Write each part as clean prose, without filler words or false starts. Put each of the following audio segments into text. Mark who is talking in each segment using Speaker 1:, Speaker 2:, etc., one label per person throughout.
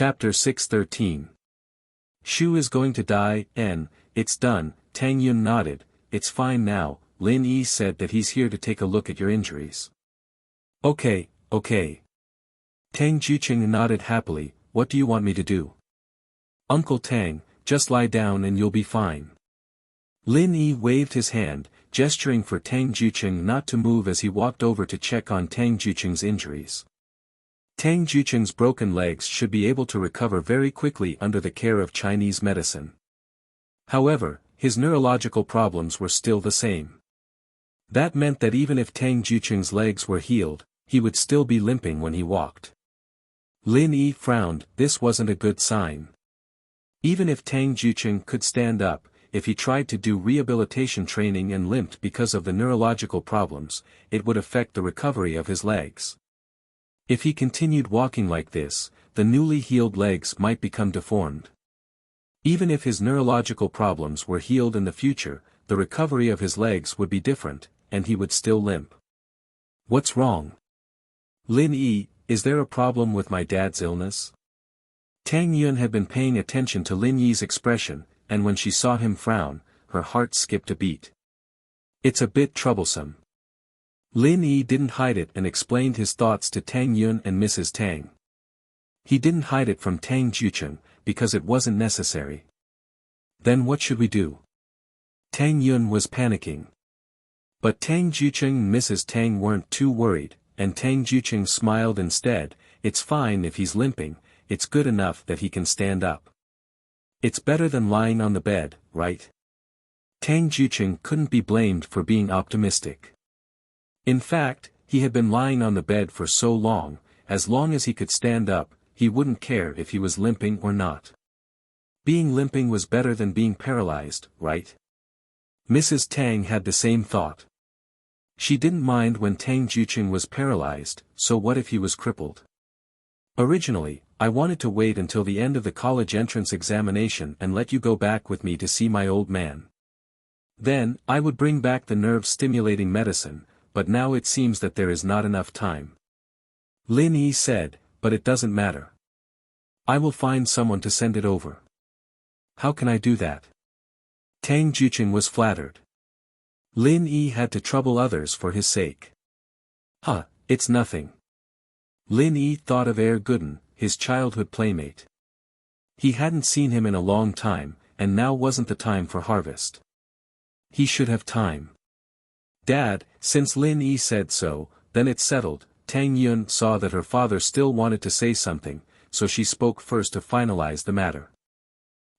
Speaker 1: Chapter 613. Shu is going to die, it's done. Tang Yun nodded. It's fine now. Lin Yi said that he's here to take a look at your injuries. Okay. Tang Juqing nodded happily. What do you want me to do? Uncle Tang, just lie down and you'll be fine. Lin Yi waved his hand, gesturing for Tang Juqing not to move as he walked over to check on Tang Juqing's injuries. Tang Juqing's broken legs should be able to recover very quickly under the care of Chinese medicine. However, his neurological problems were still the same. That meant that even if Tang Juqing's legs were healed, he would still be limping when he walked. Lin Yi frowned. This wasn't a good sign. Even if Tang Juqing could stand up, if he tried to do rehabilitation training and limped because of the neurological problems, it would affect the recovery of his legs. If he continued walking like this, the newly healed legs might become deformed. Even if his neurological problems were healed in the future, the recovery of his legs would be different, and he would still limp. What's wrong? Lin Yi, is there a problem with my dad's illness? Tang Yun had been paying attention to Lin Yi's expression, and when she saw him frown, her heart skipped a beat. It's a bit troublesome. Lin Yi didn't hide it and explained his thoughts to Tang Yun and Mrs. Tang. He didn't hide it from Tang Juqing, because it wasn't necessary. Then what should we do? Tang Yun was panicking. But Tang Juqing and Mrs. Tang weren't too worried, and Tang Juqing smiled instead. It's fine if he's limping, it's good enough that he can stand up. It's better than lying on the bed, right? Tang Juqing couldn't be blamed for being optimistic. In fact, he had been lying on the bed for so long as he could stand up, he wouldn't care if he was limping or not. Being limping was better than being paralyzed, right? Mrs. Tang had the same thought. She didn't mind when Tang Juqing was paralyzed, so what if he was crippled? Originally, I wanted to wait until the end of the college entrance examination and let you go back with me to see my old man. Then, I would bring back the nerve-stimulating medicine, but now it seems that there is not enough time. Lin Yi said, but it doesn't matter. I will find someone to send it over. How can I do that? Tang Juqing was flattered. Lin Yi had to trouble others for his sake. It's nothing. Lin Yi thought of Gooden, his childhood playmate. He hadn't seen him in a long time, and now wasn't the time for harvest. He should have time. Dad, since Lin Yi said so, then it's settled. Tang Yun saw that her father still wanted to say something, so she spoke first to finalize the matter.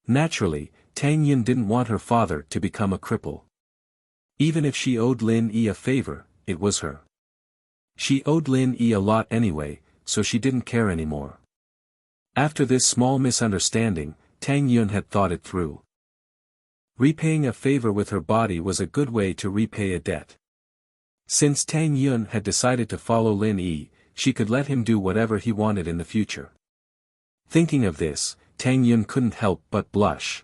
Speaker 1: Naturally, Tang Yun didn't want her father to become a cripple. Even if she owed Lin Yi a favor, it was her. She owed Lin Yi a lot anyway, so she didn't care anymore. After this small misunderstanding, Tang Yun had thought it through. Repaying a favor with her body was a good way to repay a debt. Since Tang Yun had decided to follow Lin Yi, she could let him do whatever he wanted in the future. Thinking of this, Tang Yun couldn't help but blush.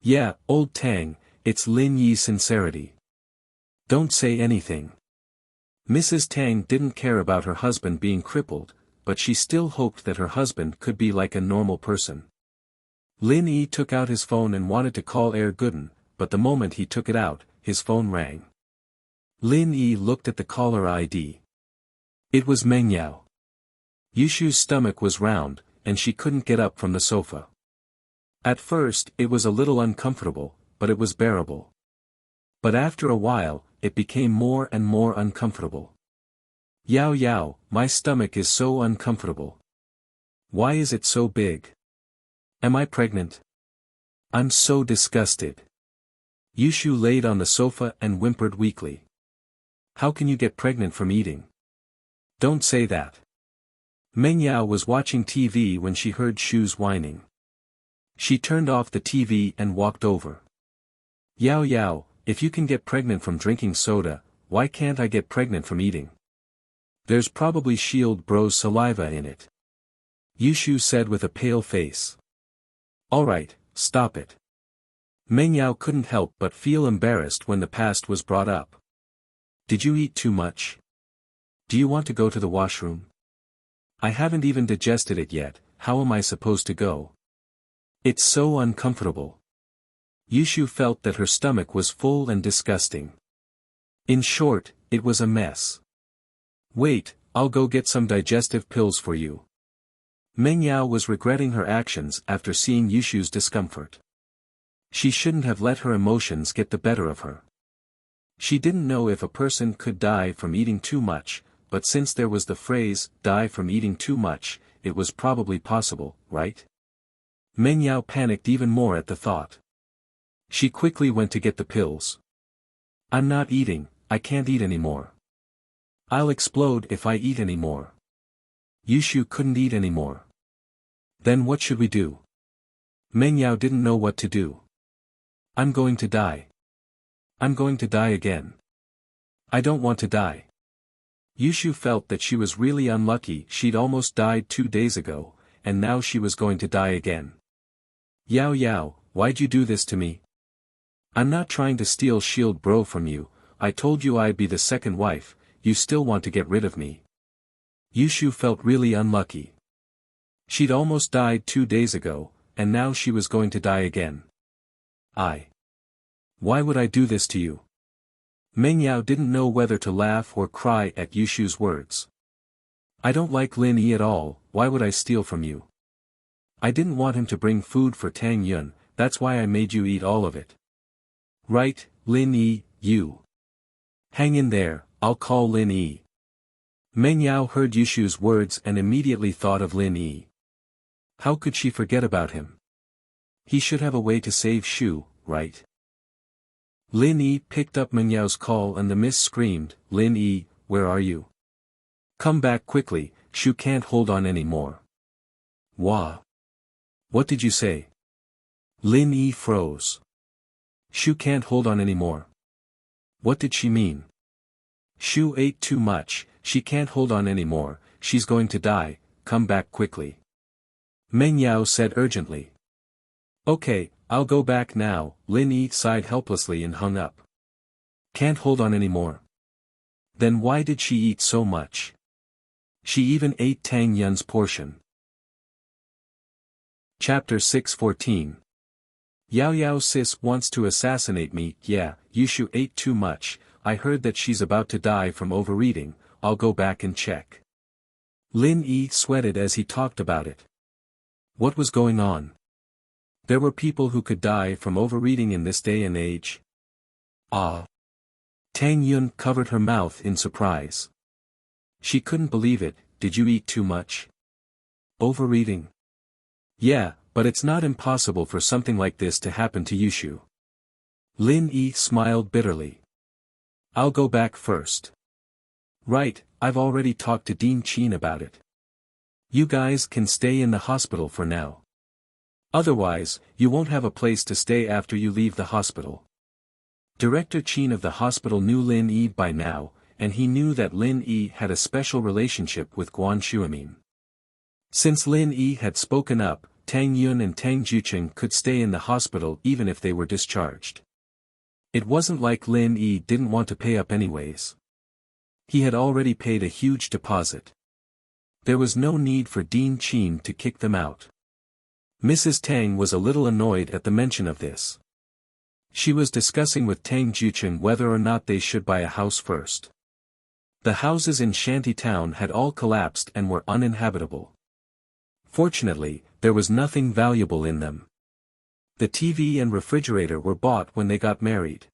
Speaker 1: Yeah, old Tang, it's Lin Yi's sincerity. Don't say anything. Mrs. Tang didn't care about her husband being crippled, but she still hoped that her husband could be like a normal person. Lin Yi took out his phone and wanted to call Gooden, but the moment he took it out, his phone rang. Lin Yi looked at the caller ID. It was Meng Yao. Yushu's stomach was round, and she couldn't get up from the sofa. At first, it was a little uncomfortable, but it was bearable. But after a while, it became more and more uncomfortable. Yao, my stomach is so uncomfortable. Why is it so big? Am I pregnant? I'm so disgusted. Yushu laid on the sofa and whimpered weakly. How can you get pregnant from eating? Don't say that. Meng Yao was watching TV when she heard Shu's whining. She turned off the TV and walked over. Yao, if you can get pregnant from drinking soda, why can't I get pregnant from eating? There's probably Shield Bro's saliva in it. Yushu said with a pale face. Alright, stop it. Meng Yao couldn't help but feel embarrassed when the past was brought up. Did you eat too much? Do you want to go to the washroom? I haven't even digested it yet, how am I supposed to go? It's so uncomfortable. Yushu felt that her stomach was full and disgusting. In short, it was a mess. Wait, I'll go get some digestive pills for you. Meng Yao was regretting her actions after seeing Yushu's discomfort. She shouldn't have let her emotions get the better of her. She didn't know if a person could die from eating too much, but since there was the phrase, die from eating too much, it was probably possible, right? Meng Yao panicked even more at the thought. She quickly went to get the pills. I'm not eating, I can't eat anymore. I'll explode if I eat anymore. Yushu couldn't eat anymore. Then what should we do? Meng Yao didn't know what to do. I'm going to die. I'm going to die again. I don't want to die. Yushu felt that she was really unlucky. She'd almost died 2 days ago, and now she was going to die again. Yao Yao, why'd you do this to me? I'm not trying to steal Shield Bro from you, I told you I'd be the second wife, you still want to get rid of me. Yushu felt really unlucky. She'd almost died 2 days ago, and now she was going to die again. Why would I do this to you? Meng Yao didn't know whether to laugh or cry at Yushu's words. I don't like Lin Yi at all, why would I steal from you? I didn't want him to bring food for Tang Yun, that's why I made you eat all of it. Right, Lin Yi, you. Hang in there, I'll call Lin Yi. Meng Yao heard Yushu's words and immediately thought of Lin Yi. How could she forget about him? He should have a way to save Shu, right? Lin Yi picked up Meng Yao's call and the miss screamed, Lin Yi, where are you? Come back quickly, Shu can't hold on anymore. Wah. What did you say? Lin Yi froze. Shu can't hold on anymore. What did she mean? Shu ate too much, she can't hold on anymore, she's going to die, come back quickly. Meng Yao said urgently. Okay, I'll go back now, Lin Yi sighed helplessly and hung up. Can't hold on anymore. Then why did she eat so much? She even ate Tang Yun's portion. Chapter 6:14. Yao Yao sis wants to assassinate me, yeah, Yushu ate too much, I heard that she's about to die from overeating, I'll go back and check. Lin Yi sweated as he talked about it. What was going on? There were people who could die from overeating in this day and age. Tang Yun covered her mouth in surprise. She couldn't believe it, did you eat too much? Overeating? Yeah, but it's not impossible for something like this to happen to Yushu. Lin Yi smiled bitterly. I'll go back first. Right, I've already talked to Dean Qin about it. You guys can stay in the hospital for now. Otherwise, you won't have a place to stay after you leave the hospital. Director Qin of the hospital knew Lin Yi by now, and he knew that Lin Yi had a special relationship with Guan Shuamin. Since Lin Yi had spoken up, Tang Yun and Tang Jucheng could stay in the hospital even if they were discharged. It wasn't like Lin Yi didn't want to pay up anyways. He had already paid a huge deposit. There was no need for Dean Qin to kick them out. Mrs. Tang was a little annoyed at the mention of this. She was discussing with Tang Jucheng whether or not they should buy a house first. The houses in Shanty Town had all collapsed and were uninhabitable. Fortunately, there was nothing valuable in them. The TV and refrigerator were bought when they got married.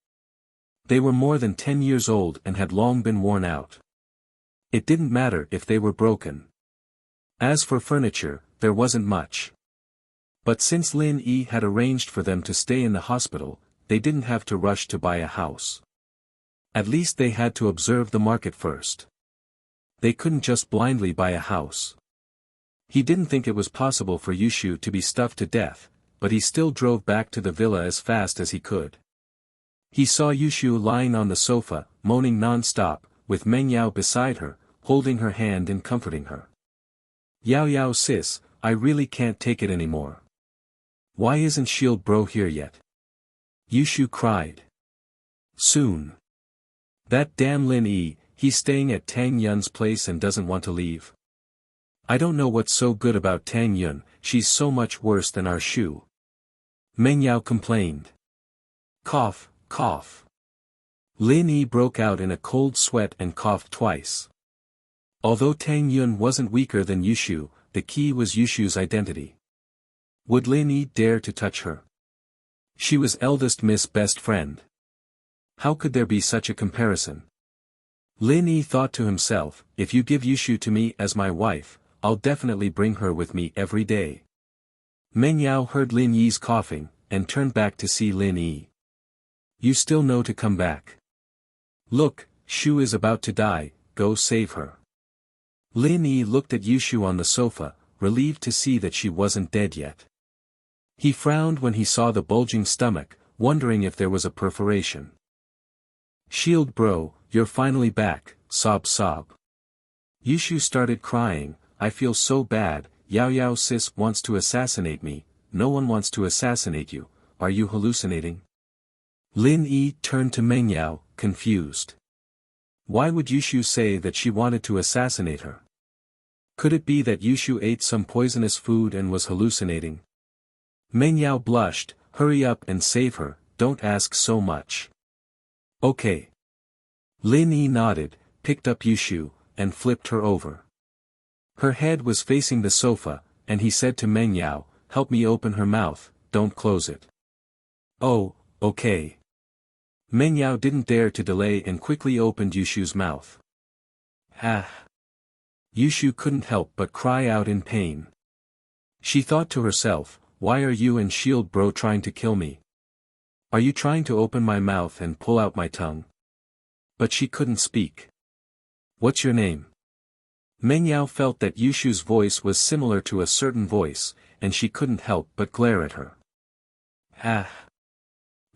Speaker 1: They were more than 10 years old and had long been worn out. It didn't matter if they were broken. As for furniture, there wasn't much. But since Lin Yi had arranged for them to stay in the hospital, they didn't have to rush to buy a house. At least they had to observe the market first. They couldn't just blindly buy a house. He didn't think it was possible for Yushu to be stuffed to death, but he still drove back to the villa as fast as he could. He saw Yushu lying on the sofa, moaning non-stop, with Meng Yao beside her, holding her hand and comforting her. Yao Yao sis, I really can't take it anymore. Why isn't Shield Bro here yet? Yushu cried. Soon. That damn Lin Yi, he's staying at Tang Yun's place and doesn't want to leave. I don't know what's so good about Tang Yun, she's so much worse than our Shu. Meng Yao complained. Cough, cough. Lin Yi broke out in a cold sweat and coughed twice. Although Tang Yun wasn't weaker than Yushu, the key was Yushu's identity. Would Lin Yi dare to touch her? She was eldest Miss best friend. How could there be such a comparison? Lin Yi thought to himself, if you give Yushu to me as my wife, I'll definitely bring her with me every day. Meng Yao heard Lin Yi's coughing, and turned back to see Lin Yi. You still know to come back. Look, Shu is about to die, go save her. Lin Yi looked at Yushu on the sofa, relieved to see that she wasn't dead yet. He frowned when he saw the bulging stomach, wondering if there was a perforation. Shield bro, you're finally back, sob sob. Yushu started crying, I feel so bad, Yao Yao sis wants to assassinate me, no one wants to assassinate you, are you hallucinating? Lin Yi turned to Meng Yao, confused. Why would Yushu say that she wanted to assassinate her? Could it be that Yushu ate some poisonous food and was hallucinating? Meng Yao blushed, hurry up and save her, don't ask so much. Okay. Lin Yi nodded, picked up Yushu, and flipped her over. Her head was facing the sofa, and he said to Meng Yao, help me open her mouth, don't close it. Oh, okay. Meng Yao didn't dare to delay and quickly opened Yushu's mouth. Ah. Yushu couldn't help but cry out in pain. She thought to herself, why are you and Shield bro trying to kill me? Are you trying to open my mouth and pull out my tongue? But she couldn't speak. What's your name? Meng Yao felt that Yushu's voice was similar to a certain voice, and she couldn't help but glare at her. Ah.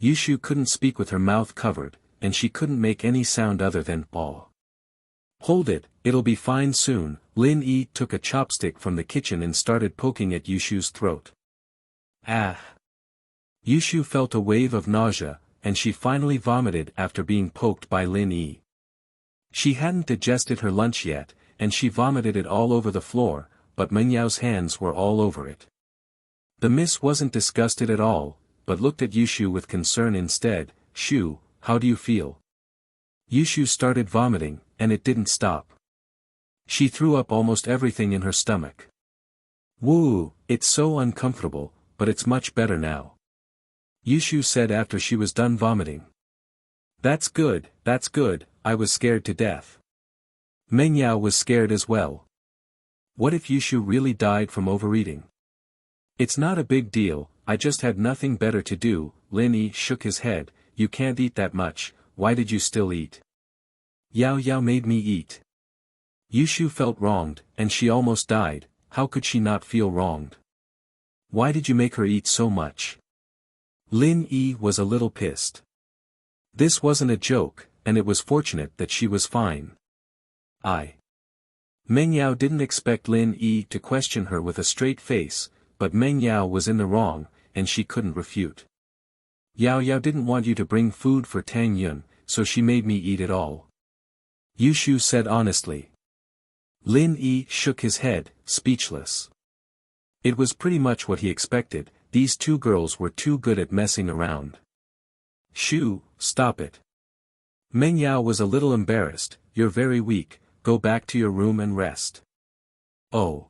Speaker 1: Yushu couldn't speak with her mouth covered, and she couldn't make any sound other than "paw." Hold it, it'll be fine soon. Lin Yi took a chopstick from the kitchen and started poking at Yushu's throat. Ah. Yushu felt a wave of nausea, and she finally vomited after being poked by Lin Yi. She hadn't digested her lunch yet, and she vomited it all over the floor, but Meng Yao's hands were all over it. The miss wasn't disgusted at all, but looked at Yushu with concern instead. Shu, how do you feel? Yushu started vomiting, and it didn't stop. She threw up almost everything in her stomach. Woo, it's so uncomfortable, but it's much better now. Yushu said after she was done vomiting. That's good, I was scared to death. Meng Yao was scared as well. What if Yushu really died from overeating? It's not a big deal, I just had nothing better to do. Lin Yi shook his head, you can't eat that much, why did you still eat? Yao Yao made me eat. Yushu felt wronged, and she almost died, how could she not feel wronged? Why did you make her eat so much? Lin Yi was a little pissed. This wasn't a joke, and it was fortunate that she was fine. Meng Yao didn't expect Lin Yi to question her with a straight face, but Meng Yao was in the wrong, and she couldn't refute. Yao Yao didn't want you to bring food for Tang Yun, so she made me eat it all. Yushu said honestly. Lin Yi shook his head, speechless. It was pretty much what he expected, these two girls were too good at messing around. Shu, stop it. Meng Yao was a little embarrassed, you're very weak, go back to your room and rest. Oh.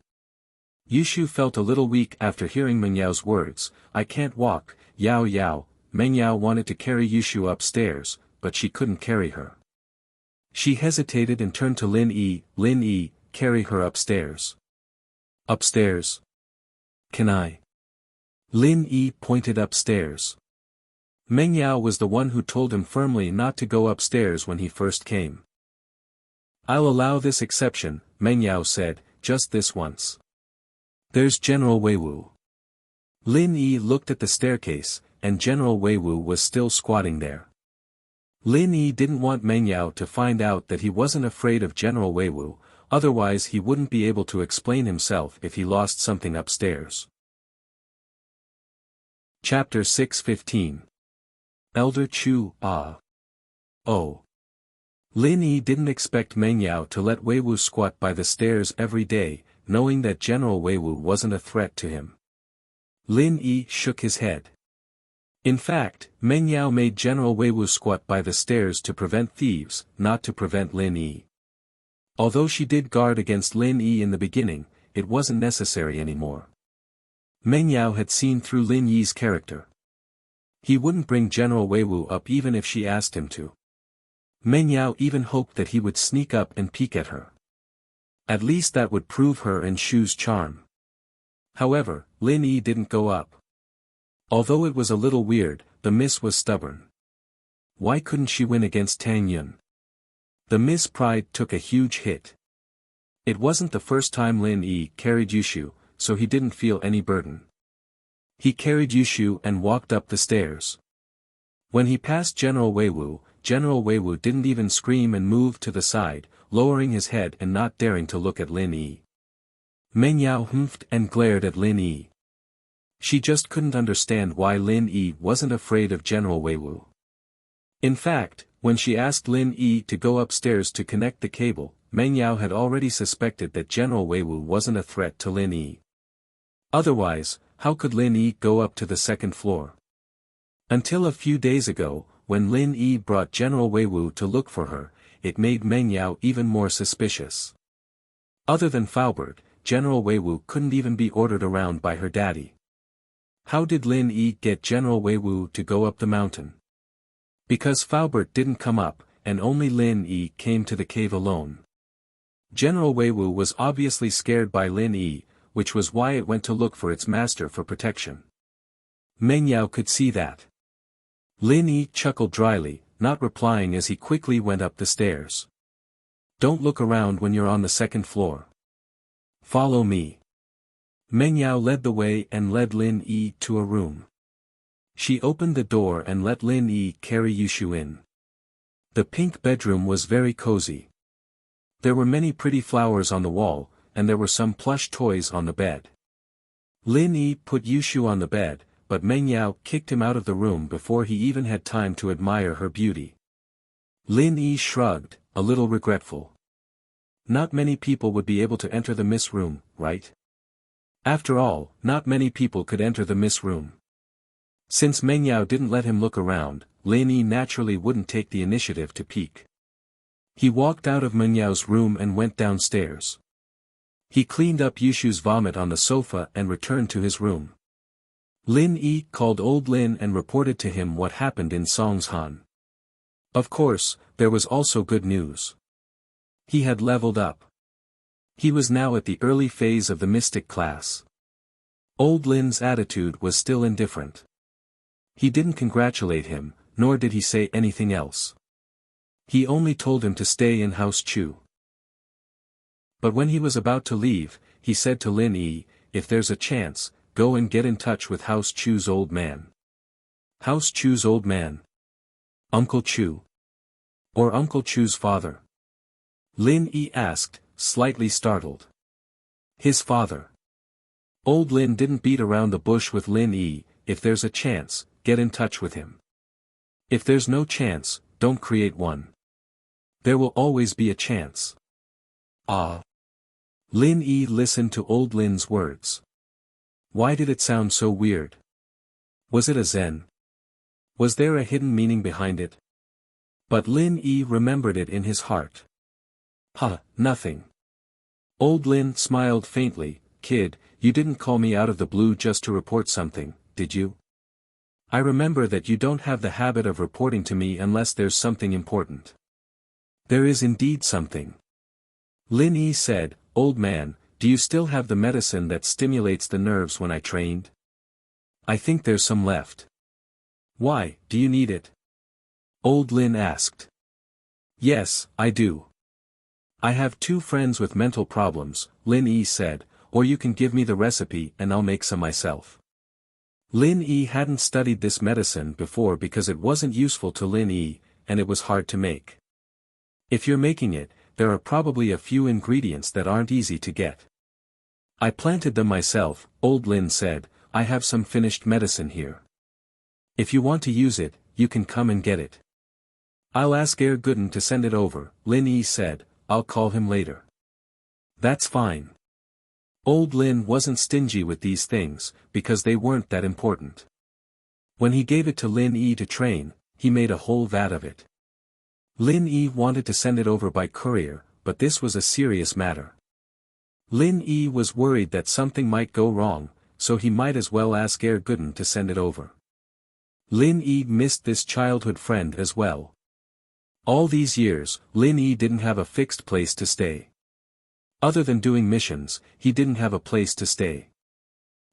Speaker 1: Yushu felt a little weak after hearing Meng Yao's words, I can't walk, Yao Yao. Meng Yao wanted to carry Yushu upstairs, but she couldn't carry her. She hesitated and turned to Lin Yi, carry her upstairs. Upstairs? Can I? Lin Yi pointed upstairs. Meng Yao was the one who told him firmly not to go upstairs when he first came. I'll allow this exception, Meng Yao said, just this once. There's General Weiwu. Lin Yi looked at the staircase, and General Weiwu was still squatting there. Lin Yi didn't want Meng Yao to find out that he wasn't afraid of General Weiwu, otherwise he wouldn't be able to explain himself if he lost something upstairs. Chapter 6:15. Elder Chu, ah. Oh. Lin Yi didn't expect Meng Yao to let Weiwu squat by the stairs every day, knowing that General Weiwu wasn't a threat to him. Lin Yi shook his head. In fact, Meng Yao made General Weiwu squat by the stairs to prevent thieves, not to prevent Lin Yi. Although she did guard against Lin Yi in the beginning, it wasn't necessary anymore. Meng Yao had seen through Lin Yi's character. He wouldn't bring General Weiwu up even if she asked him to. Meng Yao even hoped that he would sneak up and peek at her. At least that would prove her and Shu's charm. However, Lin Yi didn't go up. Although it was a little weird, the miss was stubborn. Why couldn't she win against Tang Yun? The miss pride took a huge hit. It wasn't the first time Lin Yi carried Yushu, so he didn't feel any burden. He carried Yushu and walked up the stairs. When he passed General Weiwu didn't even scream and moved to the side, lowering his head and not daring to look at Lin Yi. Meng Yao humphed and glared at Lin Yi. She just couldn't understand why Lin Yi wasn't afraid of General Weiwu. In fact, when she asked Lin Yi to go upstairs to connect the cable, Meng Yao had already suspected that General Weiwu wasn't a threat to Lin Yi. Otherwise, how could Lin Yi go up to the second floor? Until a few days ago, when Lin Yi brought General Weiwu to look for her, it made Meng Yao even more suspicious. Other than Faubert, General Weiwu couldn't even be ordered around by her daddy. How did Lin Yi get General Weiwu to go up the mountain? Because Faubert didn't come up, and only Lin Yi came to the cave alone. General Weiwu was obviously scared by Lin Yi, which was why it went to look for its master for protection. Meng Yao could see that. Lin Yi chuckled dryly, not replying as he quickly went up the stairs. Don't look around when you're on the second floor. Follow me. Meng Yao led the way and led Lin Yi to a room. She opened the door and let Lin Yi carry Yushu in. The pink bedroom was very cozy. There were many pretty flowers on the wall, and there were some plush toys on the bed. Lin Yi put Yushu on the bed, but Meng Yao kicked him out of the room before he even had time to admire her beauty. Lin Yi shrugged, a little regretful. Not many people would be able to enter the Miss Room, right? After all, not many people could enter the Miss Room. Since Meng Yao didn't let him look around, Lin Yi naturally wouldn't take the initiative to peek. He walked out of Meng Yao's room and went downstairs. He cleaned up Yushu's vomit on the sofa and returned to his room. Lin Yi called old Lin and reported to him what happened in Songshan. Of course, there was also good news. He had leveled up. He was now at the early phase of the mystic class. Old Lin's attitude was still indifferent. He didn't congratulate him, nor did he say anything else. He only told him to stay in House Chu. But when he was about to leave, he said to Lin Yi, if there's a chance, go and get in touch with House Chu's old man. House Chu's old man? Uncle Chu? Or Uncle Chu's father? Lin Yi asked, slightly startled. His father. Old Lin didn't beat around the bush with Lin Yi, if there's a chance, get in touch with him. If there's no chance, don't create one. There will always be a chance. Ah. Lin Yi listened to old Lin's words. Why did it sound so weird? Was it a zen? Was there a hidden meaning behind it? But Lin Yi remembered it in his heart. Nothing. Old Lin smiled faintly, kid, you didn't call me out of the blue just to report something, did you? I remember that you don't have the habit of reporting to me unless there's something important. There is indeed something. Lin Yi said, old man, do you still have the medicine that stimulates the nerves when I trained? I think there's some left. Why, do you need it? Old Lin asked. Yes, I do. I have 2 friends with mental problems, Lin Yi said, or you can give me the recipe and I'll make some myself. Lin Yi hadn't studied this medicine before because it wasn't useful to Lin Yi, and it was hard to make. If you're making it, there are probably a few ingredients that aren't easy to get. I planted them myself, old Lin said, I have some finished medicine here. If you want to use it, you can come and get it. I'll ask Air Gooden to send it over, Lin Yi said, I'll call him later. That's fine. Old Lin wasn't stingy with these things, because they weren't that important. When he gave it to Lin Yi to train, he made a whole vat of it. Lin Yi wanted to send it over by courier, but this was a serious matter. Lin Yi was worried that something might go wrong, so he might as well ask Gooden to send it over. Lin Yi missed this childhood friend as well. All these years, Lin Yi didn't have a fixed place to stay. Other than doing missions, he didn't have a place to stay.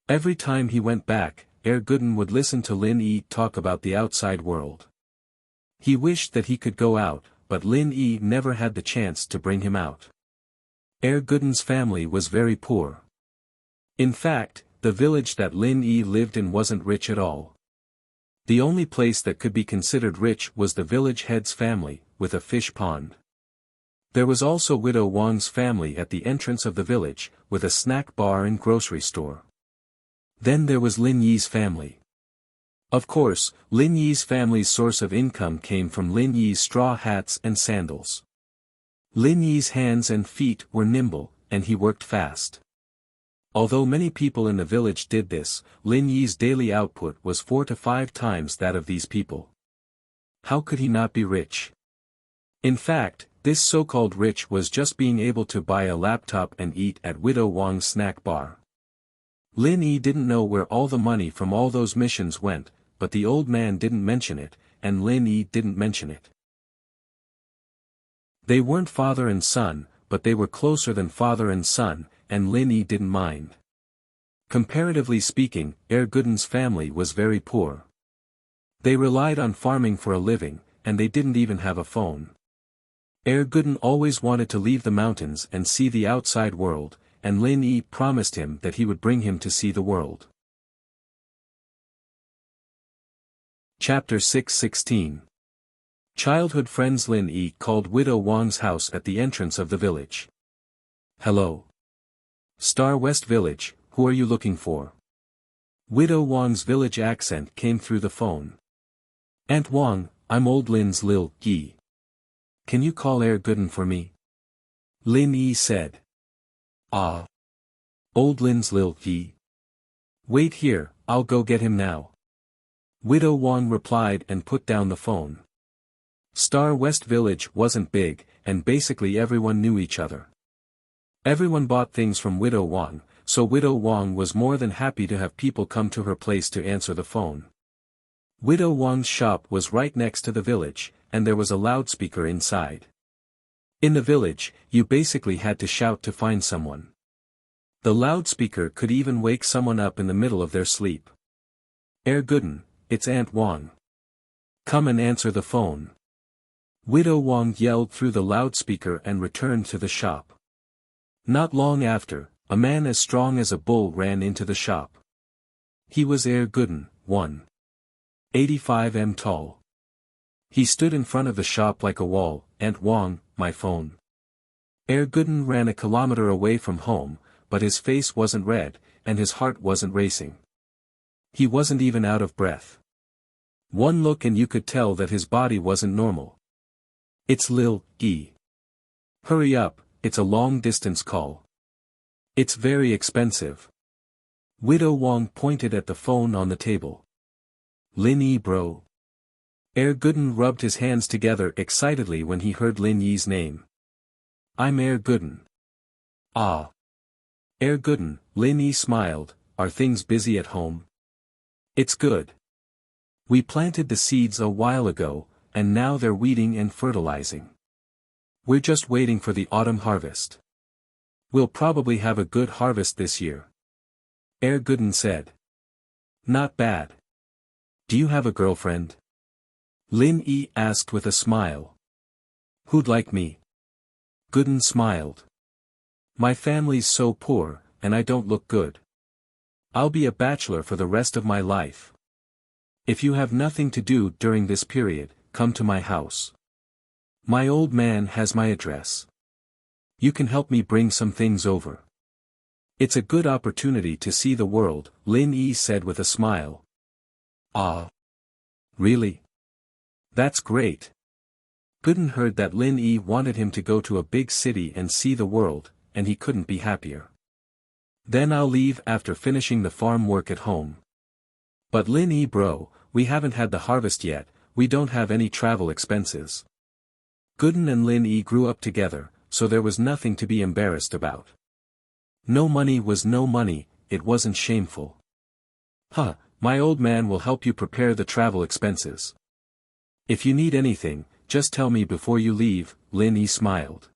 Speaker 1: Every time he went back, Gooden would listen to Lin Yi talk about the outside world. He wished that he could go out, but Lin Yi never had the chance to bring him out. Gooden's family was very poor. In fact, the village that Lin Yi lived in wasn't rich at all. The only place that could be considered rich was the village head's family, with a fish pond. There was also Widow Wang's family at the entrance of the village, with a snack bar and grocery store. Then there was Lin Yi's family. Of course, Lin Yi's family's source of income came from Lin Yi's straw hats and sandals. Lin Yi's hands and feet were nimble, and he worked fast. Although many people in the village did this, Lin Yi's daily output was 4 to 5 times that of these people. How could he not be rich? In fact, this so-called rich was just being able to buy a laptop and eat at Widow Wang's snack bar. Lin Yi didn't know where all the money from all those missions went, but the old man didn't mention it, and Lin Yi didn't mention it. They weren't father and son, but they were closer than father and son, and Lin Yi didn't mind. Comparatively speaking, Gooden's family was very poor. They relied on farming for a living, and they didn't even have a phone. Gooden always wanted to leave the mountains and see the outside world, and Lin Yi promised him that he would bring him to see the world. Chapter 6:16. Childhood friends. Lin Yi called Widow Wang's house at the entrance of the village. Hello. Star West Village, who are you looking for? Widow Wang's village accent came through the phone. Aunt Wang, I'm old Lin's Lil Yi. Can you call Gooden for me? Lin Yi said. Ah. Old Lin's Lil Yi. Wait here, I'll go get him now. Widow Wang replied and put down the phone. Star West Village wasn't big, and basically everyone knew each other. Everyone bought things from Widow Wang, so Widow Wang was more than happy to have people come to her place to answer the phone. Widow Wang's shop was right next to the village, and there was a loudspeaker inside. In the village, you basically had to shout to find someone. The loudspeaker could even wake someone up in the middle of their sleep. Gooden, it's Aunt Wang. Come and answer the phone. Widow Wang yelled through the loudspeaker and returned to the shop. Not long after, a man as strong as a bull ran into the shop. He was Gooden, 1.85 m tall. He stood in front of the shop like a wall. Aunt Wang, my phone. Gooden ran a kilometer away from home, but his face wasn't red, and his heart wasn't racing. He wasn't even out of breath. One look and you could tell that his body wasn't normal. It's Lil Yi. Hurry up, it's a long-distance call. It's very expensive. Widow Wang pointed at the phone on the table. Lin Yi bro. Gooden rubbed his hands together excitedly when he heard Lin Yi's name. I'm Gooden. Ah. Gooden, Lin Yi smiled, are things busy at home? It's good. We planted the seeds a while ago, and now they're weeding and fertilizing. We're just waiting for the autumn harvest. We'll probably have a good harvest this year. Gooden said. Not bad. Do you have a girlfriend? Lin Yi asked with a smile. Who'd like me? Gooden smiled. My family's so poor, and I don't look good. I'll be a bachelor for the rest of my life. If you have nothing to do during this period, come to my house. My old man has my address. You can help me bring some things over. It's a good opportunity to see the world, Lin Yi said with a smile. Ah. Really? That's great. Gooden heard that Lin Yi wanted him to go to a big city and see the world, and he couldn't be happier. Then I'll leave after finishing the farm work at home. But Lin Yi bro, we haven't had the harvest yet, we don't have any travel expenses. Gooden and Lin Yi grew up together, so there was nothing to be embarrassed about. No money was no money, it wasn't shameful. Huh, my old man will help you prepare the travel expenses. If you need anything, just tell me before you leave, Lin Yi smiled.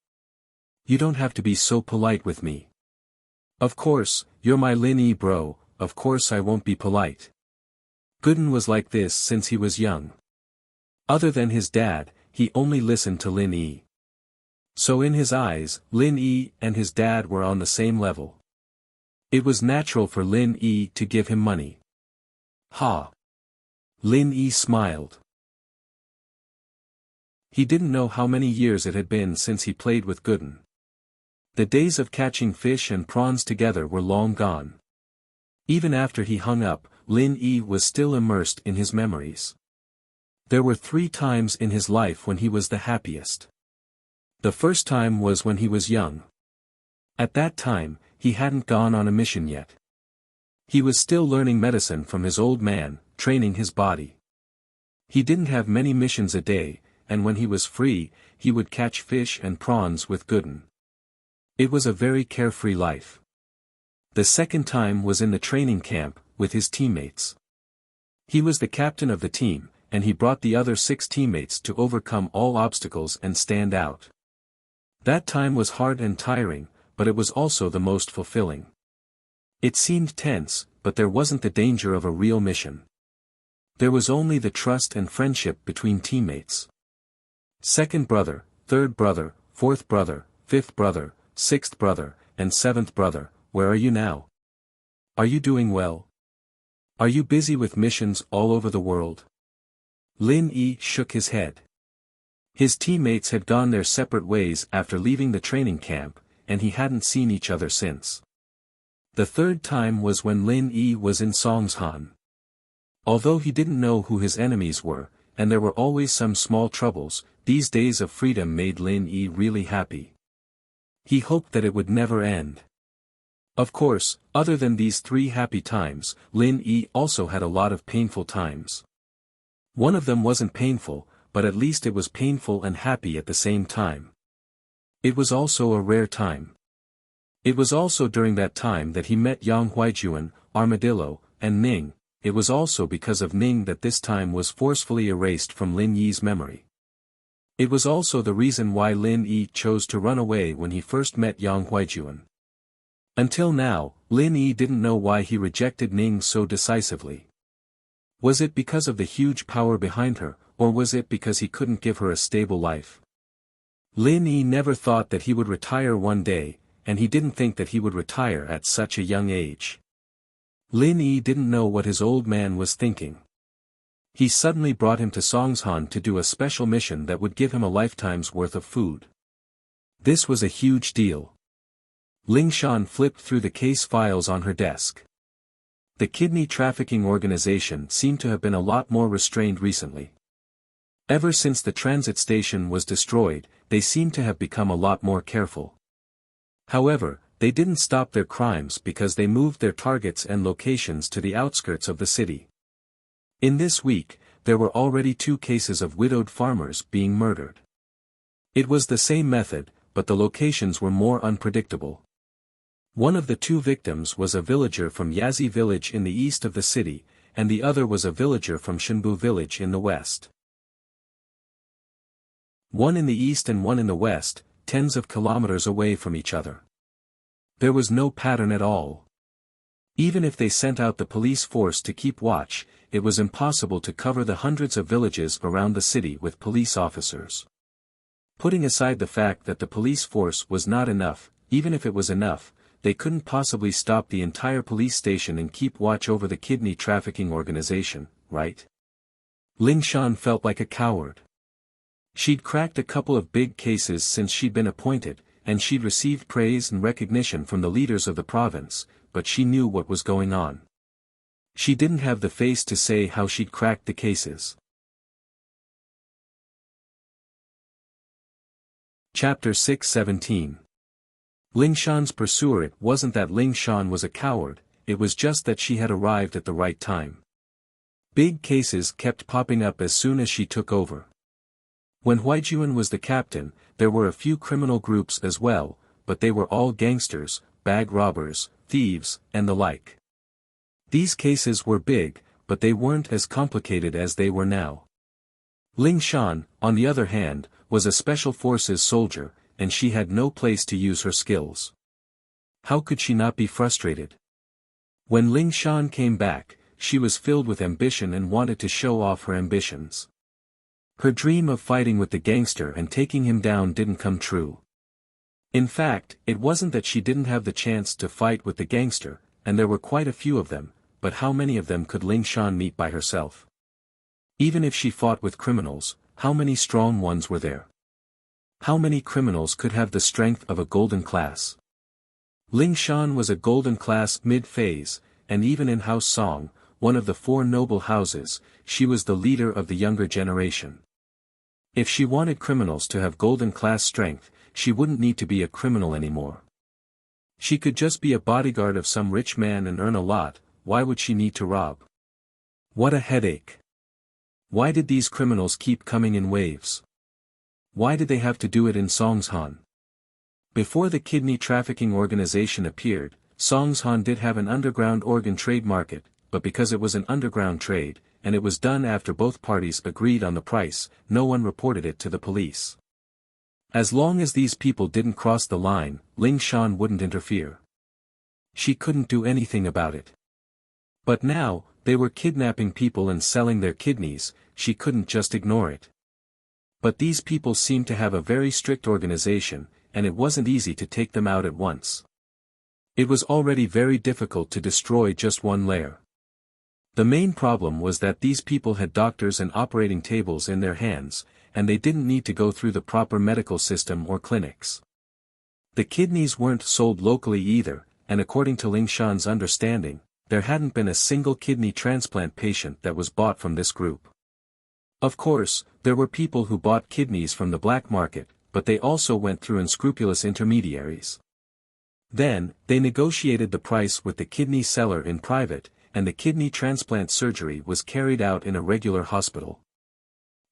Speaker 1: You don't have to be so polite with me. Of course, you're my Lin Yi bro, of course I won't be polite. Gooden was like this since he was young. Other than his dad, he only listened to Lin Yi. So in his eyes, Lin Yi and his dad were on the same level. It was natural for Lin Yi to give him money. Ha! Lin Yi smiled. He didn't know how many years it had been since he played with Gooden. The days of catching fish and prawns together were long gone. Even after he hung up, Lin Yi was still immersed in his memories. There were 3 times in his life when he was the happiest. The first time was when he was young. At that time, he hadn't gone on a mission yet. He was still learning medicine from his old man, training his body. He didn't have many missions a day, and when he was free, he would catch fish and prawns with Gooden. It was a very carefree life. The second time was in the training camp, with his teammates. He was the captain of the team, and he brought the other 6 teammates to overcome all obstacles and stand out. That time was hard and tiring, but it was also the most fulfilling. It seemed tense, but there wasn't the danger of a real mission. There was only the trust and friendship between teammates. Second brother, third brother, fourth brother, fifth brother, sixth brother, and seventh brother, where are you now? Are you doing well? Are you busy with missions all over the world? Lin Yi shook his head. His teammates had gone their separate ways after leaving the training camp, and he hadn't seen each other since. The third time was when Lin Yi was in Songshan. Although he didn't know who his enemies were, and there were always some small troubles, these days of freedom made Lin Yi really happy. He hoped that it would never end. Of course, other than these 3 happy times, Lin Yi also had a lot of painful times. One of them wasn't painful, but at least it was painful and happy at the same time. It was also a rare time. It was also during that time that he met Yang Huijuan, Armadillo, and Ning. It was also because of Ning that this time was forcefully erased from Lin Yi's memory. It was also the reason why Lin Yi chose to run away when he first met Yang Huijuan. Until now, Lin Yi didn't know why he rejected Ning so decisively. Was it because of the huge power behind her, or was it because he couldn't give her a stable life? Lin Yi never thought that he would retire one day, and he didn't think that he would retire at such a young age. Lin Yi didn't know what his old man was thinking. He suddenly brought him to Songshan to do a special mission that would give him a lifetime's worth of food. This was a huge deal. Ling Shan flipped through the case files on her desk. The kidney trafficking organization seemed to have been a lot more restrained recently. Ever since the transit station was destroyed, they seemed to have become a lot more careful. However, they didn't stop their crimes because they moved their targets and locations to the outskirts of the city. In this week, there were already 2 cases of widowed farmers being murdered. It was the same method, but the locations were more unpredictable. One of the 2 victims was a villager from Yazi village in the east of the city, and the other was a villager from Shinbu village in the west. One in the east and one in the west, tens of kilometers away from each other. There was no pattern at all. Even if they sent out the police force to keep watch, it was impossible to cover the hundreds of villages around the city with police officers. Putting aside the fact that the police force was not enough, even if it was enough, they couldn't possibly stop the entire police station and keep watch over the kidney trafficking organization, right? Ling Shan felt like a coward. She'd cracked a couple of big cases since she'd been appointed, and she'd received praise and recognition from the leaders of the province, but she knew what was going on. She didn't have the face to say how she'd cracked the cases. Chapter 6:17 Ling Shan's pursuer. It wasn't that Ling Shan was a coward, it was just that she had arrived at the right time. Big cases kept popping up as soon as she took over. When Huijuan was the captain, there were a few criminal groups as well, but they were all gangsters, bag robbers, thieves, and the like. These cases were big, but they weren't as complicated as they were now. Ling Shan, on the other hand, was a special forces soldier, and she had no place to use her skills. How could she not be frustrated? When Ling Shan came back, she was filled with ambition and wanted to show off her ambitions. Her dream of fighting with the gangster and taking him down didn't come true. In fact, it wasn't that she didn't have the chance to fight with the gangster, and there were quite a few of them, but how many of them could Ling Shan meet by herself? Even if she fought with criminals, how many strong ones were there? How many criminals could have the strength of a golden class? Ling Shan was a golden class mid-phase, and even in House Song, one of the 4 noble houses, she was the leader of the younger generation. If she wanted criminals to have golden class strength, she wouldn't need to be a criminal anymore. She could just be a bodyguard of some rich man and earn a lot. Why would she need to rob? What a headache. Why did these criminals keep coming in waves? Why did they have to do it in Songshan? Before the kidney trafficking organization appeared, Songshan did have an underground organ trade market, but because it was an underground trade, and it was done after both parties agreed on the price, no one reported it to the police. As long as these people didn't cross the line, Ling Shan wouldn't interfere. She couldn't do anything about it. But now, they were kidnapping people and selling their kidneys, she couldn't just ignore it. But these people seemed to have a very strict organization, and it wasn't easy to take them out at once. It was already very difficult to destroy just one layer. The main problem was that these people had doctors and operating tables in their hands, and they didn't need to go through the proper medical system or clinics. The kidneys weren't sold locally either, and according to Ling Shan's understanding, there hadn't been a single kidney transplant patient that was bought from this group. Of course, there were people who bought kidneys from the black market, but they also went through unscrupulous intermediaries. Then, they negotiated the price with the kidney seller in private, and the kidney transplant surgery was carried out in a regular hospital.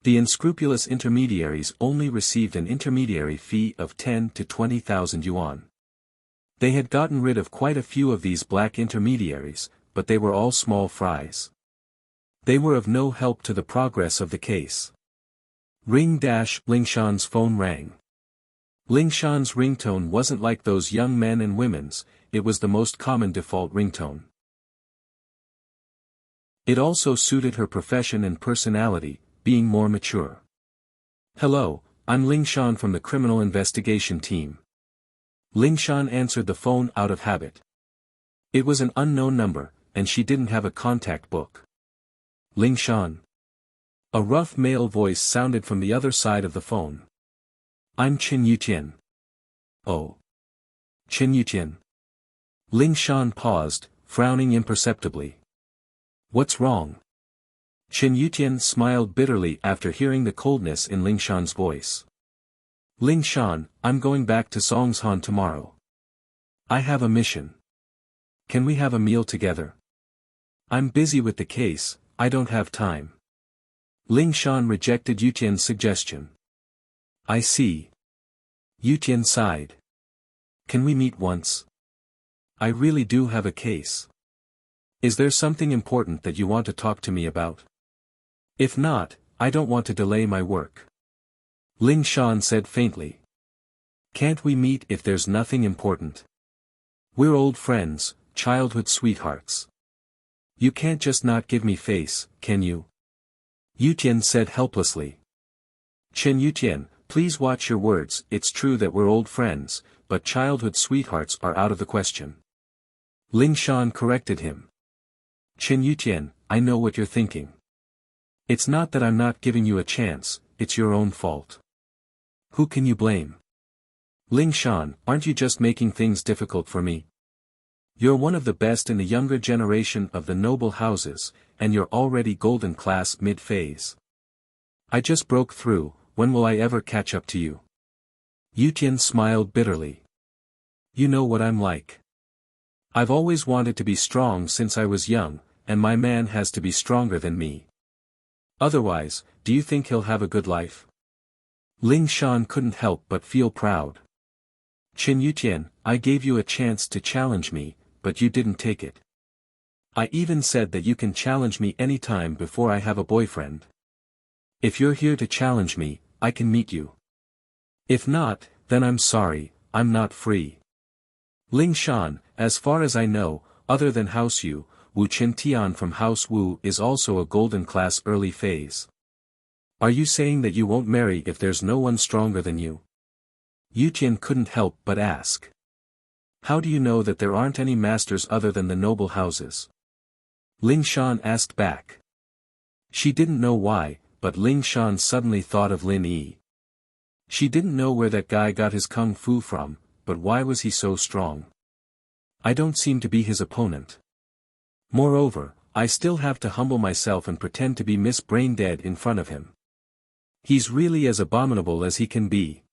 Speaker 1: The unscrupulous intermediaries only received an intermediary fee of 10 to 20,000 yuan. They had gotten rid of quite a few of these black intermediaries, but they were all small fries. They were of no help to the progress of the case. Ring dash. Ling Shan's phone rang. Ling Shan's ringtone wasn't like those young men and women's, it was the most common default ringtone. It also suited her profession and personality, being more mature. Hello, I'm Ling Shan from the criminal investigation team. Ling Shan answered the phone out of habit. It was an unknown number, and she didn't have a contact book. Ling Shan. A rough male voice sounded from the other side of the phone. I'm Qin Yutian. Oh. Qin Yutian. Ling Shan paused, frowning imperceptibly. What's wrong? Qin Yutian smiled bitterly after hearing the coldness in Ling Shan's voice. Ling Shan, I'm going back to Songshan tomorrow. I have a mission. Can we have a meal together? I'm busy with the case, I don't have time. Ling Shan rejected Yutian's suggestion. I see. Yutian sighed. Can we meet once? I really do have a case. Is there something important that you want to talk to me about? If not, I don't want to delay my work. Ling Shan said faintly. Can't we meet if there's nothing important? We're old friends, childhood sweethearts. You can't just not give me face, can you? Yutian said helplessly. Qin Yutian, please watch your words. It's true that we're old friends, but childhood sweethearts are out of the question. Ling Shan corrected him. Qin Yutian, I know what you're thinking. It's not that I'm not giving you a chance, it's your own fault. Who can you blame? Ling Shan, aren't you just making things difficult for me? You're one of the best in the younger generation of the noble houses, and you're already golden class mid-phase. I just broke through, when will I ever catch up to you? Yutian smiled bitterly. You know what I'm like. I've always wanted to be strong since I was young, and my man has to be stronger than me. Otherwise, do you think he'll have a good life? Ling Shan couldn't help but feel proud. Chen Yutian, I gave you a chance to challenge me, but you didn't take it. I even said that you can challenge me anytime before I have a boyfriend. If you're here to challenge me, I can meet you. If not, then I'm sorry, I'm not free. Ling Shan, as far as I know, other than House Yu, Wu Chen Tian from House Wu is also a golden class early phase. Are you saying that you won't marry if there's no one stronger than you? Yutian couldn't help but ask. How do you know that there aren't any masters other than the noble houses? Ling Shan asked back. She didn't know why, but Ling Shan suddenly thought of Lin Yi. She didn't know where that guy got his kung fu from, but why was he so strong? I don't seem to be his opponent. Moreover, I still have to humble myself and pretend to be Miss Brain Dead in front of him. He's really as abominable as he can be.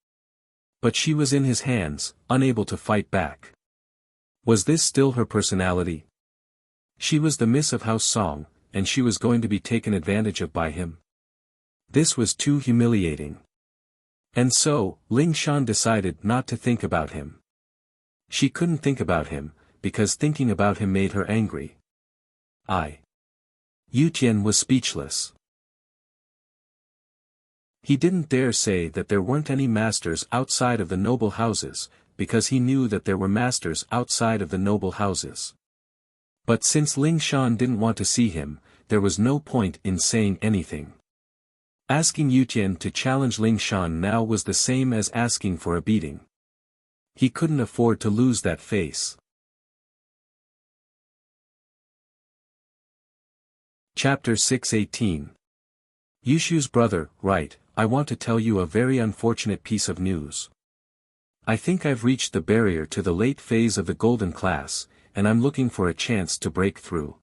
Speaker 1: But she was in his hands, unable to fight back. Was this still her personality? She was the Miss of House Song, and she was going to be taken advantage of by him. This was too humiliating. And so, Ling Shan decided not to think about him. She couldn't think about him, because thinking about him made her angry. Yutian was speechless. He didn't dare say that there weren't any masters outside of the noble houses, because he knew that there were masters outside of the noble houses. But since Ling Shan didn't want to see him, there was no point in saying anything. Asking Yutian to challenge Ling Shan now was the same as asking for a beating. He couldn't afford to lose that face. Chapter 618. Yushu's brother, right, I want to tell you a very unfortunate piece of news. I think I've reached the barrier to the late phase of the golden class, and I'm looking for a chance to break through.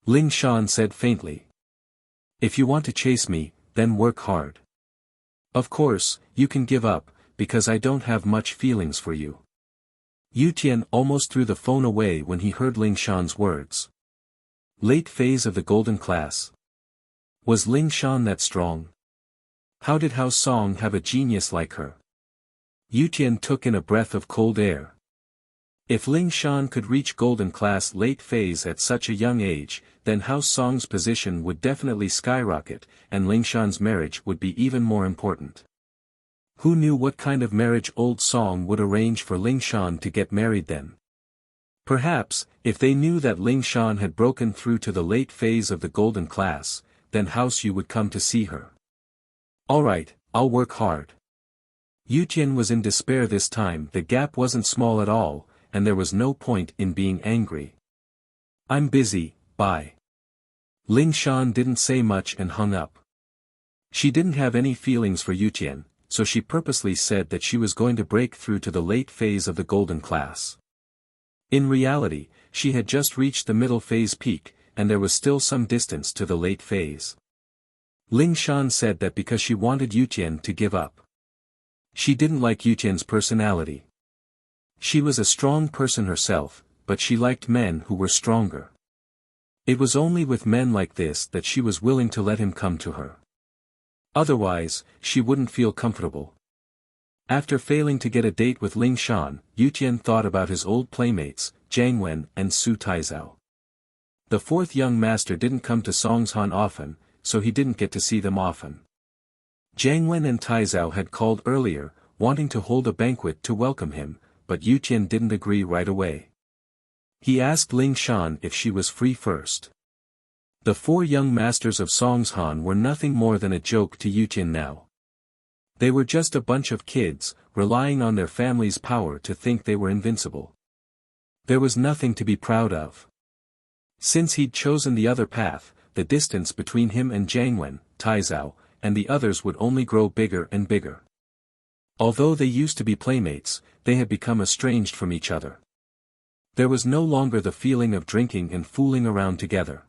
Speaker 1: Ling Shan said faintly. If you want to chase me, then work hard. Of course, you can give up, because I don't have much feelings for you. Yutian almost threw the phone away when he heard Ling Shan's words. Late phase of the golden class. Was Ling Shan that strong? How did House Song have a genius like her? Yutian took in a breath of cold air. If Ling Shan could reach golden class late phase at such a young age, then House Song's position would definitely skyrocket, and Ling Shan's marriage would be even more important. Who knew what kind of marriage old Song would arrange for Ling Shan to get married then? Perhaps, if they knew that Ling Shan had broken through to the late phase of the golden class, then House Yu would come to see her. Alright, I'll work hard. Yutian was in despair this time. The gap wasn't small at all, and there was no point in being angry. I'm busy, bye. Ling Shan didn't say much and hung up. She didn't have any feelings for Yutian, so she purposely said that she was going to break through to the late phase of the golden class. In reality, she had just reached the middle phase peak, and there was still some distance to the late phase. Ling Shan said that because she wanted Yutian to give up. She didn't like Yutian's personality. She was a strong person herself, but she liked men who were stronger. It was only with men like this that she was willing to let him come to her. Otherwise, she wouldn't feel comfortable. After failing to get a date with Ling Shan, Yutian thought about his old playmates, Jiang Wen and Su Taizao. The fourth young master didn't come to Songshan often, so he didn't get to see them often. Jiang Wen and Taizao had called earlier, wanting to hold a banquet to welcome him, but Yutian didn't agree right away. He asked Ling Shan if she was free first. The four young masters of Songshan were nothing more than a joke to Yutian now. They were just a bunch of kids, relying on their family's power to think they were invincible. There was nothing to be proud of. Since he'd chosen the other path, the distance between him and Jiang Wen, Taizao, and the others would only grow bigger and bigger. Although they used to be playmates, they had become estranged from each other. There was no longer the feeling of drinking and fooling around together.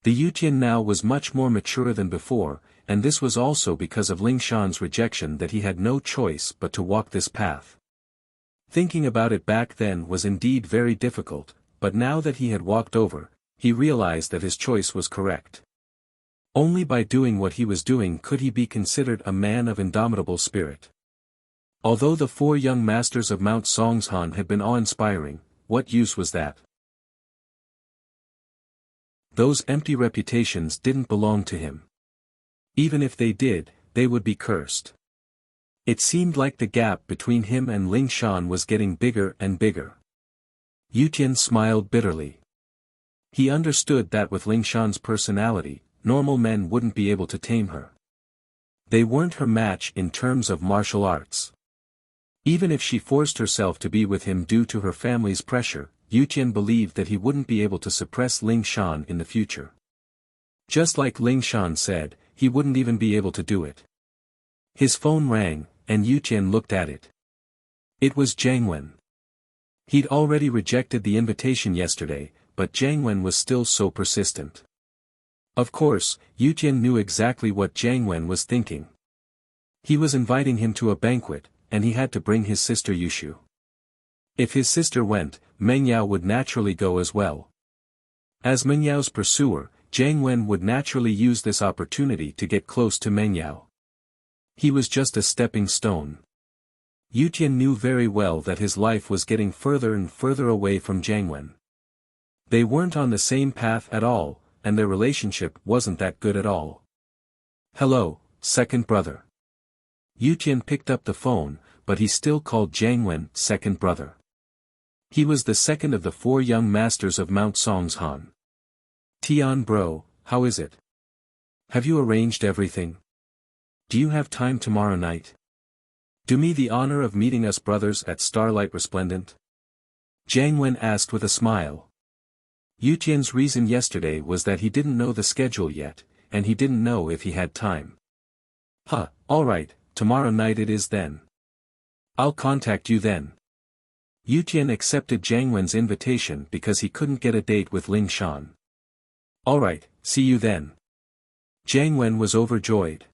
Speaker 1: The Yutian now was much more mature than before, and this was also because of Ling Shan's rejection that he had no choice but to walk this path. Thinking about it back then was indeed very difficult, but now that he had walked over, he realized that his choice was correct. Only by doing what he was doing could he be considered a man of indomitable spirit. Although the 4 young masters of Mount Songshan had been awe-inspiring, what use was that? Those empty reputations didn't belong to him. Even if they did, they would be cursed. It seemed like the gap between him and Ling Shan was getting bigger and bigger. Yu Tian smiled bitterly. He understood that with Ling Shan's personality, normal men wouldn't be able to tame her. They weren't her match in terms of martial arts. Even if she forced herself to be with him due to her family's pressure, Yu Tian believed that he wouldn't be able to suppress Ling Shan in the future. Just like Ling Shan said, he wouldn't even be able to do it. His phone rang, and Yu Tian looked at it. It was Jiang Wen. He'd already rejected the invitation yesterday, but Jiang Wen was still so persistent. Of course, Yu Tian knew exactly what Jiang Wen was thinking. He was inviting him to a banquet, and he had to bring his sister Yushu. If his sister went, Meng Yao would naturally go as well. As Meng Yao's pursuer, Jiang Wen would naturally use this opportunity to get close to Meng Yao. He was just a stepping stone. Yu Tian knew very well that his life was getting further and further away from Jiang Wen. They weren't on the same path at all, and their relationship wasn't that good at all. Hello, second brother. Yu Tian picked up the phone, but he still called Jiang Wen second brother. He was the second of the 4 young masters of Mount Songshan. Tian bro, how is it? Have you arranged everything? Do you have time tomorrow night? Do me the honor of meeting us brothers at Starlight Resplendent? Jiang Wen asked with a smile. Yu Tian's reason yesterday was that he didn't know the schedule yet, and he didn't know if he had time. Alright, tomorrow night it is then. I'll contact you then. Yu Tian accepted Jiang Wen's invitation because he couldn't get a date with Ling Shan. Alright, see you then. Jiang Wen was overjoyed.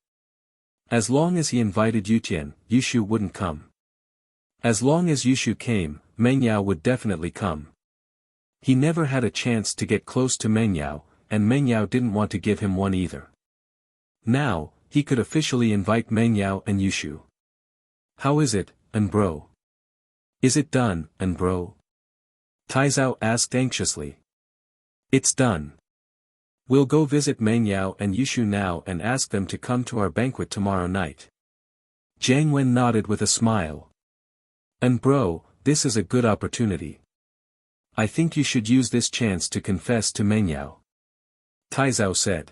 Speaker 1: As long as he invited Yu Tian, Yushu wouldn't come. As long as Yushu came, Meng Yao would definitely come. He never had a chance to get close to Meng Yao, and Meng Yao didn't want to give him one either. Now, he could officially invite Meng Yao and Yushu. How is it, and bro? Is it done, and bro? Taizao asked anxiously. It's done. We'll go visit Meng Yao and Yushu now and ask them to come to our banquet tomorrow night. Jiang Wen nodded with a smile. And bro, this is a good opportunity. I think you should use this chance to confess to Meng Yao. Taizao said.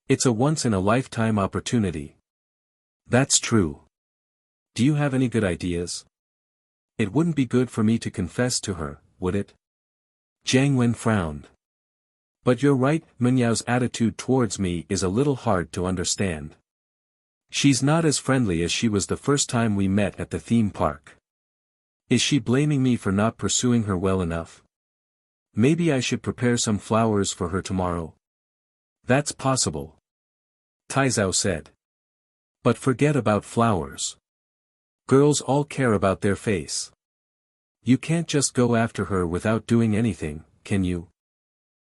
Speaker 1: It's a once-in-a-lifetime opportunity. That's true. Do you have any good ideas? It wouldn't be good for me to confess to her, would it? Jiang Wen frowned. But you're right, Meng Yao's attitude towards me is a little hard to understand. She's not as friendly as she was the first time we met at the theme park. Is she blaming me for not pursuing her well enough? Maybe I should prepare some flowers for her tomorrow. That's possible. Taizao said. But forget about flowers. Girls all care about their face. You can't just go after her without doing anything, can you?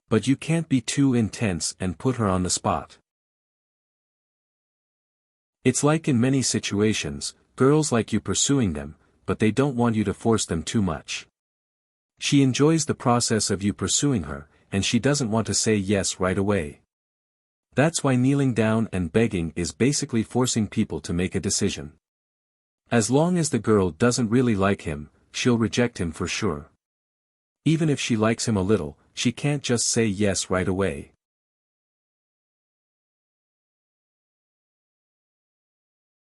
Speaker 1: But you can't be too intense and put her on the spot. It's like in many situations, girls like you pursuing them, but they don't want you to force them too much. She enjoys the process of you pursuing her, and she doesn't want to say yes right away. That's why kneeling down and begging is basically forcing people to make a decision. As long as the girl doesn't really like him, she'll reject him for sure. Even if she likes him a little, she can't just say yes right away.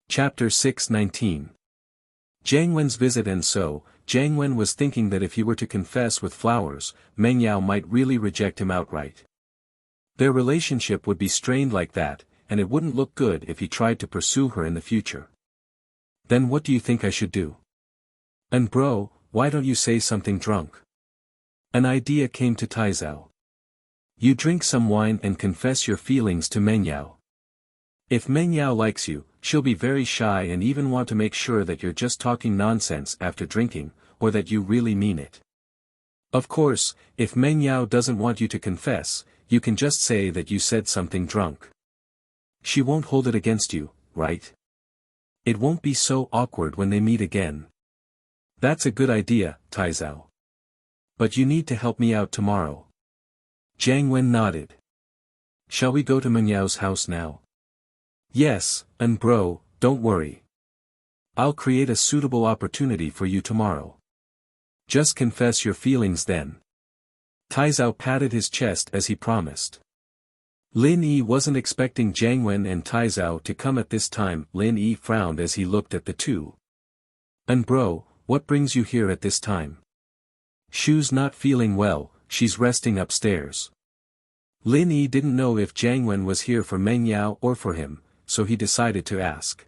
Speaker 1: Chapter 6:19. Jiang Wen's visit. And so, Jiang Wen was thinking that if he were to confess with flowers, Meng Yao might really reject him outright. Their relationship would be strained like that, and it wouldn't look good if he tried to pursue her in the future. Then what do you think I should do? And bro, why don't you say something drunk? An idea came to Taizao. You drink some wine and confess your feelings to Meng Yao. If Meng Yao likes you, she'll be very shy and even want to make sure that you're just talking nonsense after drinking, or that you really mean it. Of course, if Meng Yao doesn't want you to confess, you can just say that you said something drunk. She won't hold it against you, right? It won't be so awkward when they meet again. That's a good idea, Taizao. But you need to help me out tomorrow. Jiang Wen nodded. Shall we go to Meng Yao's house now? Yes, and bro, don't worry. I'll create a suitable opportunity for you tomorrow. Just confess your feelings then. Taizao patted his chest as he promised. Lin Yi wasn't expecting Jiang Wen and Taizao to come at this time. Lin Yi frowned as he looked at the two. And bro, what brings you here at this time? Shu's not feeling well, she's resting upstairs. Lin Yi didn't know if Jiang Wen was here for Meng Yao or for him, so he decided to ask.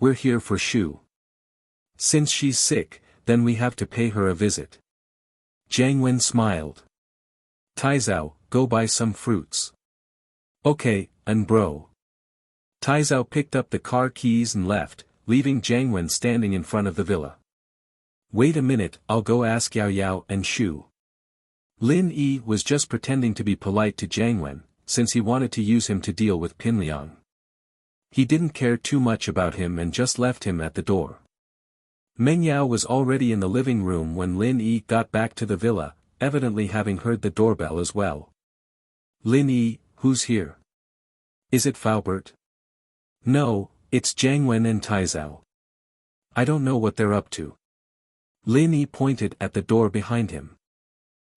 Speaker 1: We're here for Shu. Since she's sick, then we have to pay her a visit. Jiang Wen smiled. Taizao, go buy some fruits. Okay, and bro. Taizao picked up the car keys and left, leaving Jiang Wen standing in front of the villa. Wait a minute, I'll go ask Yao Yao and Shu. Lin Yi was just pretending to be polite to Jiang Wen, since he wanted to use him to deal with Pinliang. He didn't care too much about him and just left him at the door. Meng Yao was already in the living room when Lin Yi got back to the villa, evidently having heard the doorbell as well. Lin Yi, who's here? Is it Faubert? No, it's Jiang Wen and Taizao. I don't know what they're up to. Lin Yi pointed at the door behind him.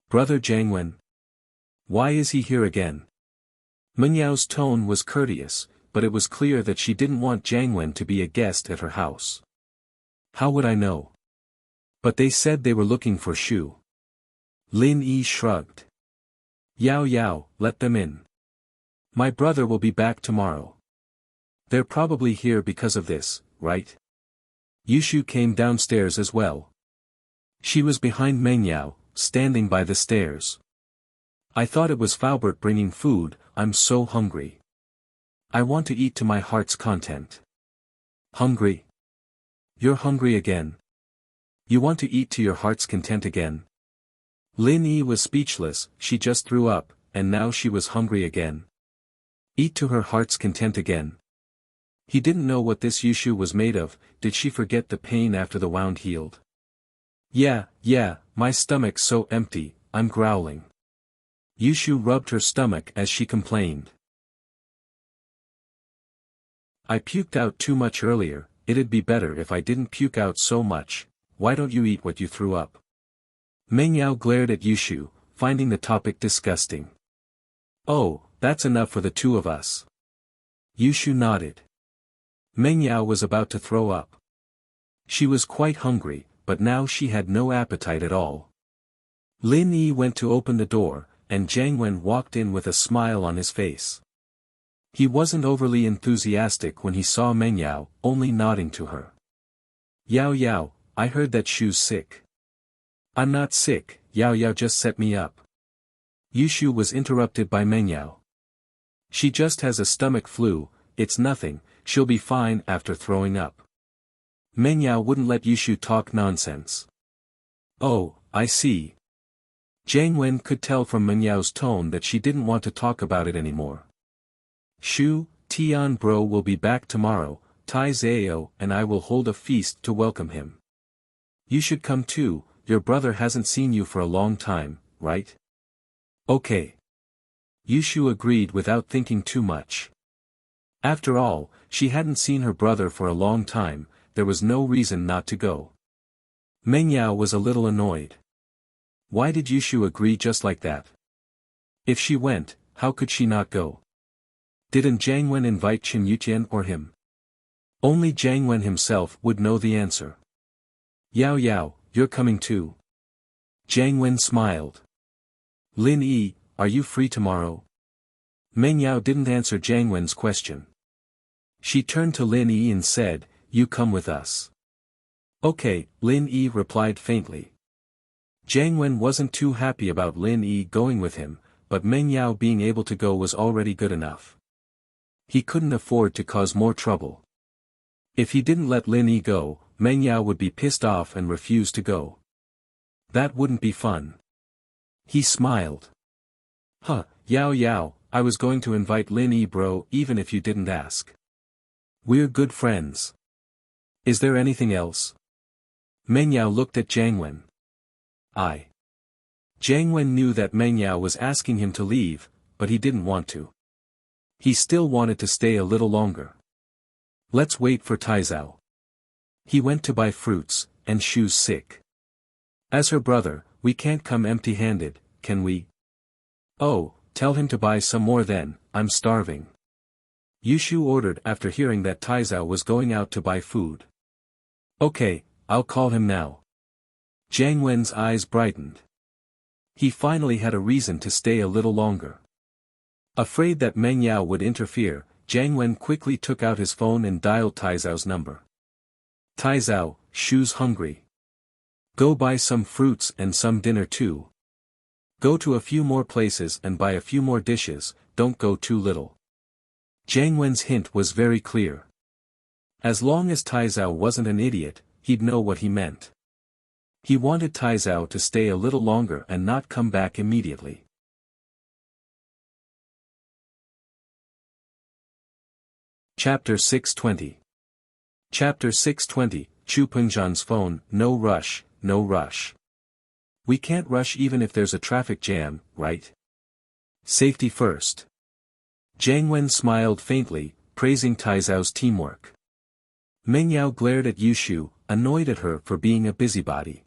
Speaker 1: Brother Jiang Wen. Why is he here again? Meng Yao's tone was courteous, but it was clear that she didn't want Jiang Wen to be a guest at her house. How would I know? But they said they were looking for Shu. Lin Yi shrugged. Yao Yao, let them in. My brother will be back tomorrow. They're probably here because of this, right? Yushu came downstairs as well. She was behind Meng Yao, standing by the stairs. I thought it was Faubert bringing food, I'm so hungry. I want to eat to my heart's content. Hungry? You're hungry again. You want to eat to your heart's content again? Lin Yi was speechless, she just threw up, and now she was hungry again. Eat to her heart's content again. He didn't know what this Yushu was made of. Did she forget the pain after the wound healed? Yeah, my stomach's so empty, I'm growling. Yushu rubbed her stomach as she complained. I puked out too much earlier, it'd be better if I didn't puke out so much. Why don't you eat what you threw up? Meng Yao glared at Yushu, finding the topic disgusting. Oh, that's enough for the two of us. Yushu nodded. Meng Yao was about to throw up. She was quite hungry, but now she had no appetite at all. Lin Yi went to open the door, and Jiang Wen walked in with a smile on his face. He wasn't overly enthusiastic when he saw Meng Yao, only nodding to her. Yao Yao, I heard that Shu's sick. I'm not sick, Yao Yao just set me up. Yushu was interrupted by Meng Yao. She just has a stomach flu, it's nothing, she'll be fine after throwing up. Meng Yao wouldn't let Yushu talk nonsense. Oh, I see. Jiang Wen could tell from Meng Yao's tone that she didn't want to talk about it anymore. Shu, Tian bro will be back tomorrow, Tai Zao and I will hold a feast to welcome him. You should come too, your brother hasn't seen you for a long time, right? Okay. Yushu agreed without thinking too much. After all, she hadn't seen her brother for a long time, there was no reason not to go. Meng Yao was a little annoyed. Why did Yushu agree just like that? If she went, how could she not go? Didn't Jiang Wen invite Chen Yutian or him? Only Jiang Wen himself would know the answer. Yao Yao, you're coming too. Jiang Wen smiled. Lin Yi, are you free tomorrow? Meng Yao didn't answer Jiang Wen's question. She turned to Lin Yi and said, you come with us. Okay, Lin Yi replied faintly. Jiang Wen wasn't too happy about Lin Yi going with him, but Meng Yao being able to go was already good enough. He couldn't afford to cause more trouble. If he didn't let Lin Yi go, Meng Yao would be pissed off and refuse to go. That wouldn't be fun. He smiled. Huh, Yao, I was going to invite Lin Yi bro even if you didn't ask. We're good friends. Is there anything else? Meng Yao looked at Jiang Wen. Jiang Wen knew that Meng Yao was asking him to leave, but he didn't want to. He still wanted to stay a little longer. Let's wait for Taizao. He went to buy fruits, and shoes sick. As her brother, we can't come empty-handed, can we? Oh, tell him to buy some more then, I'm starving. Yushu ordered after hearing that Taizao was going out to buy food. Okay, I'll call him now. Jiang Wen's eyes brightened. He finally had a reason to stay a little longer. Afraid that Meng Yao would interfere, Jiang Wen quickly took out his phone and dialed Taizao's number. Taizao, Shu's hungry. Go buy some fruits and some dinner too. Go to a few more places and buy a few more dishes, don't go too little. Jiang Wen's hint was very clear. As long as Taizao wasn't an idiot, he'd know what he meant. He wanted Taizao to stay a little longer and not come back immediately. Chapter 620. Chapter 620, Chu Pengzhan's phone, no rush, no rush. We can't rush even if there's a traffic jam, right? Safety first. Jiang Wen smiled faintly, praising Taizao's teamwork. Meng Yao glared at Yushu, annoyed at her for being a busybody.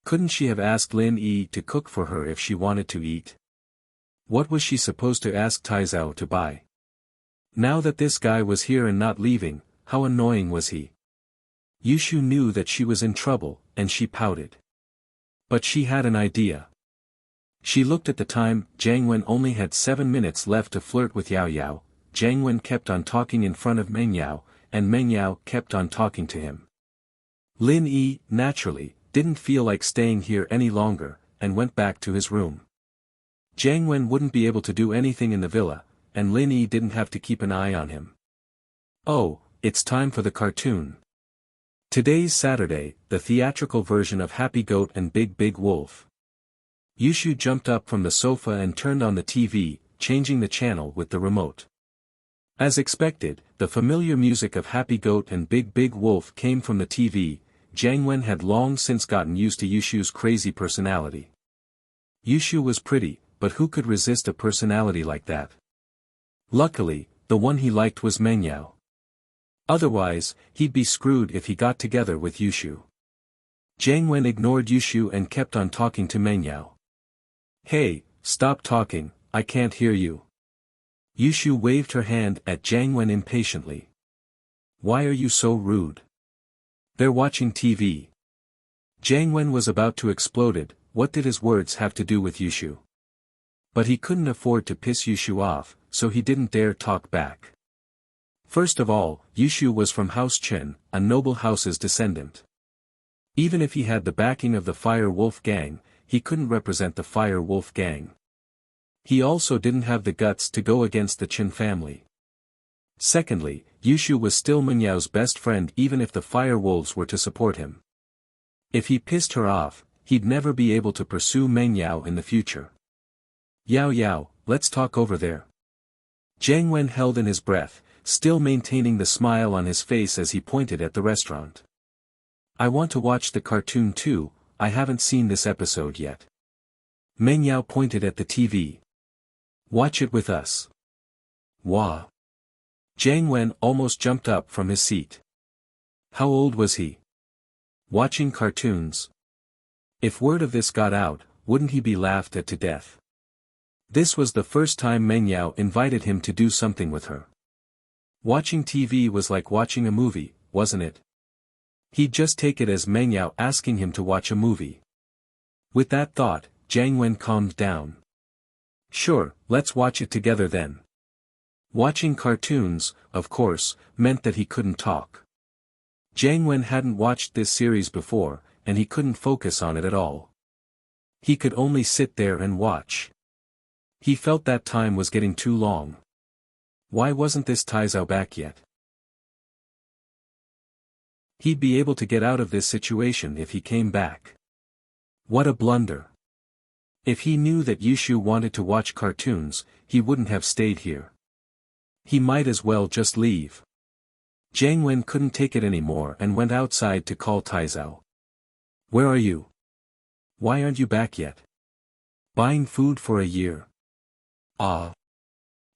Speaker 1: Couldn't she have asked Lin Yi to cook for her if she wanted to eat? What was she supposed to ask Taizao to buy? Now that this guy was here and not leaving, how annoying was he? Yushu knew that she was in trouble, and she pouted. But she had an idea. She looked at the time. Jiang Wen only had 7 minutes left to flirt with Yao Yao. Jiang Wen kept on talking in front of Meng Yao, and Meng Yao kept on talking to him. Lin Yi, naturally, didn't feel like staying here any longer, and went back to his room. Jiang Wen wouldn't be able to do anything in the villa, and Lin Yi didn't have to keep an eye on him. Oh, it's time for the cartoon. Today's Saturday, the theatrical version of Happy Goat and Big Big Wolf. Yushu jumped up from the sofa and turned on the TV, changing the channel with the remote. As expected, the familiar music of Happy Goat and Big Big Wolf came from the TV. Jiang Wen had long since gotten used to Yushu's crazy personality. Yushu was pretty, but who could resist a personality like that? Luckily, the one he liked was Meng Yao. Otherwise, he'd be screwed if he got together with Yushu. Jiang Wen ignored Yushu and kept on talking to Meng Yao. Hey, stop talking, I can't hear you. Yushu waved her hand at Jiang Wen impatiently. Why are you so rude? They're watching TV. Jiang Wen was about to explode. What did his words have to do with Yushu? But he couldn't afford to piss Yushu off, so he didn't dare talk back. First of all, Yushu was from House Chen, a noble house's descendant. Even if he had the backing of the Fire Wolf Gang, he couldn't represent the Fire Wolf Gang. He also didn't have the guts to go against the Chen family. Secondly, Yushu was still Meng Yao's best friend even if the Fire Wolves were to support him. If he pissed her off, he'd never be able to pursue Meng Yao in the future. Yao, let's talk over there. Jiang Wen held in his breath, still maintaining the smile on his face as he pointed at the restaurant. I want to watch the cartoon too, I haven't seen this episode yet. Meng Yao pointed at the TV. Watch it with us. Wah. Jiang Wen almost jumped up from his seat. How old was he? Watching cartoons? If word of this got out, wouldn't he be laughed at to death? This was the first time Meng Yao invited him to do something with her. Watching TV was like watching a movie, wasn't it? He'd just take it as Meng Yao asking him to watch a movie. With that thought, Jiang Wen calmed down. Sure, let's watch it together then. Watching cartoons, of course, meant that he couldn't talk. Jiang Wen hadn't watched this series before, and he couldn't focus on it at all. He could only sit there and watch. He felt that time was getting too long. Why wasn't this Taizao back yet? He'd be able to get out of this situation if he came back. What a blunder. If he knew that Yushu wanted to watch cartoons, he wouldn't have stayed here. He might as well just leave. Jiang Wen couldn't take it anymore and went outside to call Taizao. Where are you? Why aren't you back yet? Buying food for a year. Ah.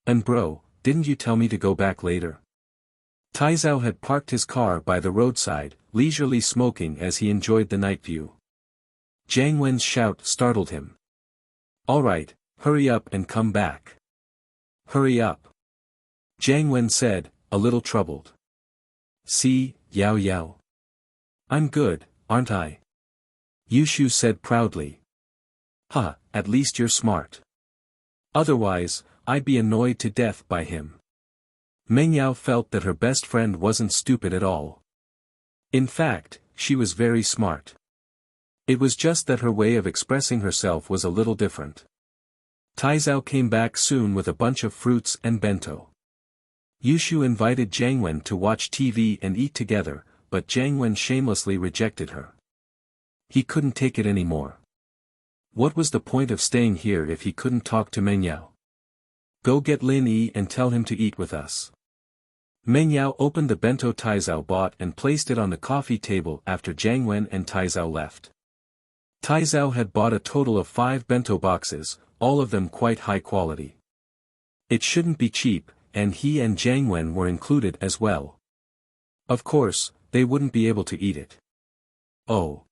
Speaker 1: And bro, didn't you tell me to go back later? Taizao had parked his car by the roadside, leisurely smoking as he enjoyed the night view. Jiang Wen's shout startled him. All right, hurry up and come back. Hurry up. Jiang Wen said, a little troubled. See, Yao Yao. I'm good, aren't I? Yushu said proudly. Huh, at least you're smart. Otherwise, I'd be annoyed to death by him. Meng Yao felt that her best friend wasn't stupid at all. In fact, she was very smart. It was just that her way of expressing herself was a little different. Taizao came back soon with a bunch of fruits and bento. Yushu invited Jiang Wen to watch TV and eat together, but Jiang Wen shamelessly rejected her. He couldn't take it anymore. What was the point of staying here if he couldn't talk to Meng Yao? Go get Lin Yi and tell him to eat with us. Meng Yao opened the bento Taizao bought and placed it on the coffee table after Jiang Wen and Taizao left. Taizao had bought a total of 5 bento boxes, all of them quite high quality. It shouldn't be cheap, and he and Jiang Wen were included as well. Of course, they wouldn't be able to eat it. Oh.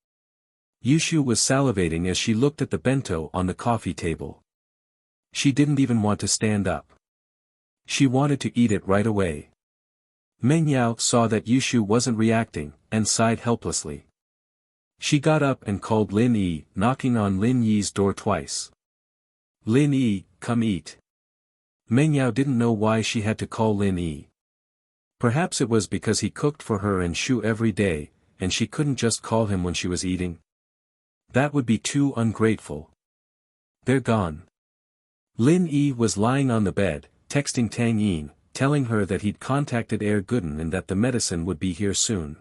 Speaker 1: Yushu was salivating as she looked at the bento on the coffee table. She didn't even want to stand up. She wanted to eat it right away. Meng Yao saw that Yushu wasn't reacting, and sighed helplessly. She got up and called Lin Yi, knocking on Lin Yi's door twice. Lin Yi, come eat. Meng Yao didn't know why she had to call Lin Yi. Perhaps it was because he cooked for her and Shu every day, and she couldn't just call him when she was eating. That would be too ungrateful. They're gone. Lin Yi was lying on the bed, texting Tang Yin, telling her that he'd contacted Air Gooden and that the medicine would be here soon.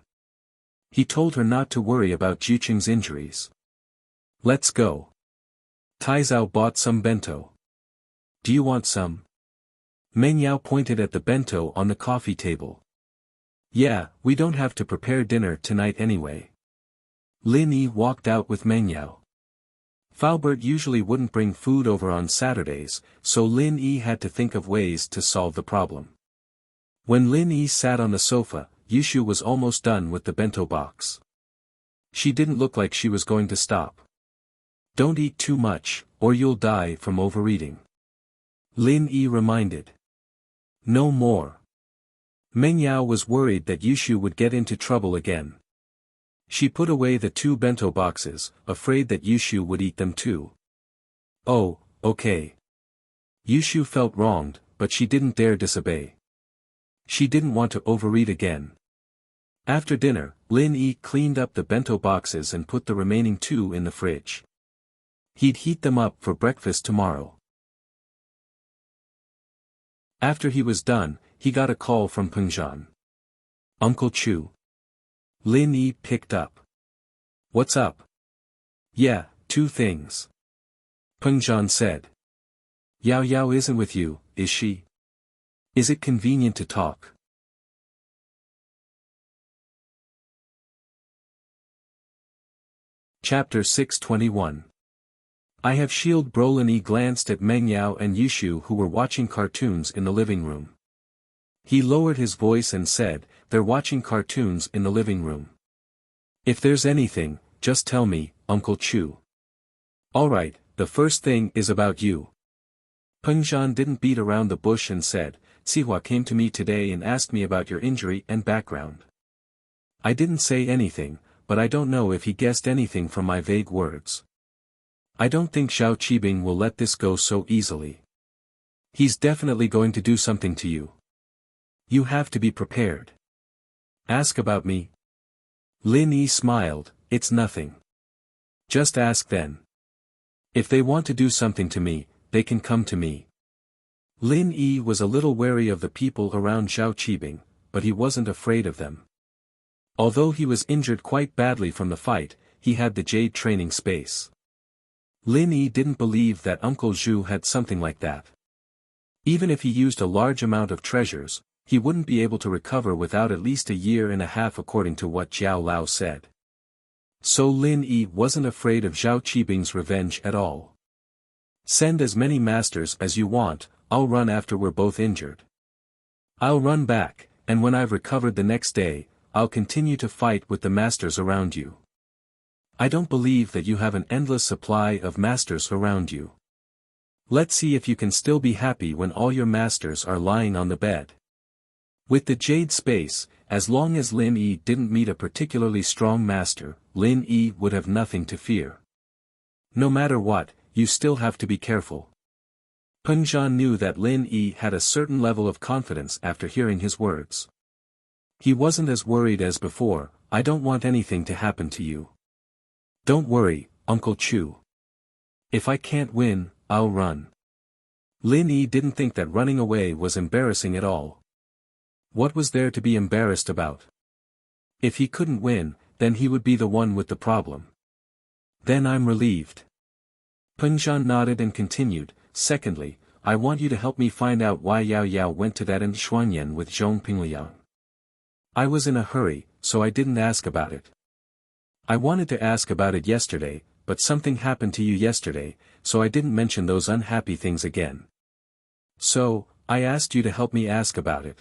Speaker 1: He told her not to worry about Jiqing's injuries. Let's go. Taizao bought some bento. Do you want some? Meng Yao pointed at the bento on the coffee table. Yeah, we don't have to prepare dinner tonight anyway. Lin Yi walked out with Meng Yao. Faubert usually wouldn't bring food over on Saturdays, so Lin Yi had to think of ways to solve the problem. When Lin Yi sat on the sofa, Yushu was almost done with the bento box. She didn't look like she was going to stop. Don't eat too much, or you'll die from overeating. Lin Yi reminded. No more. Meng Yao was worried that Yushu would get into trouble again. She put away the 2 bento boxes, afraid that Yushu would eat them too. Oh, okay. Yushu felt wronged, but she didn't dare disobey. She didn't want to overeat again. After dinner, Lin Yi cleaned up the bento boxes and put the remaining 2 in the fridge. He'd heat them up for breakfast tomorrow. After he was done, he got a call from Pengzhan. Uncle Chu. Lin Yi picked up. What's up? Yeah, 2 things. Pengzhan said. Yao Yao isn't with you, is she? Is it convenient to talk? Chapter 621. I have shield. Brolin Yi glanced at Meng Yao and Yushu who were watching cartoons in the living room. He lowered his voice and said, they're watching cartoons in the living room. If there's anything, just tell me, Uncle Chu. Alright, the first thing is about you. Pengzhan didn't beat around the bush and said, Sihua came to me today and asked me about your injury and background. I didn't say anything, but I don't know if he guessed anything from my vague words. I don't think Xiao Qibing will let this go so easily. He's definitely going to do something to you. You have to be prepared. Ask about me. Lin Yi smiled, it's nothing. Just ask then. If they want to do something to me, they can come to me. Lin Yi was a little wary of the people around Zhao Qibing, but he wasn't afraid of them. Although he was injured quite badly from the fight, he had the jade training space. Lin Yi didn't believe that Uncle Zhu had something like that. Even if he used a large amount of treasures, he wouldn't be able to recover without at least a year and a half according to what Jiao Lao said. So Lin Yi wasn't afraid of Zhao Qibing's revenge at all. Send as many masters as you want, I'll run after we're both injured. I'll run back, and when I've recovered the next day, I'll continue to fight with the masters around you. I don't believe that you have an endless supply of masters around you. Let's see if you can still be happy when all your masters are lying on the bed. With the jade space, as long as Lin Yi didn't meet a particularly strong master, Lin Yi would have nothing to fear. No matter what, you still have to be careful. Peng Zhan knew that Lin Yi had a certain level of confidence after hearing his words. He wasn't as worried as before. I don't want anything to happen to you. Don't worry, Uncle Chu. If I can't win, I'll run. Lin Yi didn't think that running away was embarrassing at all. What was there to be embarrassed about? If he couldn't win, then he would be the one with the problem. Then I'm relieved. Peng Zhan nodded and continued, secondly, I want you to help me find out why Yao Yao went to that Shuanyan with Zhong Pingliang. I was in a hurry, so I didn't ask about it. I wanted to ask about it yesterday, but something happened to you yesterday, so I didn't mention those unhappy things again. So, I asked you to help me ask about it.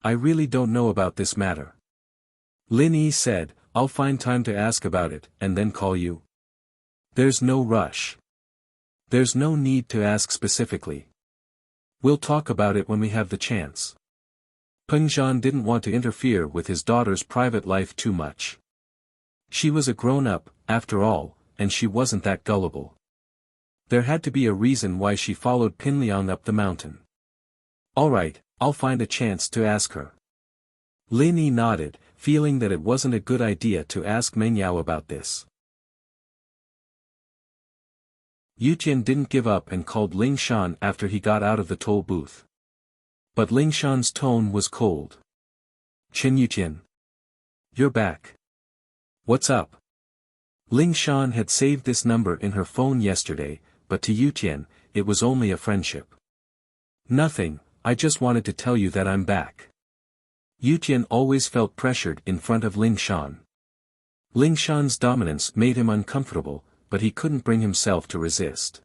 Speaker 1: I really don't know about this matter. Lin Yi said, I'll find time to ask about it, and then call you. There's no rush. There's no need to ask specifically. We'll talk about it when we have the chance. Peng Zhan didn't want to interfere with his daughter's private life too much. She was a grown-up, after all, and she wasn't that gullible. There had to be a reason why she followed Pinliang up the mountain. All right, I'll find a chance to ask her. Lin Yi nodded, feeling that it wasn't a good idea to ask Meng Yao about this. Yu Jian didn't give up and called Ling Shan after he got out of the toll booth. But Ling Shan's tone was cold. Chen Yu Jian. You're back. What's up? Ling Shan had saved this number in her phone yesterday, but to Yu Jian, it was only a friendship. Nothing, I just wanted to tell you that I'm back. Yu Jian always felt pressured in front of Ling Shan. Ling Shan's dominance made him uncomfortable, but he couldn't bring himself to resist.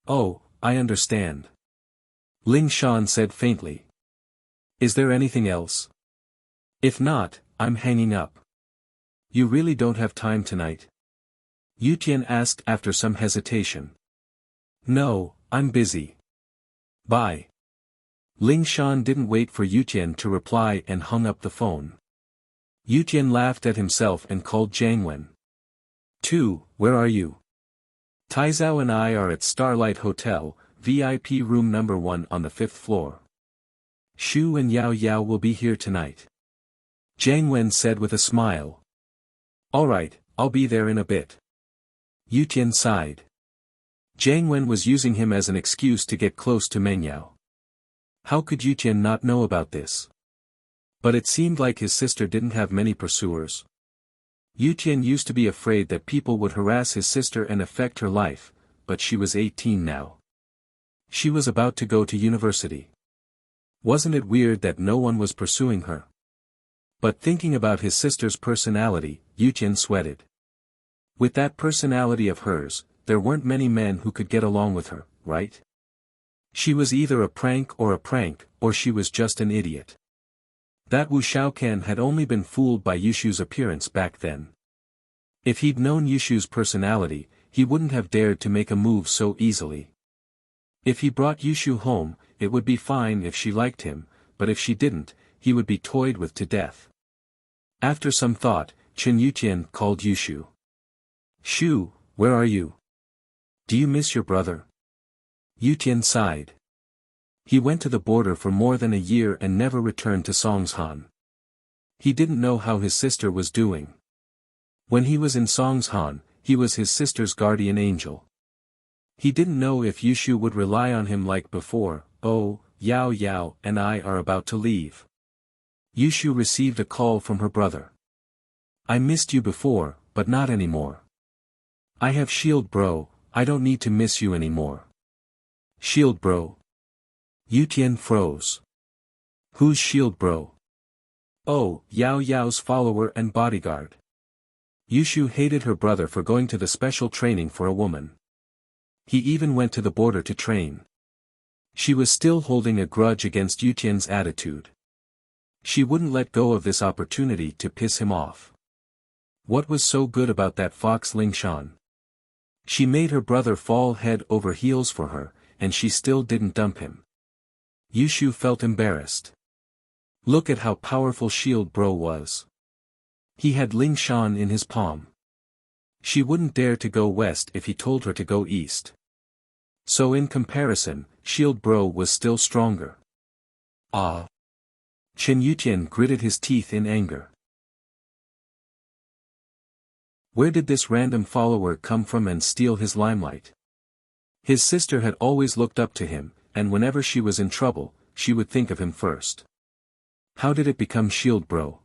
Speaker 1: Oh, I understand. Ling Shan said faintly. Is there anything else? If not, I'm hanging up. You really don't have time tonight? Yu Jian asked after some hesitation. No, I'm busy. Bye. Ling Shan didn't wait for Yu Jian to reply and hung up the phone. Yu Jian laughed at himself and called Jiang Wen. 2, where are you? Taizao and I are at Starlight Hotel, VIP room number 1 on the 5th floor. Shu and Yao Yao will be here tonight. Jiang Wen said with a smile. Alright, I'll be there in a bit. Yu Jian sighed. Jiang Wen was using him as an excuse to get close to Meng Yao. How could Yu Jian not know about this? But it seemed like his sister didn't have many pursuers. Yu Jian used to be afraid that people would harass his sister and affect her life, but she was 18 now. She was about to go to university. Wasn't it weird that no one was pursuing her? But thinking about his sister's personality, Yu Jian sweated. With that personality of hers, there weren't many men who could get along with her, right? She was either a prank, or she was just an idiot. That Wu Shaokan had only been fooled by Yushu's appearance back then. If he'd known Yushu's personality, he wouldn't have dared to make a move so easily. If he brought Yushu home, it would be fine if she liked him, but if she didn't, he would be toyed with to death. After some thought, Chen Yuqian called Yushu. Shu, where are you? Do you miss your brother? Yuqian sighed. He went to the border for more than a year and never returned to Songshan. He didn't know how his sister was doing. When he was in Songshan, he was his sister's guardian angel. He didn't know if Yushu would rely on him like before. Oh, Yao Yao and I are about to leave. Yushu received a call from her brother. I missed you before, but not anymore. I have shield bro, I don't need to miss you anymore. Shield bro. Yutian froze. Who's shield bro? Oh, Yao Yao's follower and bodyguard. Yushu hated her brother for going to the special training for a woman. He even went to the border to train. She was still holding a grudge against Yutian's attitude. She wouldn't let go of this opportunity to piss him off. What was so good about that fox Lingshan? She made her brother fall head over heels for her, and she still didn't dump him. Yushu felt embarrassed. Look at how powerful shield bro was. He had Lingshan in his palm. She wouldn't dare to go west if he told her to go east. So in comparison, shield bro was still stronger. Ah! Chen Yutian gritted his teeth in anger. Where did this random follower come from and steal his limelight? His sister had always looked up to him, and whenever she was in trouble, she would think of him first. How did it become shield bro?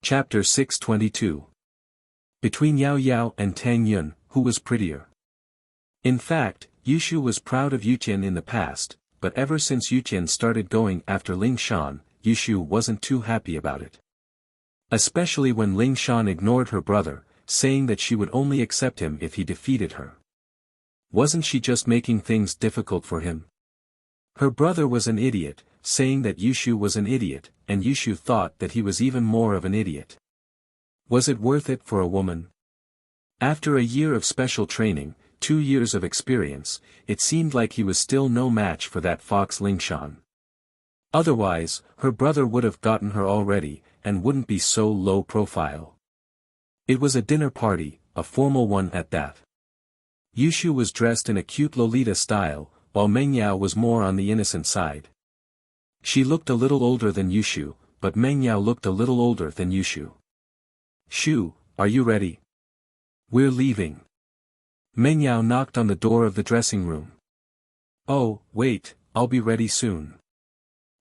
Speaker 1: Chapter 622. Between Yao Yao and Tang Yun, who was prettier? In fact, Yushu was proud of Yutian in the past, but ever since Yutian started going after Lingshan, Yushu wasn't too happy about it. Especially when Lingshan ignored her brother, saying that she would only accept him if he defeated her. Wasn't she just making things difficult for him? Her brother was an idiot, saying that Yushu was an idiot, and Yushu thought that he was even more of an idiot. Was it worth it for a woman? After a year of special training, 2 years of experience, it seemed like he was still no match for that fox Lingshan. Otherwise, her brother would have gotten her already, and wouldn't be so low profile. It was a dinner party, a formal one at that. Yushu was dressed in a cute Lolita style, while Mengyao was more on the innocent side. She looked a little older than Yushu, but Mengyao looked a little older than Yushu. Shu, are you ready? We're leaving. Mengyao knocked on the door of the dressing room. Oh, wait, I'll be ready soon.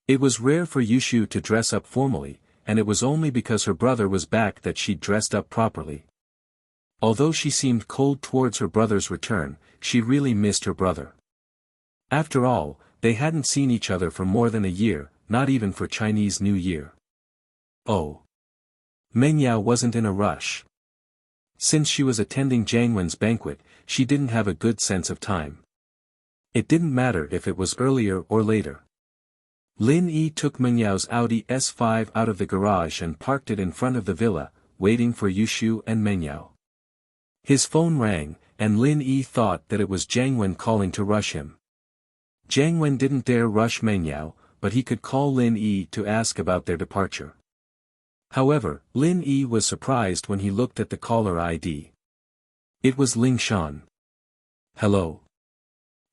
Speaker 1: It was rare for Yushu to dress up formally, and it was only because her brother was back that she dressed up properly. Although she seemed cold towards her brother's return, she really missed her brother. After all, they hadn't seen each other for more than a year, not even for Chinese New Year. Oh. Mengyao wasn't in a rush. Since she was attending Jiang Wen's banquet, she didn't have a good sense of time. It didn't matter if it was earlier or later. Lin Yi took Mengyao's Audi S5 out of the garage and parked it in front of the villa, waiting for Yushu and Mengyao. His phone rang, and Lin Yi thought that it was Jiang Wen calling to rush him. Jiang Wen didn't dare rush Mengyao, but he could call Lin Yi to ask about their departure. However, Lin Yi was surprised when he looked at the caller ID. It was Lingshan. Hello.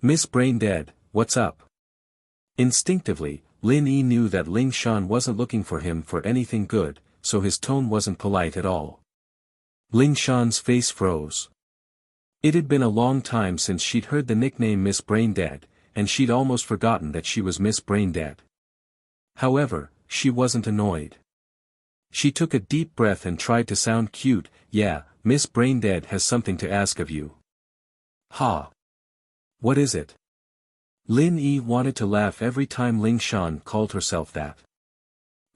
Speaker 1: Miss Braindead, what's up? Instinctively, Lin Yi knew that Lingshan wasn't looking for him for anything good, so his tone wasn't polite at all. Lingshan's face froze. It had been a long time since she'd heard the nickname Miss Braindead, and she'd almost forgotten that she was Miss Braindead. However, she wasn't annoyed. She took a deep breath and tried to sound cute. Yeah, Miss Braindead has something to ask of you. Ha! What is it? Lin Yi wanted to laugh every time Lingshan called herself that.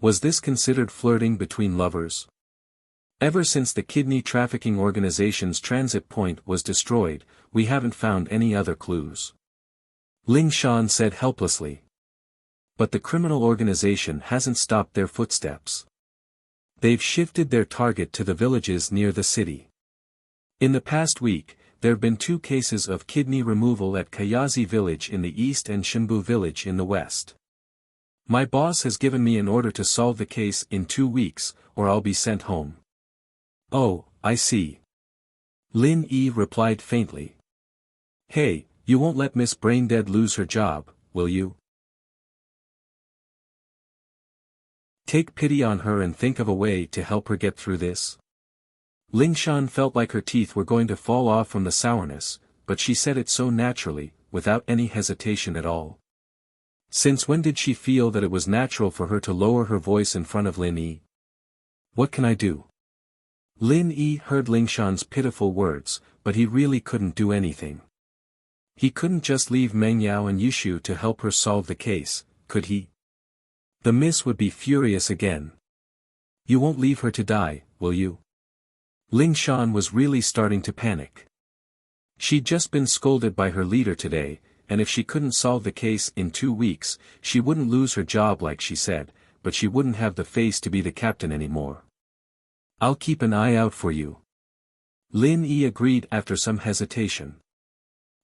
Speaker 1: Was this considered flirting between lovers? Ever since the kidney trafficking organization's transit point was destroyed, we haven't found any other clues. Lingshan said helplessly. But the criminal organization hasn't stopped their footsteps. They've shifted their target to the villages near the city. In the past week, there have been 2 cases of kidney removal at Kayazi village in the east and Shimbu village in the west. My boss has given me an order to solve the case in 2 weeks, or I'll be sent home. Oh, I see. Lin Yi replied faintly. Hey, you won't let Miss Braindead lose her job, will you? Take pity on her and think of a way to help her get through this. Ling Shan felt like her teeth were going to fall off from the sourness, but she said it so naturally, without any hesitation at all. Since when did she feel that it was natural for her to lower her voice in front of Lin Yi? What can I do? Lin Yi heard Ling Shan's pitiful words, but he really couldn't do anything. He couldn't just leave Meng Yao and Yushu to help her solve the case, could he? The miss would be furious again. You won't leave her to die, will you? Ling Shan was really starting to panic. She'd just been scolded by her leader today, and if she couldn't solve the case in 2 weeks, she wouldn't lose her job like she said, but she wouldn't have the face to be the captain anymore. I'll keep an eye out for you. Lin Yi agreed after some hesitation.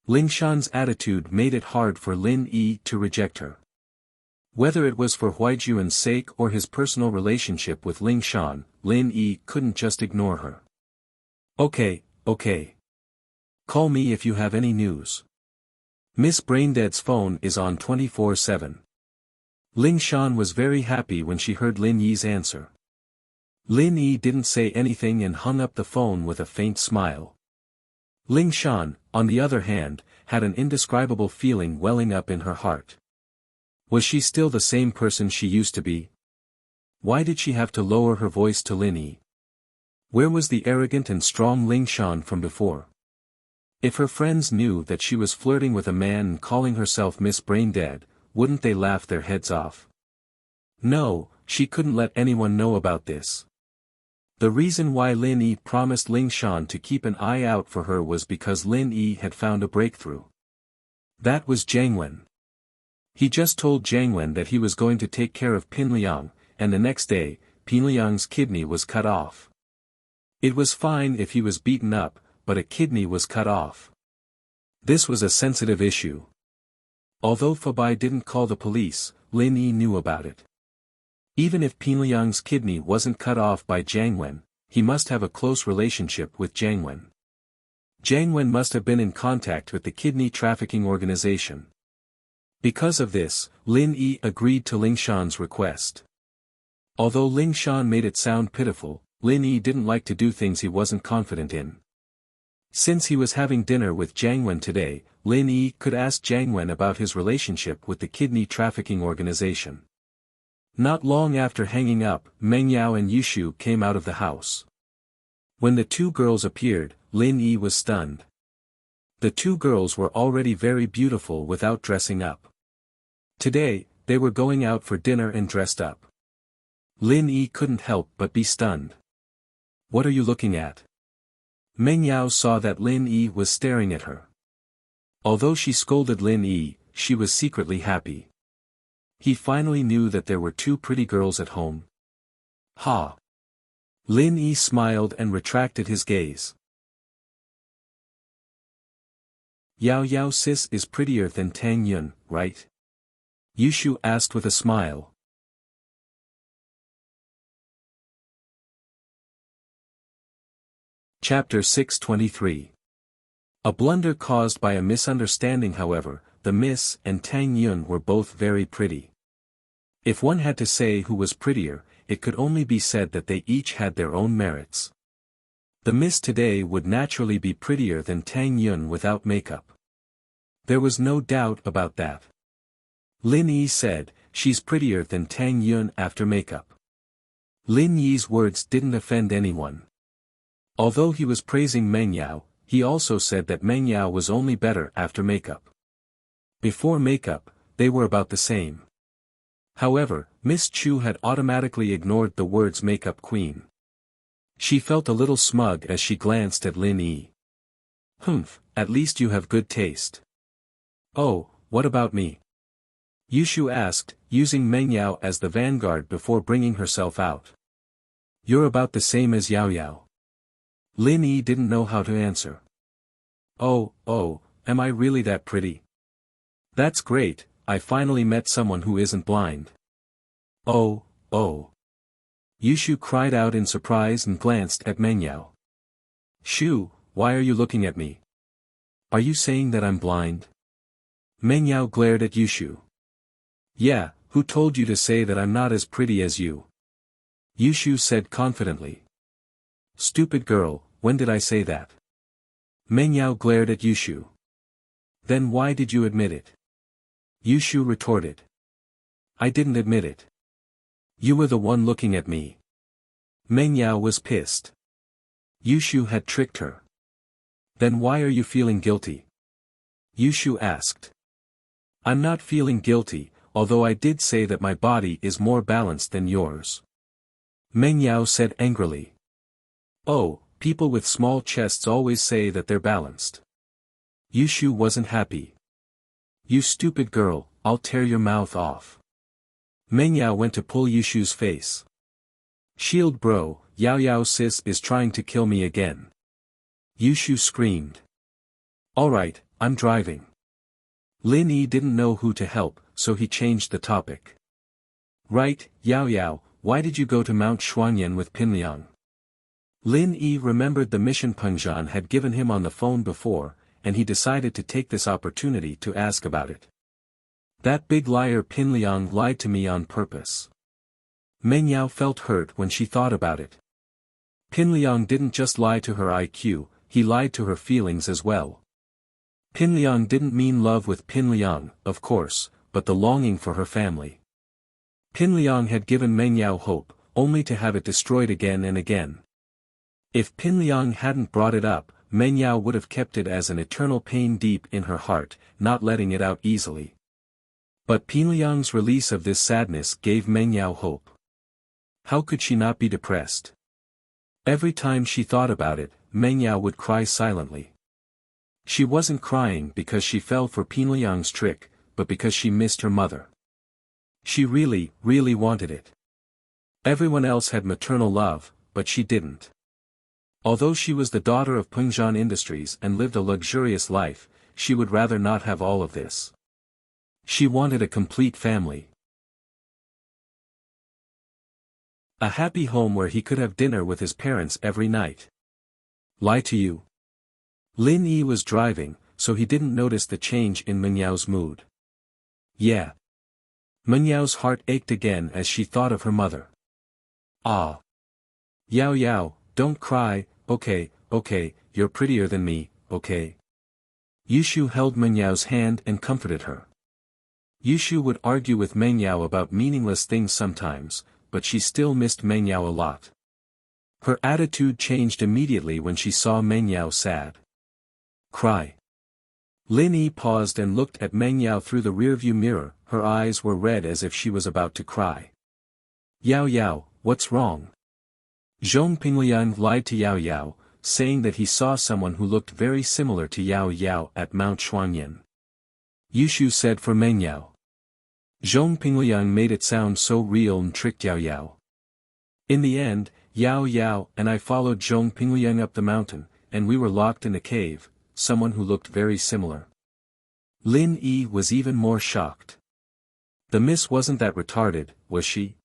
Speaker 1: Ling Shan's attitude made it hard for Lin Yi to reject her. Whether it was for Huaijuan's sake or his personal relationship with Ling Shan, Lin Yi couldn't just ignore her. Okay. Call me if you have any news. Miss Braindead's phone is on 24/7. Ling Shan was very happy when she heard Lin Yi's answer. Lin Yi didn't say anything and hung up the phone with a faint smile. Ling Shan, on the other hand, had an indescribable feeling welling up in her heart. Was she still the same person she used to be? Why did she have to lower her voice to Lin Yi? Where was the arrogant and strong Ling Shan from before? If her friends knew that she was flirting with a man and calling herself Miss Braindead, wouldn't they laugh their heads off? No, she couldn't let anyone know about this. The reason why Lin Yi promised Ling Shan to keep an eye out for her was because Lin Yi had found a breakthrough. That was Jiang Wen. He just told Jiang Wen that he was going to take care of Pin Liang, and the next day, Pin Liang's kidney was cut off. It was fine if he was beaten up, but a kidney was cut off. This was a sensitive issue. Although Fabai didn't call the police, Lin Yi knew about it. Even if Pin Liang's kidney wasn't cut off by Jiang Wen, he must have a close relationship with Jiang Wen. Jiang Wen must have been in contact with the kidney trafficking organization. Because of this, Lin Yi agreed to Ling Shan's request. Although Ling Shan made it sound pitiful, Lin Yi didn't like to do things he wasn't confident in. Since he was having dinner with Jiang Wen today, Lin Yi could ask Jiang Wen about his relationship with the kidney trafficking organization. Not long after hanging up, Meng Yao and Yushu came out of the house. When the 2 girls appeared, Lin Yi was stunned. The 2 girls were already very beautiful without dressing up. Today, they were going out for dinner and dressed up. Lin Yi couldn't help but be stunned. What are you looking at? Meng Yao saw that Lin Yi was staring at her. Although she scolded Lin Yi, she was secretly happy. He finally knew that there were 2 pretty girls at home. Ha! Lin Yi smiled and retracted his gaze. Yao Yao sis is prettier than Tang Yun, right? Yushu asked with a smile. Chapter 623. A blunder caused by a misunderstanding. However, the Miss and Tang Yun were both very pretty. If one had to say who was prettier, it could only be said that they each had their own merits. The Miss today would naturally be prettier than Tang Yun without makeup. There was no doubt about that. Lin Yi said, she's prettier than Tang Yun after makeup. Lin Yi's words didn't offend anyone. Although he was praising Meng Yao, he also said that Meng Yao was only better after makeup. Before makeup, they were about the same. However, Miss Chu had automatically ignored the words makeup queen. She felt a little smug as she glanced at Lin Yi. Humph, at least you have good taste. Oh, what about me? Yushu asked, using Meng Yao as the vanguard before bringing herself out. You're about the same as Yao Yao. Lin Yi didn't know how to answer. Oh, am I really that pretty? That's great, I finally met someone who isn't blind. Oh. Yushu cried out in surprise and glanced at Meng Yao. Shu, why are you looking at me? Are you saying that I'm blind? Meng Yao glared at Yushu. Yeah, who told you to say that I'm not as pretty as you? Yushu said confidently. Stupid girl, when did I say that? Meng Yao glared at Yushu. Then why did you admit it? Yushu retorted. I didn't admit it. You were the one looking at me. Meng Yao was pissed. Yushu had tricked her. Then why are you feeling guilty? Yushu asked. I'm not feeling guilty, although I did say that my body is more balanced than yours. Meng Yao said angrily. Oh, people with small chests always say that they're balanced. Yushu wasn't happy. You stupid girl, I'll tear your mouth off. Meng Yao went to pull Yushu's face. Shield bro, Yao Yao sis is trying to kill me again. Yushu screamed. Alright, I'm driving. Lin Yi didn't know who to help, so he changed the topic. Right, Yao Yao, why did you go to Mount Xuanyan with Pinliang? Lin Yi remembered the mission Pengzhan had given him on the phone before, and he decided to take this opportunity to ask about it. That big liar Pinliang lied to me on purpose. Meng Yao felt hurt when she thought about it. Pinliang didn't just lie to her IQ, he lied to her feelings as well. Pinliang didn't mean love with Pinliang, of course, but the longing for her family. Pinliang had given Meng Yao hope, only to have it destroyed again and again. If Pinliang hadn't brought it up, Meng Yao would have kept it as an eternal pain deep in her heart, not letting it out easily. But Pinliang's release of this sadness gave Meng Yao hope. How could she not be depressed? Every time she thought about it, Meng Yao would cry silently. She wasn't crying because she fell for Pinliang's trick, but because she missed her mother. She really, really wanted it. Everyone else had maternal love, but she didn't. Although she was the daughter of Pengzhan Industries and lived a luxurious life, she would rather not have all of this. She wanted a complete family. A happy home where he could have dinner with his parents every night. Lie to you. Lin Yi was driving, so he didn't notice the change in Meng Yao's mood. Yeah. Meng Yao's heart ached again as she thought of her mother. Ah. Yao Yao, don't cry, okay, you're prettier than me, okay? Yushu held Meng Yao's hand and comforted her. Yushu would argue with Meng Yao about meaningless things sometimes, but she still missed Meng Yao a lot. Her attitude changed immediately when she saw Meng Yao sad. Cry. Lin Yi paused and looked at Meng Yao through the rearview mirror, her eyes were red as if she was about to cry. Yao Yao, what's wrong? Zhong Pingliang lied to Yao Yao, saying that he saw someone who looked very similar to Yao Yao at Mount Xuanyan. Yushu said for Meng Yao. Zhong Pingliang made it sound so real and tricked Yao Yao. In the end, Yao Yao and I followed Zhong Pingliang up the mountain, and we were locked in a cave, someone who looked very similar. Lin Yi was even more shocked. The miss wasn't that retarded, was she?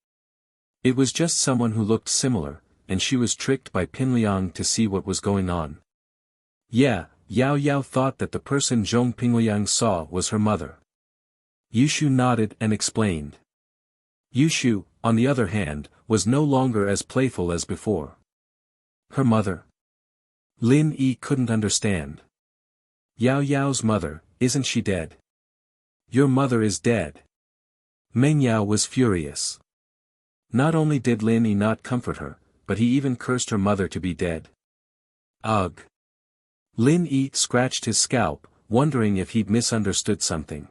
Speaker 1: It was just someone who looked similar, and she was tricked by Pinliang to see what was going on. Yeah, Yao Yao thought that the person Zhong Pingliang saw was her mother. Yushu nodded and explained. Yushu, on the other hand, was no longer as playful as before. Her mother? Lin Yi couldn't understand. Yao Yao's mother, isn't she dead? Your mother is dead. Meng Yao was furious. Not only did Lin Yi not comfort her, but he even cursed her mother to be dead. Ugh. Lin Yi scratched his scalp, wondering if he'd misunderstood something.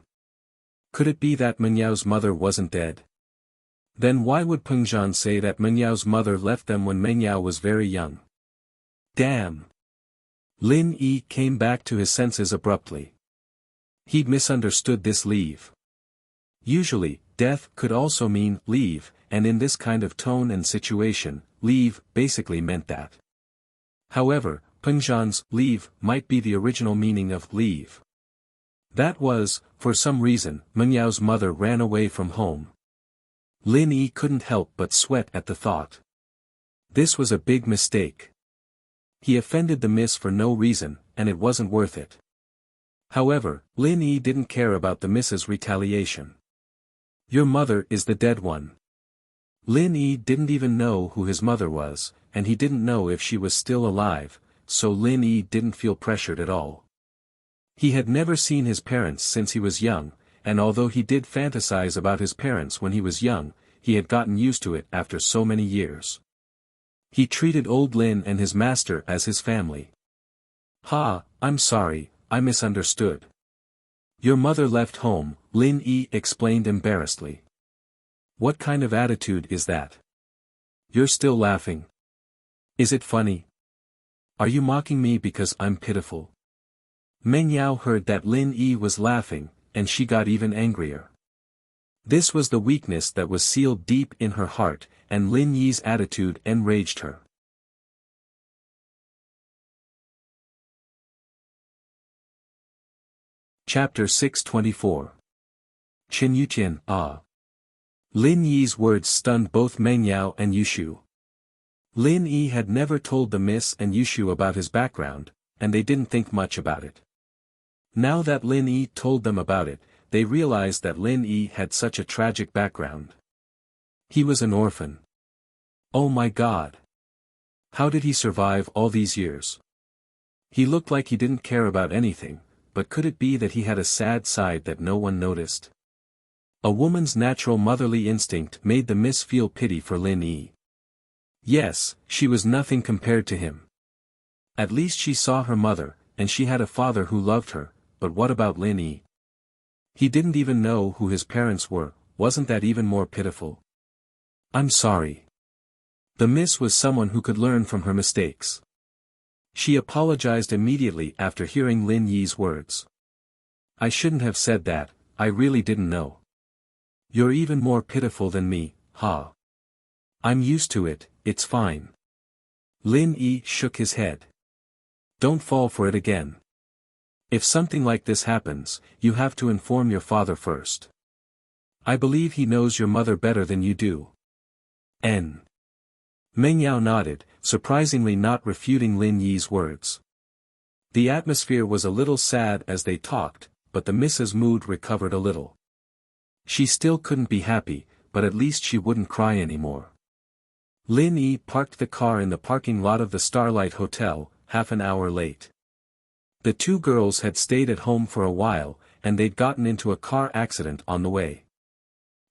Speaker 1: Could it be that Meng Yao's mother wasn't dead? Then why would Pengzhan say that Meng Yao's mother left them when Meng Yao was very young? Damn. Lin Yi came back to his senses abruptly. He'd misunderstood this leave. Usually, death could also mean leave, and in this kind of tone and situation, leave basically meant that. However, Pengzhan's leave might be the original meaning of leave. That was, for some reason, Meng Yao's mother ran away from home. Lin Yi couldn't help but sweat at the thought. This was a big mistake. He offended the miss for no reason, and it wasn't worth it. However, Lin Yi didn't care about the miss's retaliation. Your mother is the dead one. Lin Yi didn't even know who his mother was, and he didn't know if she was still alive, so Lin Yi didn't feel pressured at all. He had never seen his parents since he was young, and although he did fantasize about his parents when he was young, he had gotten used to it after so many years. He treated old Lin and his master as his family. "Ha, I'm sorry, I misunderstood. Your mother left home," Lin Yi explained embarrassedly. "What kind of attitude is that? You're still laughing. Is it funny? Are you mocking me because I'm pitiful?" Meng Yao heard that Lin Yi was laughing, and she got even angrier. This was the weakness that was sealed deep in her heart, and Lin Yi's attitude enraged her. Chapter 624. Qin Yuqian, ah. Lin Yi's words stunned both Meng Yao and Yushu. Lin Yi had never told the Miss and Yushu about his background, and they didn't think much about it. Now that Lin Yi told them about it, they realized that Lin Yi had such a tragic background. He was an orphan. Oh my God! How did he survive all these years? He looked like he didn't care about anything, but could it be that he had a sad side that no one noticed? A woman's natural motherly instinct made the Miss feel pity for Lin Yi. Yes, she was nothing compared to him. At least she saw her mother, and she had a father who loved her, but what about Lin Yi? He didn't even know who his parents were. Wasn't that even more pitiful? "I'm sorry." The Miss was someone who could learn from her mistakes. She apologized immediately after hearing Lin Yi's words. "I shouldn't have said that, I really didn't know. You're even more pitiful than me, ha. I'm used to it, it's fine." Lin Yi shook his head. "Don't fall for it again. If something like this happens, you have to inform your father first. I believe he knows your mother better than you do." Meng Yao nodded, surprisingly not refuting Lin Yi's words. The atmosphere was a little sad as they talked, but the Miss's mood recovered a little. She still couldn't be happy, but at least she wouldn't cry anymore. Lin Yi parked the car in the parking lot of the Starlight Hotel, half an hour late. The two girls had stayed at home for a while, and they'd gotten into a car accident on the way.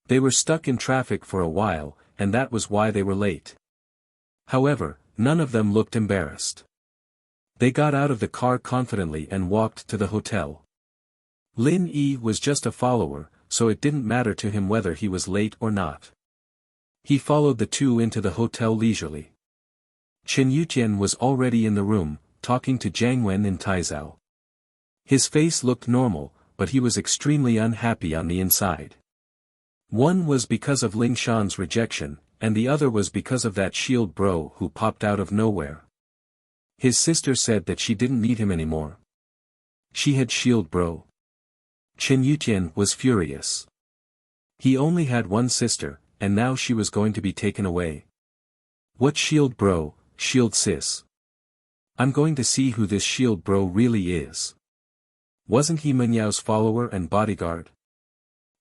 Speaker 1: They were stuck in traffic for a while, and that was why they were late. However, none of them looked embarrassed. They got out of the car confidently and walked to the hotel. Lin Yi was just a follower, so it didn't matter to him whether he was late or not. He followed the two into the hotel leisurely. Qin Yuqian was already in the room, talking to Jiang Wen and Taizao. His face looked normal, but he was extremely unhappy on the inside. One was because of Ling Shan's rejection, and the other was because of that shield bro who popped out of nowhere. His sister said that she didn't need him anymore. She had shield bro. Qin Yuqian was furious. He only had one sister, and now she was going to be taken away. What shield bro, shield sis? I'm going to see who this shield bro really is. Wasn't he Meng Yao's follower and bodyguard?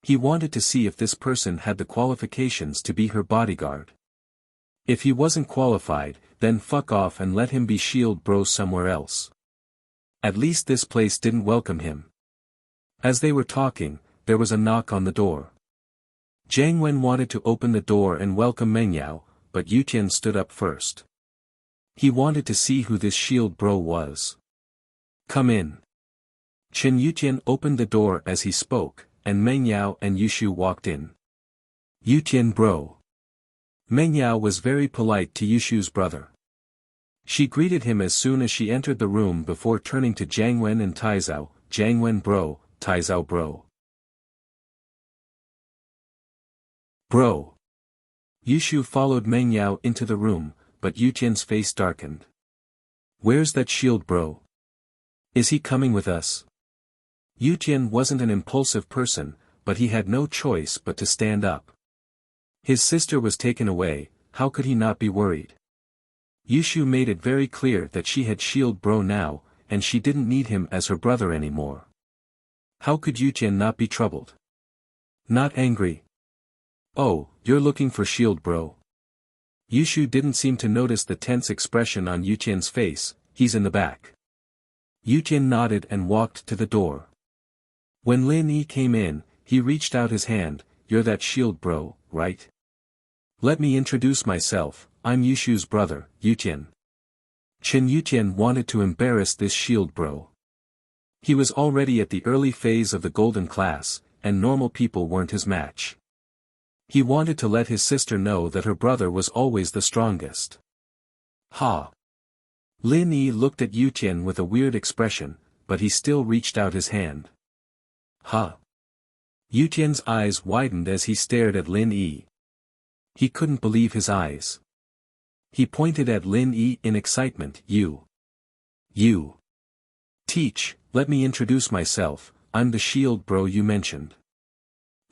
Speaker 1: He wanted to see if this person had the qualifications to be her bodyguard. If he wasn't qualified, then fuck off and let him be shield bro somewhere else. At least this place didn't welcome him. As they were talking, there was a knock on the door. Jiang Wen wanted to open the door and welcome Meng Yao, but Yuqian stood up first. He wanted to see who this shield bro was. "Come in." Qin Yuqian opened the door as he spoke, and Meng Yao and Yushu walked in. "Yuqian bro." Meng Yao was very polite to Yushu's brother. She greeted him as soon as she entered the room before turning to Jiang Wen and Taizao, "Jiang Wen bro, Taizao bro." "Bro." Yushu followed Meng Yao into the room, but Yuqian's face darkened. "Where's that shield bro? Is he coming with us?" Yuqian wasn't an impulsive person, but he had no choice but to stand up. His sister was taken away, how could he not be worried? Yushu made it very clear that she had shield bro now, and she didn't need him as her brother anymore. How could Yuqian not be troubled? Not angry. "Oh, you're looking for shield bro. Yushu didn't seem to notice the tense expression on Yuqian's face. He's in the back. Yuqian nodded and walked to the door. When Lin Yi came in, he reached out his hand. You're that shield bro, right? Let me introduce myself, I'm Yushu's brother, Yuqian. Chen Yuqian wanted to embarrass this shield bro. He was already at the early phase of the golden class, and normal people weren't his match. He wanted to let his sister know that her brother was always the strongest. Ha! Lin Yi looked at Yuqian with a weird expression, but he still reached out his hand. Ha! Yuqian's eyes widened as he stared at Lin Yi. He couldn't believe his eyes. He pointed at Lin Yi in excitement. You. Teach, let me introduce myself, I'm the shield bro you mentioned.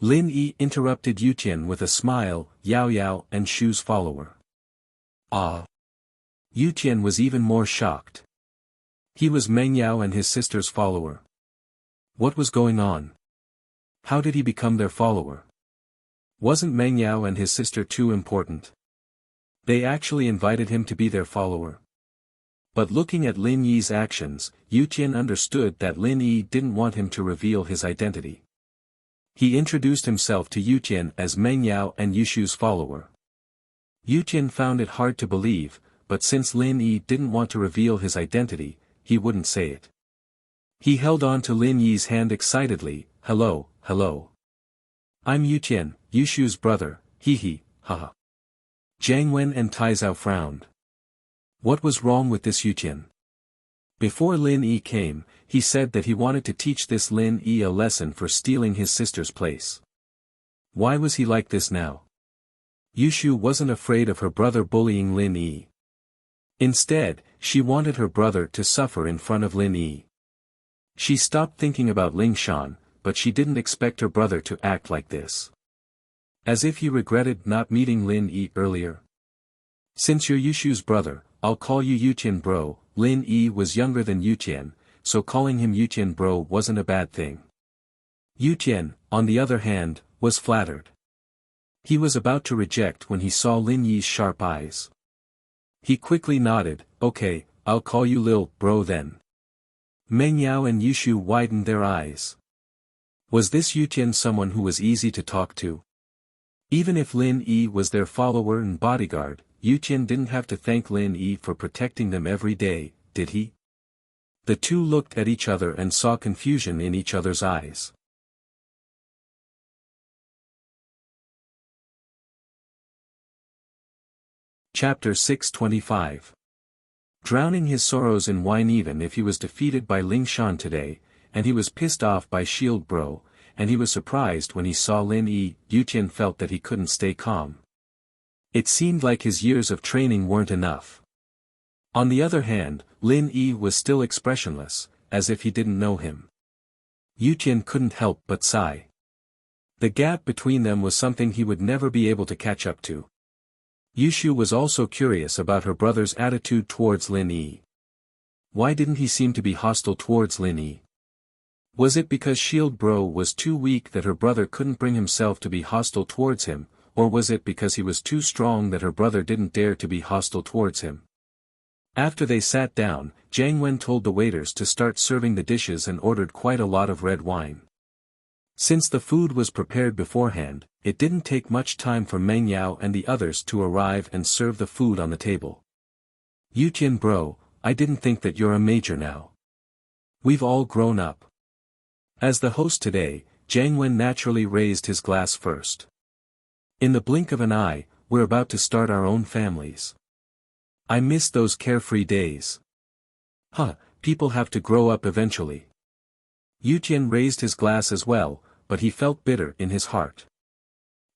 Speaker 1: Lin Yi interrupted Yuqian with a smile, Yao Yao and Shu's follower. Ah! Yuqian was even more shocked. He was Meng Yao and his sister's follower. What was going on? How did he become their follower? Wasn't Meng Yao and his sister too important? They actually invited him to be their follower. But looking at Lin Yi's actions, Yuqian understood that Lin Yi didn't want him to reveal his identity. He introduced himself to Yuqian as Meng Yao and Yushu's follower. Yuqian found it hard to believe, but since Lin Yi didn't want to reveal his identity, he wouldn't say it. He held on to Lin Yi's hand excitedly. Hello. I'm Yuqian, Yushu's brother, haha. Jiang Wen and Taizao frowned. What was wrong with this Yuqian? Before Lin Yi came, he said that he wanted to teach this Lin Yi a lesson for stealing his sister's place. Why was he like this now? Yushu wasn't afraid of her brother bullying Lin Yi. Instead, she wanted her brother to suffer in front of Lin Yi. She stopped thinking about Ling Shan, but she didn't expect her brother to act like this. As if he regretted not meeting Lin Yi earlier. Since you're Yushu's brother, I'll call you Yuqian bro. Lin Yi was younger than Yuqian, so calling him Yuqian bro wasn't a bad thing. Yuqian, on the other hand, was flattered. He was about to reject when he saw Lin Yi's sharp eyes. He quickly nodded. Okay, I'll call you Lil bro then. Meng Yao and Yushu widened their eyes. Was this Yuqian someone who was easy to talk to? Even if Lin Yi was their follower and bodyguard, Yuqian didn't have to thank Lin Yi for protecting them every day, did he? The two looked at each other and saw confusion in each other's eyes. Chapter 625. Drowning his sorrows in wine. Even if he was defeated by Ling Shan today, and he was pissed off by Shield Bro, and he was surprised when he saw Lin Yi, Yuqian felt that he couldn't stay calm. It seemed like his years of training weren't enough. On the other hand, Lin Yi was still expressionless, as if he didn't know him. Yuqian couldn't help but sigh. The gap between them was something he would never be able to catch up to. Yushu was also curious about her brother's attitude towards Lin Yi. Why didn't he seem to be hostile towards Lin Yi? Was it because Shield Bro was too weak that her brother couldn't bring himself to be hostile towards him, or was it because he was too strong that her brother didn't dare to be hostile towards him? After they sat down, Jiang Wen told the waiters to start serving the dishes and ordered quite a lot of red wine. Since the food was prepared beforehand, it didn't take much time for Meng Yao and the others to arrive and serve the food on the table. Yuqian bro, I didn't think that you're a major now. We've all grown up. As the host today, Jiang Wen naturally raised his glass first. In the blink of an eye, we're about to start our own families. I miss those carefree days. People have to grow up eventually. Yuqian raised his glass as well, but he felt bitter in his heart.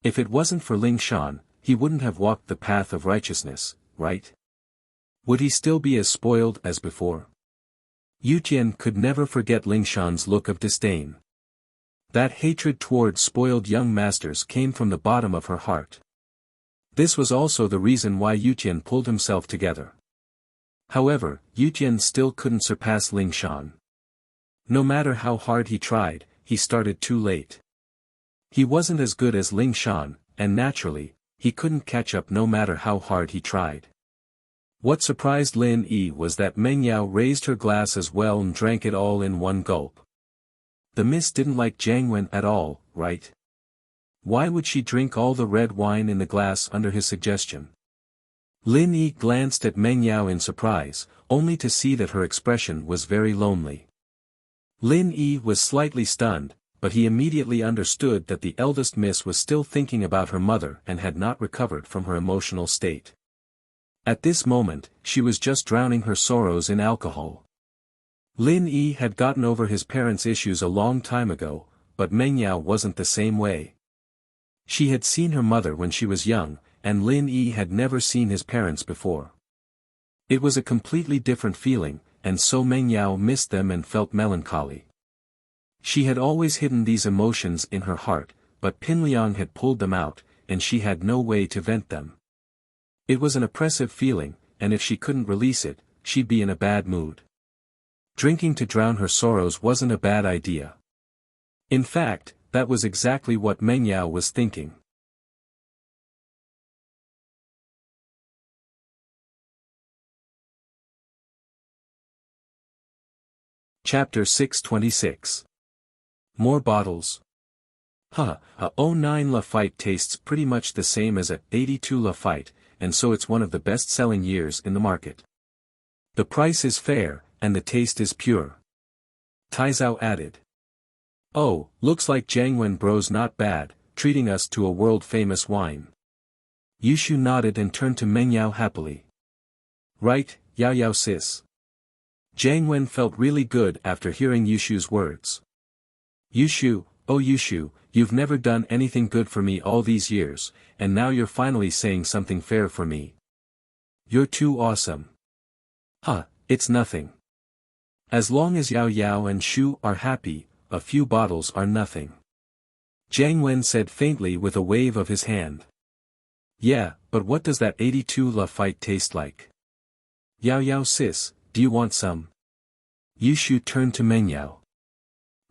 Speaker 1: If it wasn't for Ling Shan, he wouldn't have walked the path of righteousness, right? Would he still be as spoiled as before? Yuqian could never forget Ling Shan's look of disdain. That hatred toward spoiled young masters came from the bottom of her heart. This was also the reason why Yuqian pulled himself together. However, Yuqian still couldn't surpass Ling Shan. No matter how hard he tried, he started too late. He wasn't as good as Ling Shan, and naturally, He couldn't catch up no matter how hard he tried. What surprised Lin Yi was that Meng Yao raised her glass as well and drank it all in one gulp. The miss didn't like Jiang Wen at all, right? Why would she drink all the red wine in the glass under his suggestion? Lin Yi glanced at Meng Yao in surprise, only to see that her expression was very lonely. Lin Yi was slightly stunned, but he immediately understood that the eldest miss was still thinking about her mother and had not recovered from her emotional state. At this moment, she was just drowning her sorrows in alcohol. Lin Yi had gotten over his parents' issues a long time ago, but Meng Yao wasn't the same way. She had seen her mother when she was young, and Lin Yi had never seen his parents before. It was a completely different feeling, and so Meng Yao missed them and felt melancholy. She had always hidden these emotions in her heart, but Pin Liang had pulled them out, and she had no way to vent them. It was an oppressive feeling, and if she couldn't release it, she'd be in a bad mood. Drinking to drown her sorrows wasn't a bad idea. In fact, that was exactly what Meng Yao was thinking. Chapter 626. More bottles. A 09 Lafite tastes pretty much the same as a 82 Lafite, and so it's one of the best-selling years in the market. The price is fair, and the taste is pure. Taizao added. Oh, looks like Jiangwen bro's not bad, treating us to a world-famous wine. Yushu nodded and turned to Meng Yao happily. Right, Yao Yao sis. Jiangwen felt really good after hearing Yushu's words. Yushu, oh Yushu, you've never done anything good for me all these years, and now you're finally saying something fair for me. You're too awesome. It's nothing. As long as Yao Yao and Shu are happy, a few bottles are nothing. Jiang Wen said faintly with a wave of his hand. Yeah, but what does that 82 Lafite taste like? Yao Yao sis, do you want some? Yushu turned to Meng Yao.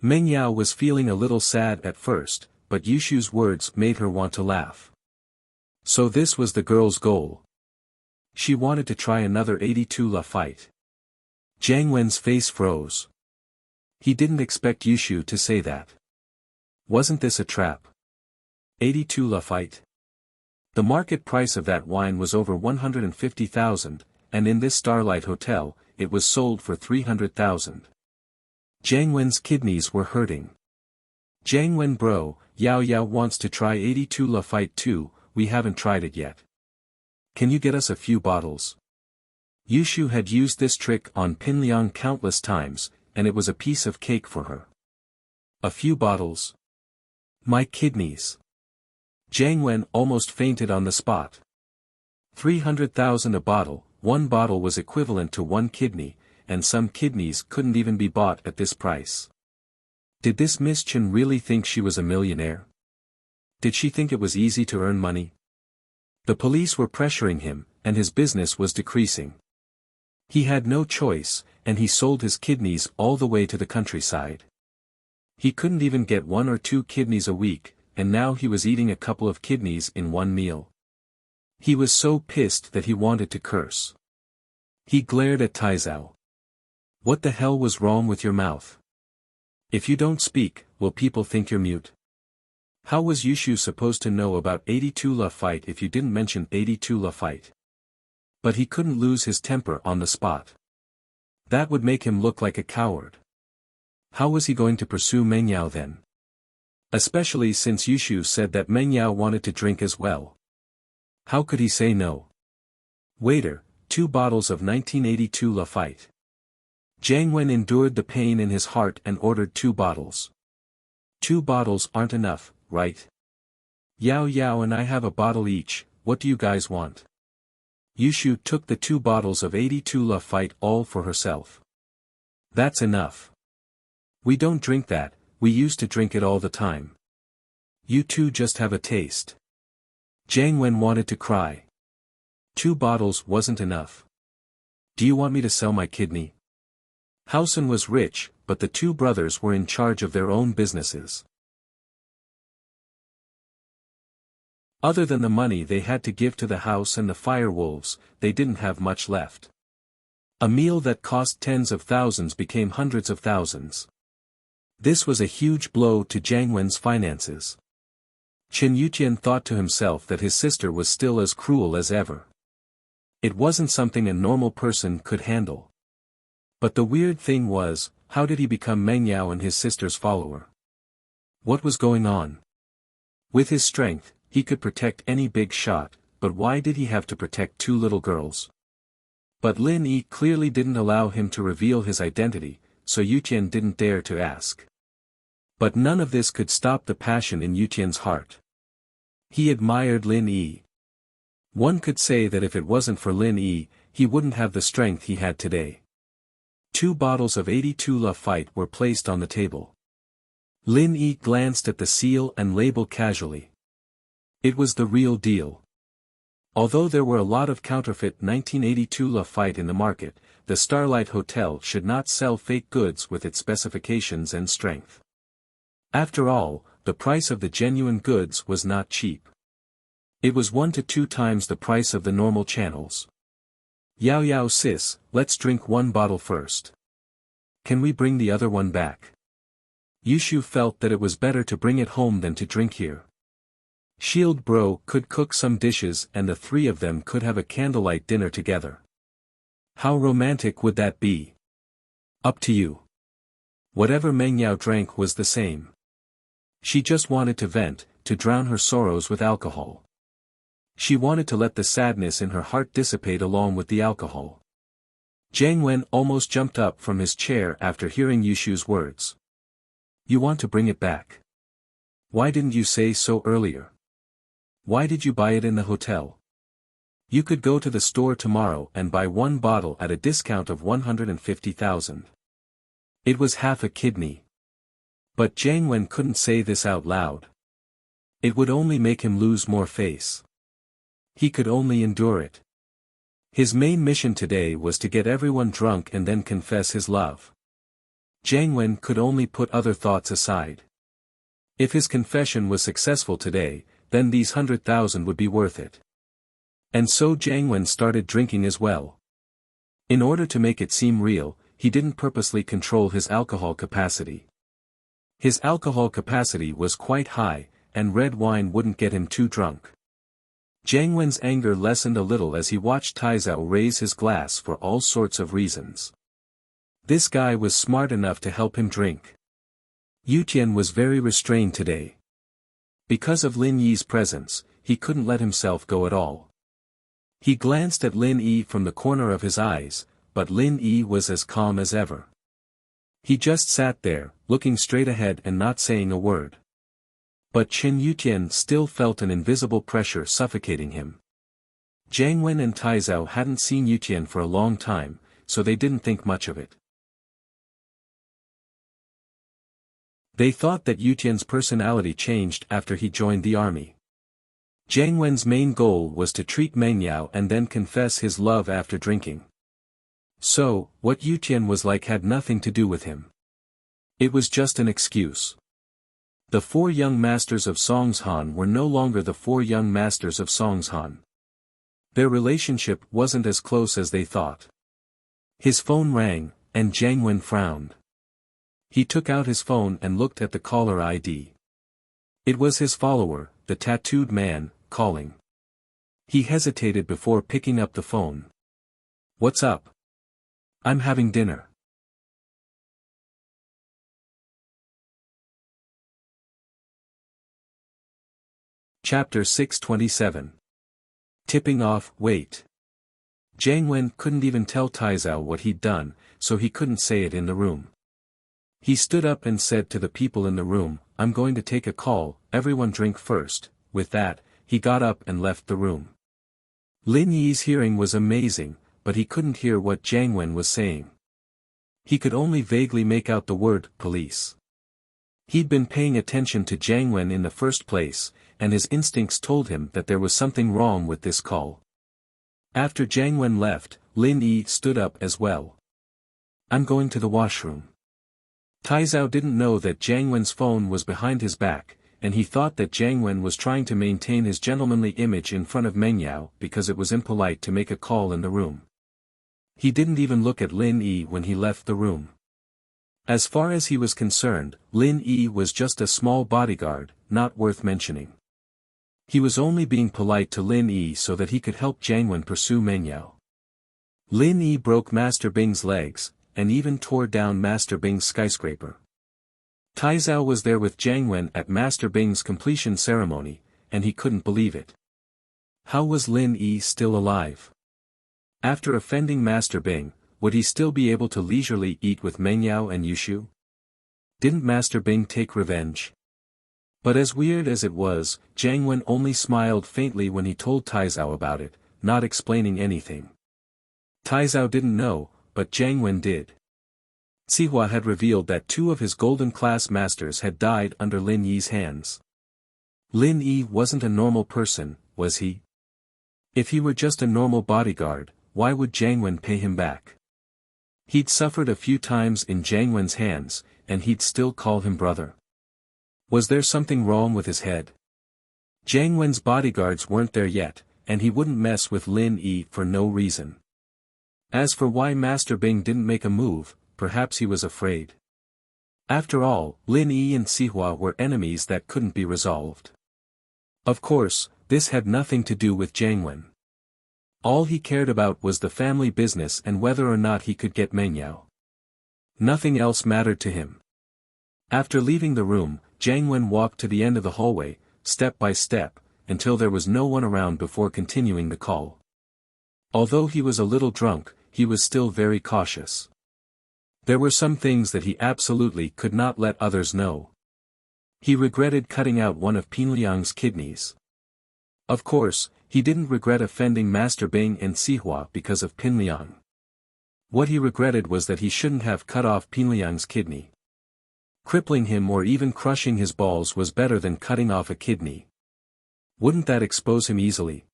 Speaker 1: Meng Yao was feeling a little sad at first, but Yushu's words made her want to laugh. So this was the girl's goal. She wanted to try another 82 Lafite. Jiang Wen's face froze. He didn't expect Yushu to say that. Wasn't this a trap? 82 Lafite? The market price of that wine was over 150,000, and in this Starlight Hotel, it was sold for 300,000. Jiang Wen's kidneys were hurting. Jiang Wen bro, Yao Yao wants to try 82 Lafite too, we haven't tried it yet. Can you get us a few bottles? Yushu had used this trick on Pin Liang countless times, and it was a piece of cake for her. A few bottles? My kidneys. Jiang Wen almost fainted on the spot. 300,000 a bottle, one bottle was equivalent to one kidney, and some kidneys couldn't even be bought at this price. Did this Miss Chen really think she was a millionaire? Did she think it was easy to earn money? The police were pressuring him, and his business was decreasing. He had no choice, and he sold his kidneys all the way to the countryside. He couldn't even get 1 or 2 kidneys a week, and now he was eating a couple of kidneys in one meal. He was so pissed that he wanted to curse. He glared at Taizao. What the hell was wrong with your mouth? If you don't speak, will people think you're mute? How was Yushu supposed to know about 82 Lafite if you didn't mention 82 Lafite? But he couldn't lose his temper on the spot. That would make him look like a coward. How was he going to pursue Meng Yao then? Especially since Yushu said that Meng Yao wanted to drink as well. How could he say no? Waiter, 2 bottles of 1982 Lafite. Jiang Wen endured the pain in his heart and ordered 2 bottles. 2 bottles aren't enough, right? Yao Yao and I have a bottle each, what do you guys want? Yushu took the 2 bottles of 82 Lafite all for herself. That's enough. We don't drink that, we used to drink it all the time. You two just have a taste. Jiang Wen wanted to cry. 2 bottles wasn't enough. Do you want me to sell my kidney? Housen was rich, but the 2 brothers were in charge of their own businesses. Other than the money they had to give to the house and the fire wolves, they didn't have much left. A meal that cost tens of thousands became hundreds of thousands. This was a huge blow to Jiang Wen's finances. Chen Yuqian thought to himself that his sister was still as cruel as ever. It wasn't something a normal person could handle. But the weird thing was, how did he become Meng Yao and his sister's follower? What was going on? With his strength, he could protect any big shot, but why did he have to protect two little girls? But Lin Yi clearly didn't allow him to reveal his identity, so Yuqian didn't dare to ask. But none of this could stop the passion in Yuqian's heart. He admired Lin Yi. One could say that if it wasn't for Lin Yi, he wouldn't have the strength he had today. 2 bottles of 82 La Fight were placed on the table. Lin Yi glanced at the seal and label casually. It was the real deal. Although there were a lot of counterfeit 1982 La Fight in the market, the Starlight Hotel should not sell fake goods with its specifications and strength. After all, the price of the genuine goods was not cheap. It was 1 to 2 times the price of the normal channels. Yao Yao sis, let's drink 1 bottle first. Can we bring the other one back? Yushu felt that it was better to bring it home than to drink here. Shield Bro could cook some dishes and the 3 of them could have a candlelight dinner together. How romantic would that be? Up to you. Whatever Meng Yao drank was the same. She just wanted to vent, to drown her sorrows with alcohol. She wanted to let the sadness in her heart dissipate along with the alcohol. Jiang Wen almost jumped up from his chair after hearing Yushu's words. You want to bring it back? Why didn't you say so earlier? Why did you buy it in the hotel? You could go to the store tomorrow and buy 1 bottle at a discount of 150,000. It was half a kidney. But Jiang Wen couldn't say this out loud. It would only make him lose more face. He could only endure it. His main mission today was to get everyone drunk and then confess his love. Jiang Wen could only put other thoughts aside. If his confession was successful today, then these 100,000 would be worth it. And so Jiang Wen started drinking as well. In order to make it seem real, he didn't purposely control his alcohol capacity. His alcohol capacity was quite high, and red wine wouldn't get him too drunk. Jiang Wen's anger lessened a little as he watched Taizao raise his glass for all sorts of reasons. This guy was smart enough to help him drink. Yuqian was very restrained today. Because of Lin Yi's presence, he couldn't let himself go at all. He glanced at Lin Yi from the corner of his eyes, but Lin Yi was as calm as ever. He just sat there, looking straight ahead and not saying a word. But Chen Yuqian still felt an invisible pressure suffocating him. Jiang Wen and Taizao hadn't seen Yuqian for a long time, so they didn't think much of it. They thought that Yuqian's personality changed after he joined the army. Jiang Wen's main goal was to treat Meng Yao and then confess his love after drinking. So, what Yuqian was like had nothing to do with him. It was just an excuse. The 4 young masters of Songshan were no longer the 4 young masters of Songshan. Their relationship wasn't as close as they thought. His phone rang, and Jiang Wen frowned. He took out his phone and looked at the caller ID. It was his follower, the tattooed man, calling. He hesitated before picking up the phone. What's up? I'm having dinner. Chapter 627. Tipping off. Wait. Jiang Wen couldn't even tell Taizao what he'd done, so he couldn't say it in the room. He stood up and said to the people in the room, I'm going to take a call, everyone drink first. With that, he got up and left the room. Lin Yi's hearing was amazing, but he couldn't hear what Jiang Wen was saying. He could only vaguely make out the word, police. He'd been paying attention to Jiang Wen in the first place, and his instincts told him that there was something wrong with this call. After Jiang Wen left, Lin Yi stood up as well. I'm going to the washroom. Taizao didn't know that Jiang Wen's phone was behind his back, and he thought that Jiang Wen was trying to maintain his gentlemanly image in front of Meng Yao because it was impolite to make a call in the room. He didn't even look at Lin Yi when he left the room. As far as he was concerned, Lin Yi was just a small bodyguard, not worth mentioning. He was only being polite to Lin Yi so that he could help Jiang Wen pursue Meng Yao. Lin Yi broke Master Bing's legs, and even tore down Master Bing's skyscraper. Tai Zhao was there with Jiang Wen at Master Bing's completion ceremony, and he couldn't believe it. How was Lin Yi still alive? After offending Master Bing, would he still be able to leisurely eat with Meng Yao and Yushu? Didn't Master Bing take revenge? But as weird as it was, Jiang Wen only smiled faintly when he told Tai Zhao about it, not explaining anything. Tai Zhao didn't know, but Jiang Wen did. Sihua had revealed that 2 of his golden class masters had died under Lin Yi's hands. Lin Yi wasn't a normal person, was he? If he were just a normal bodyguard, why would Jiang Wen pay him back? He'd suffered a few times in Jiang Wen's hands, and he'd still call him brother. Was there something wrong with his head? Jiang Wen's bodyguards weren't there yet, and he wouldn't mess with Lin Yi for no reason. As for why Master Bing didn't make a move, perhaps he was afraid. After all, Lin Yi and Sihua were enemies that couldn't be resolved. Of course, this had nothing to do with Jiang Wen. All he cared about was the family business and whether or not he could get Meng Yao. Nothing else mattered to him. After leaving the room, Jiang Wen walked to the end of the hallway, step by step, until there was no one around before continuing the call. Although he was a little drunk, he was still very cautious. There were some things that he absolutely could not let others know. He regretted cutting out one of Pinliang's kidneys. Of course, he didn't regret offending Master Bing and Sihua because of Pinliang. What he regretted was that he shouldn't have cut off Pinliang's kidney. Crippling him or even crushing his balls was better than cutting off a kidney. Wouldn't that expose him easily?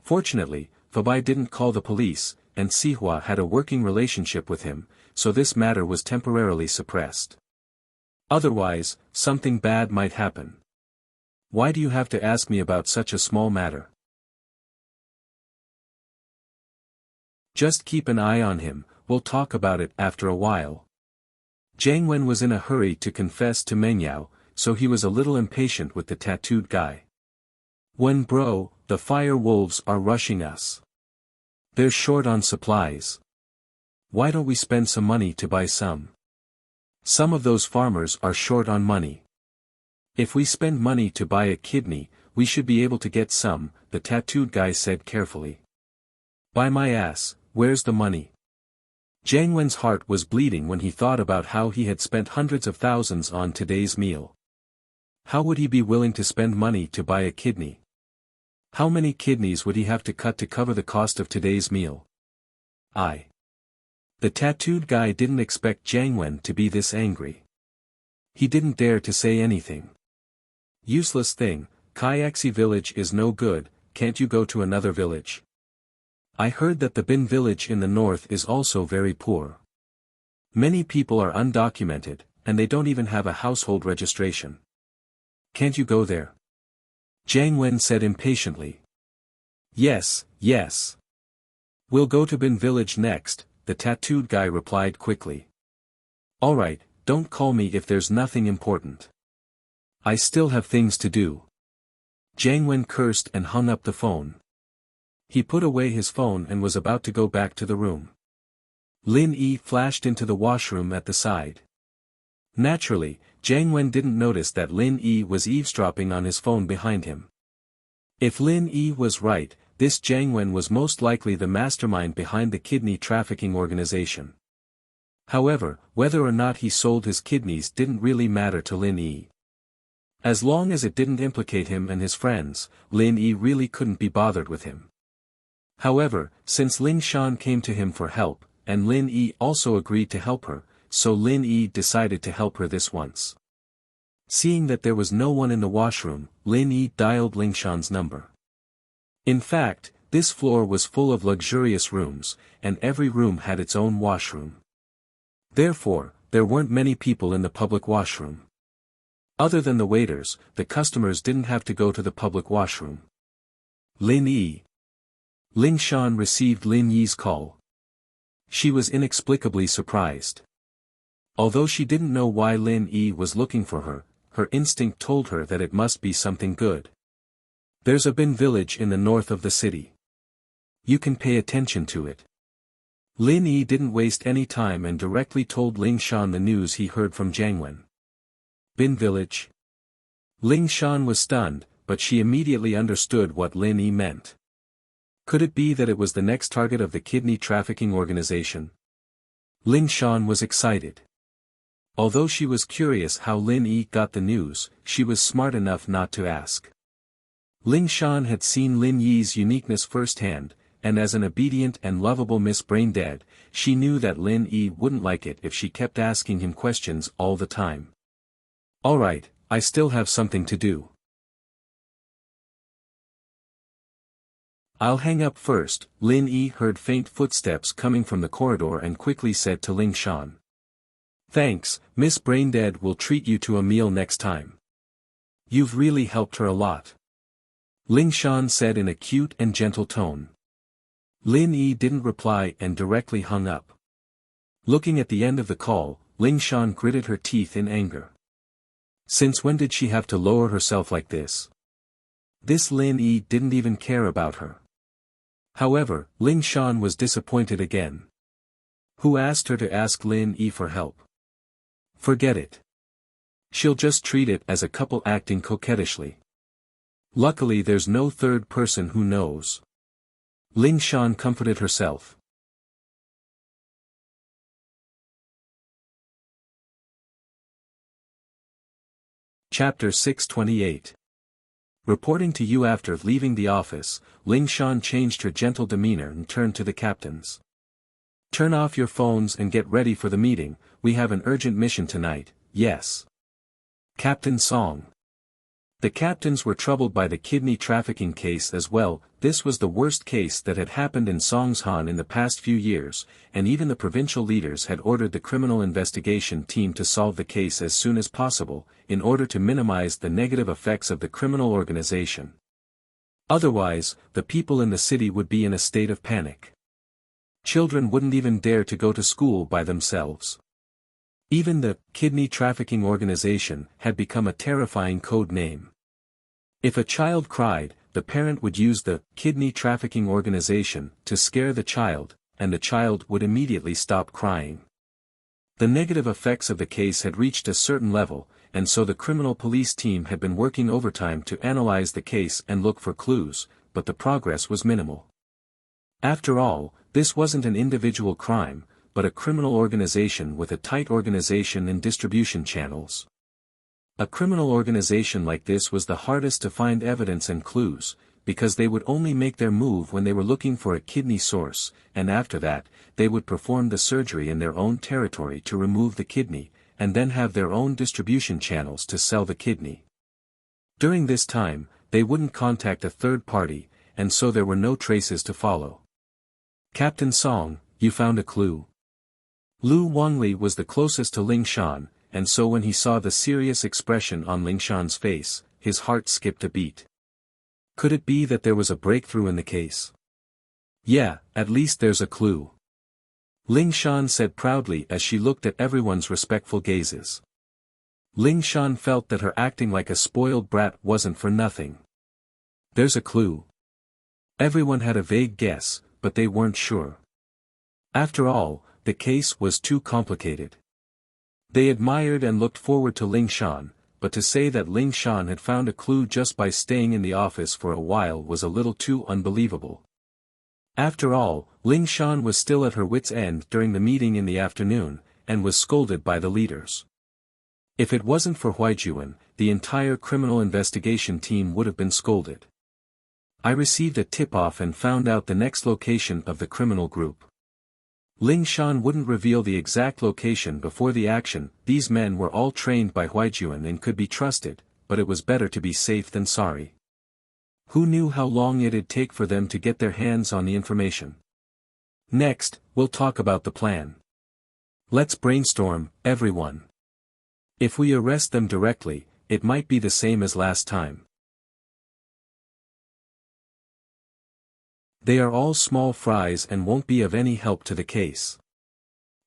Speaker 1: Fortunately, Fabai didn't call the police, and Sihua had a working relationship with him, so this matter was temporarily suppressed. Otherwise, something bad might happen. Why do you have to ask me about such a small matter? Just keep an eye on him, we'll talk about it after a while. Jiang Wen was in a hurry to confess to Meng Yao, so he was a little impatient with the tattooed guy. When bro, the fire wolves are rushing us. They're short on supplies. Why don't we spend some money to buy some? Some of those farmers are short on money. If we spend money to buy a kidney, we should be able to get some, the tattooed guy said carefully. By my ass, where's the money? Jiang Wen's heart was bleeding when he thought about how he had spent hundreds of thousands on today's meal. How would he be willing to spend money to buy a kidney? How many kidneys would he have to cut to cover the cost of today's meal? The tattooed guy didn't expect Jiang Wen to be this angry. He didn't dare to say anything. Useless thing, Kaiaxi village is no good, can't you go to another village? I heard that the Bin village in the north is also very poor. Many people are undocumented, and they don't even have a household registration. Can't you go there? Jiang Wen said impatiently. Yes, yes. We'll go to Bin village next, the tattooed guy replied quickly. Alright, don't call me if there's nothing important. I still have things to do. Jiang Wen cursed and hung up the phone. He put away his phone and was about to go back to the room. Lin Yi flashed into the washroom at the side. Naturally, Jiang Wen didn't notice that Lin Yi was eavesdropping on his phone behind him. If Lin Yi was right, this Jiang Wen was most likely the mastermind behind the kidney trafficking organization. However, whether or not he sold his kidneys didn't really matter to Lin Yi. As long as it didn't implicate him and his friends, Lin Yi really couldn't be bothered with him. However, since Ling Shan came to him for help, and Lin Yi also agreed to help her, so Lin Yi decided to help her this once. Seeing that there was no one in the washroom, Lin Yi dialed Ling Shan's number. In fact, this floor was full of luxurious rooms, and every room had its own washroom. Therefore, there weren't many people in the public washroom. Other than the waiters, the customers didn't have to go to the public washroom. Lin Yi. Ling Shan received Lin Yi's call. She was inexplicably surprised. Although she didn't know why Lin Yi was looking for her, her instinct told her that it must be something good. There's a Bin village in the north of the city. You can pay attention to it. Lin Yi didn't waste any time and directly told Ling Shan the news he heard from Jiangwen. Bin village? Ling Shan was stunned, but she immediately understood what Lin Yi meant. Could it be that it was the next target of the kidney trafficking organization? Ling Shan was excited. Although she was curious how Lin Yi got the news, she was smart enough not to ask. Ling Shan had seen Lin Yi's uniqueness firsthand, and as an obedient and lovable Miss Braindead, she knew that Lin Yi wouldn't like it if she kept asking him questions all the time. Alright, I still have something to do. I'll hang up first. Lin Yi heard faint footsteps coming from the corridor and quickly said to Ling Shan. Thanks, Miss Braindead will treat you to a meal next time. You've really helped her a lot. Ling Shan said in a cute and gentle tone. Lin Yi didn't reply and directly hung up. Looking at the end of the call, Ling Shan gritted her teeth in anger. Since when did she have to lower herself like this? This Lin Yi didn't even care about her. However, Ling Shan was disappointed again. Who asked her to ask Lin Yi for help? Forget it. She'll just treat it as a couple acting coquettishly. Luckily there's no third person who knows. Ling Shan comforted herself. Chapter 628. Reporting to you after leaving the office, Ling Shan changed her gentle demeanor and turned to the captains. Turn off your phones and get ready for the meeting, we have an urgent mission tonight, yes. Captain Song. The captains were troubled by the kidney trafficking case as well. This was the worst case that had happened in Songshan in the past few years, and even the provincial leaders had ordered the criminal investigation team to solve the case as soon as possible, in order to minimize the negative effects of the criminal organization. Otherwise, the people in the city would be in a state of panic. Children wouldn't even dare to go to school by themselves. Even the kidney trafficking organization had become a terrifying code name. If a child cried, the parent would use the kidney trafficking organization to scare the child, and the child would immediately stop crying. The negative effects of the case had reached a certain level, and so the criminal police team had been working overtime to analyze the case and look for clues, but the progress was minimal. After all, this wasn't an individual crime, but a criminal organization with a tight organization and distribution channels. A criminal organization like this was the hardest to find evidence and clues, because they would only make their move when they were looking for a kidney source, and after that, they would perform the surgery in their own territory to remove the kidney, and then have their own distribution channels to sell the kidney. During this time, they wouldn't contact a third party, and so there were no traces to follow. Captain Song, you found a clue. Lu Wangli was the closest to Ling Shan, and so when he saw the serious expression on Ling Shan's face, his heart skipped a beat. Could it be that there was a breakthrough in the case? Yeah, at least there's a clue. Ling Shan said proudly as she looked at everyone's respectful gazes. Ling Shan felt that her acting like a spoiled brat wasn't for nothing. There's a clue. Everyone had a vague guess, but they weren't sure. After all, the case was too complicated. They admired and looked forward to Ling Shan, but to say that Ling Shan had found a clue just by staying in the office for a while was a little too unbelievable. After all, Ling Shan was still at her wits' end during the meeting in the afternoon, and was scolded by the leaders. If it wasn't for Huaijuan, the entire criminal investigation team would have been scolded. I received a tip-off and found out the next location of the criminal group. Ling Shan wouldn't reveal the exact location before the action. These men were all trained by Huaijuan and could be trusted, but it was better to be safe than sorry. Who knew how long it'd take for them to get their hands on the information? Next, we'll talk about the plan. Let's brainstorm, everyone. If we arrest them directly, it might be the same as last time. They are all small fries and won't be of any help to the case.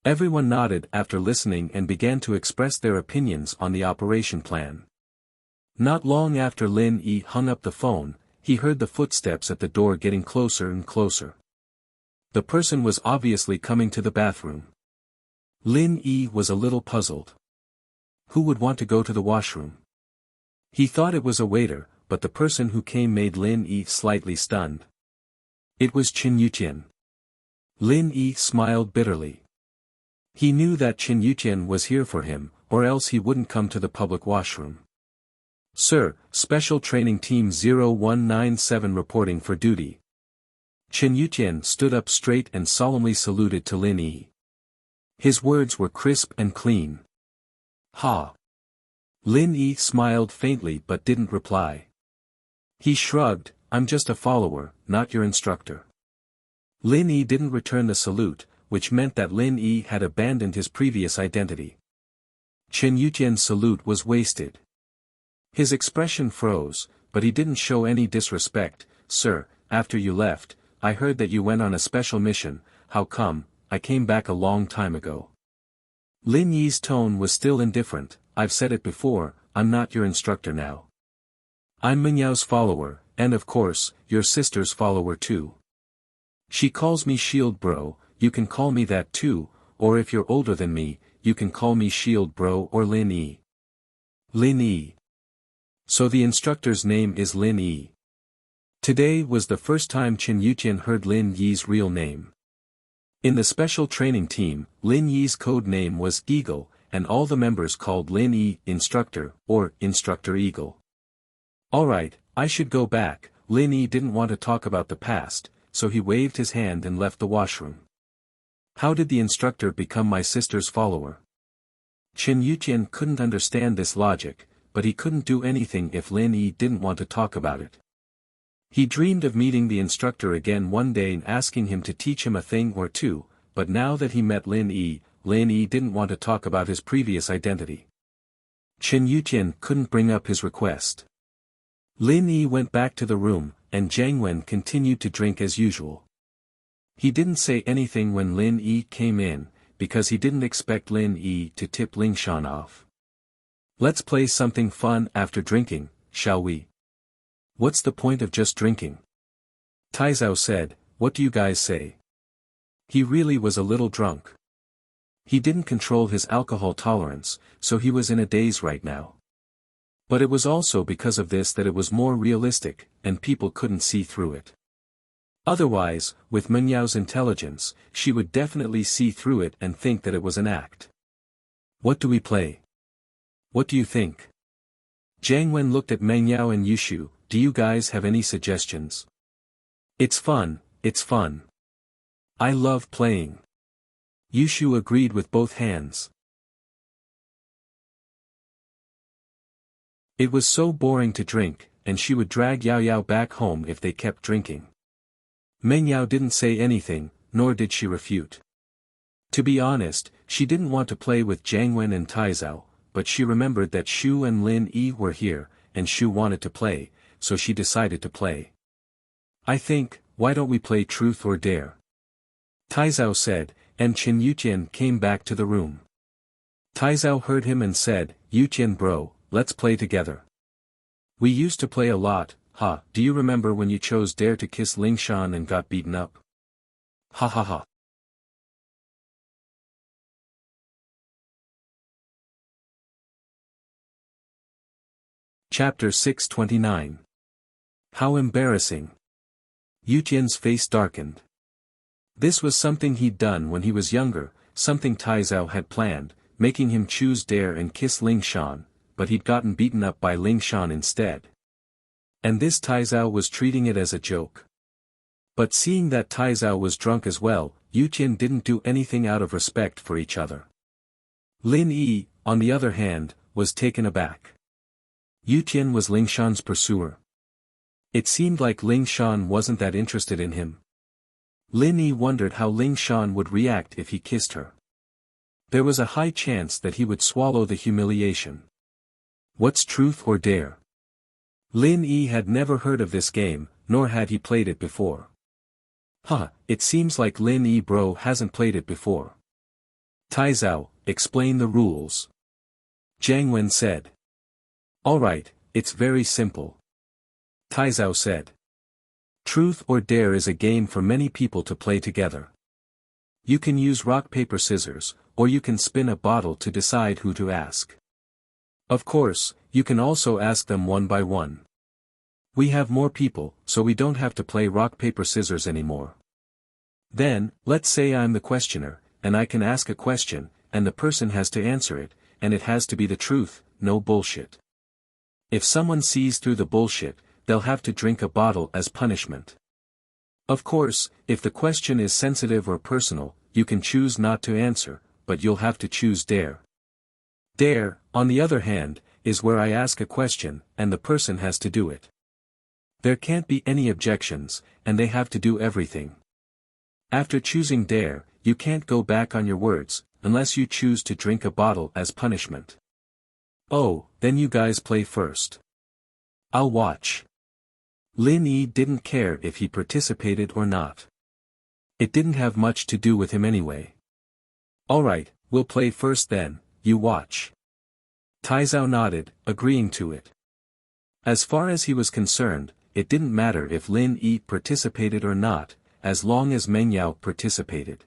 Speaker 1: Everyone nodded after listening and began to express their opinions on the operation plan. Not long after Lin Yi hung up the phone, he heard the footsteps at the door getting closer and closer. The person was obviously coming to the bathroom. Lin Yi was a little puzzled. Who would want to go to the washroom? He thought it was a waiter, but the person who came made Lin Yi slightly stunned. It was Qin Yuqian. Lin Yi smiled bitterly. He knew that Qin Yuqian was here for him, or else he wouldn't come to the public washroom. Sir, Special Training Team 0197 reporting for duty. Qin Yuqian stood up straight and solemnly saluted to Lin Yi. His words were crisp and clean. Ha! Lin Yi smiled faintly but didn't reply. He shrugged, I'm just a follower, not your instructor. Lin Yi didn't return the salute, which meant that Lin Yi had abandoned his previous identity. Qin Yuqian's salute was wasted. His expression froze, but he didn't show any disrespect. Sir, after you left, I heard that you went on a special mission. How come? I came back a long time ago. Lin Yi's tone was still indifferent. I've said it before, I'm not your instructor now. I'm Mengyao's follower, and of course, your sister's follower too. She calls me Shield Bro, you can call me that too, or if you're older than me, you can call me Shield Bro or Lin Yi. Lin Yi. So the instructor's name is Lin Yi. Today was the first time Qin Yuqian heard Lin Yi's real name. In the special training team, Lin Yi's code name was Eagle, and all the members called Lin Yi Instructor, or Instructor Eagle. Alright, I should go back. Lin Yi didn't want to talk about the past, so he waved his hand and left the washroom. How did the instructor become my sister's follower? Qin Yuqian couldn't understand this logic, but he couldn't do anything if Lin Yi didn't want to talk about it. He dreamed of meeting the instructor again one day and asking him to teach him a thing or two, but now that he met Lin Yi didn't want to talk about his previous identity. Qin Yuqian couldn't bring up his request. Lin Yi went back to the room, and Jiang Wen continued to drink as usual. He didn't say anything when Lin Yi came in, because he didn't expect Lin Yi to tip Lingshan off. Let's play something fun after drinking, shall we? What's the point of just drinking? Taizao said, what do you guys say? He really was a little drunk. He didn't control his alcohol tolerance, so he was in a daze right now. But it was also because of this that it was more realistic, and people couldn't see through it. Otherwise, with Menyao's intelligence, she would definitely see through it and think that it was an act. What do we play? What do you think? Jiang Wen looked at Mengyao and Yushu. Do you guys have any suggestions? It's fun, it's fun. I love playing. Yushu agreed with both hands. It was so boring to drink, and she would drag Yao Yao back home if they kept drinking. Mengyao didn't say anything, nor did she refute. To be honest, she didn't want to play with Jiang Wen and Taizao, but she remembered that Shu and Lin Yi were here, and Shu wanted to play, so she decided to play. I think, why don't we play Truth or Dare? Taizao said, and Qin Yuqian came back to the room. Taizao heard him and said, Yuqian bro, let's play together. We used to play a lot. Ha, do you remember when you chose Dare to kiss Lingshan and got beaten up? Ha ha ha. Chapter 629. How embarrassing. Yuqian's face darkened. This was something he'd done when he was younger, something Taizao had planned, making him choose Dare and kiss Lingshan, but he'd gotten beaten up by Lingshan instead. And this Taizao was treating it as a joke. But seeing that Taizao was drunk as well, Yuqian didn't do anything out of respect for each other. Lin Yi, on the other hand, was taken aback. Yuqian was Lingshan's pursuer. It seemed like Lingshan wasn't that interested in him. Lin Yi wondered how Lingshan would react if he kissed her. There was a high chance that he would swallow the humiliation. What's truth or dare? Lin Yi had never heard of this game, nor had he played it before. Huh, it seems like Lin Yi bro hasn't played it before. Taizao, explain the rules. Jiang Wen said. Alright, it's very simple. Taizao said. Truth or dare is a game for many people to play together. You can use rock paper scissors, or you can spin a bottle to decide who to ask. Of course, you can also ask them one by one. We have more people, so we don't have to play rock paper scissors anymore. Then, let's say I'm the questioner, and I can ask a question, and the person has to answer it, and it has to be the truth, no bullshit. If someone sees through the bullshit, they'll have to drink a bottle as punishment. Of course, if the question is sensitive or personal, you can choose not to answer, but you'll have to choose dare. Dare, on the other hand, is where I ask a question, and the person has to do it. There can't be any objections, and they have to do everything. After choosing dare, you can't go back on your words, unless you choose to drink a bottle as punishment. Oh, then you guys play first. I'll watch. Lin Yi didn't care if he participated or not. It didn't have much to do with him anyway. Alright, we'll play first then, you watch. Taizao nodded, agreeing to it. As far as he was concerned, it didn't matter if Lin Yi participated or not, as long as Meng Yao participated.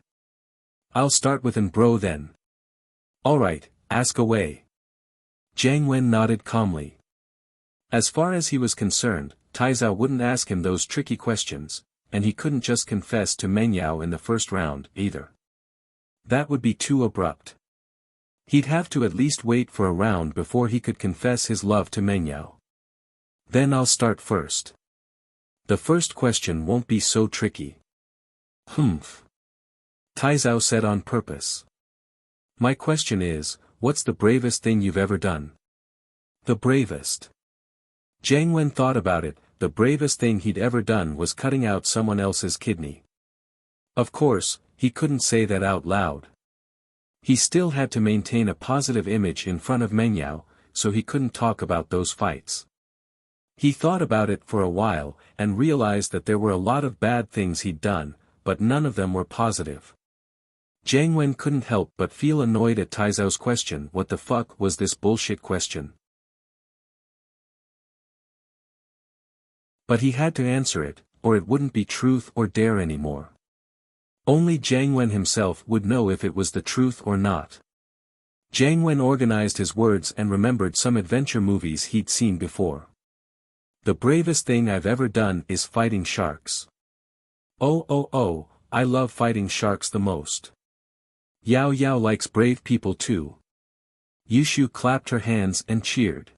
Speaker 1: I'll start with an bro then. Alright, ask away. Jiang Wen nodded calmly. As far as he was concerned, Taizao wouldn't ask him those tricky questions, and he couldn't just confess to Meng Yao in the first round, either. That would be too abrupt. He'd have to at least wait for a round before he could confess his love to Meng Yao. Then I'll start first. The first question won't be so tricky. Humph. Taizao said on purpose. My question is, what's the bravest thing you've ever done? The bravest. Jiang Wen thought about it, the bravest thing he'd ever done was cutting out someone else's kidney. Of course, he couldn't say that out loud. He still had to maintain a positive image in front of Meng Yao, so he couldn't talk about those fights. He thought about it for a while, and realized that there were a lot of bad things he'd done, but none of them were positive. Jiang Wen couldn't help but feel annoyed at Taizao's question. What the fuck was this bullshit question? But he had to answer it, or it wouldn't be truth or dare anymore. Only Jiang Wen himself would know if it was the truth or not. Jiang Wen organized his words and remembered some adventure movies he'd seen before. The bravest thing I've ever done is fighting sharks. Oh, I love fighting sharks the most. Yao Yao likes brave people too. Yushu clapped her hands and cheered.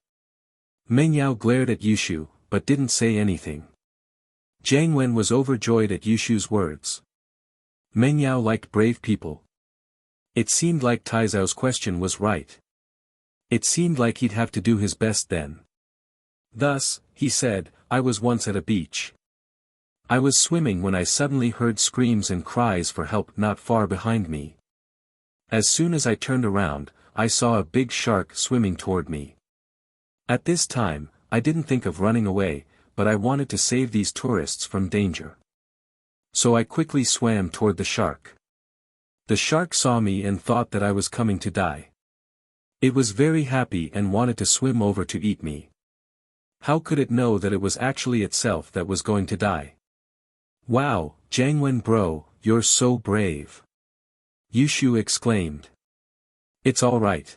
Speaker 1: Meng Yao glared at Yushu, but didn't say anything. Jiang Wen was overjoyed at Yushu's words. Meng Yao liked brave people. It seemed like Taizao's question was right. It seemed like he'd have to do his best then. Thus, he said, I was once at a beach. I was swimming when I suddenly heard screams and cries for help not far behind me. As soon as I turned around, I saw a big shark swimming toward me. At this time, I didn't think of running away, but I wanted to save these tourists from danger. So I quickly swam toward the shark. The shark saw me and thought that I was coming to die. It was very happy and wanted to swim over to eat me. How could it know that it was actually itself that was going to die? Wow, Jiang Wen bro, you're so brave. Yushu exclaimed. It's all right.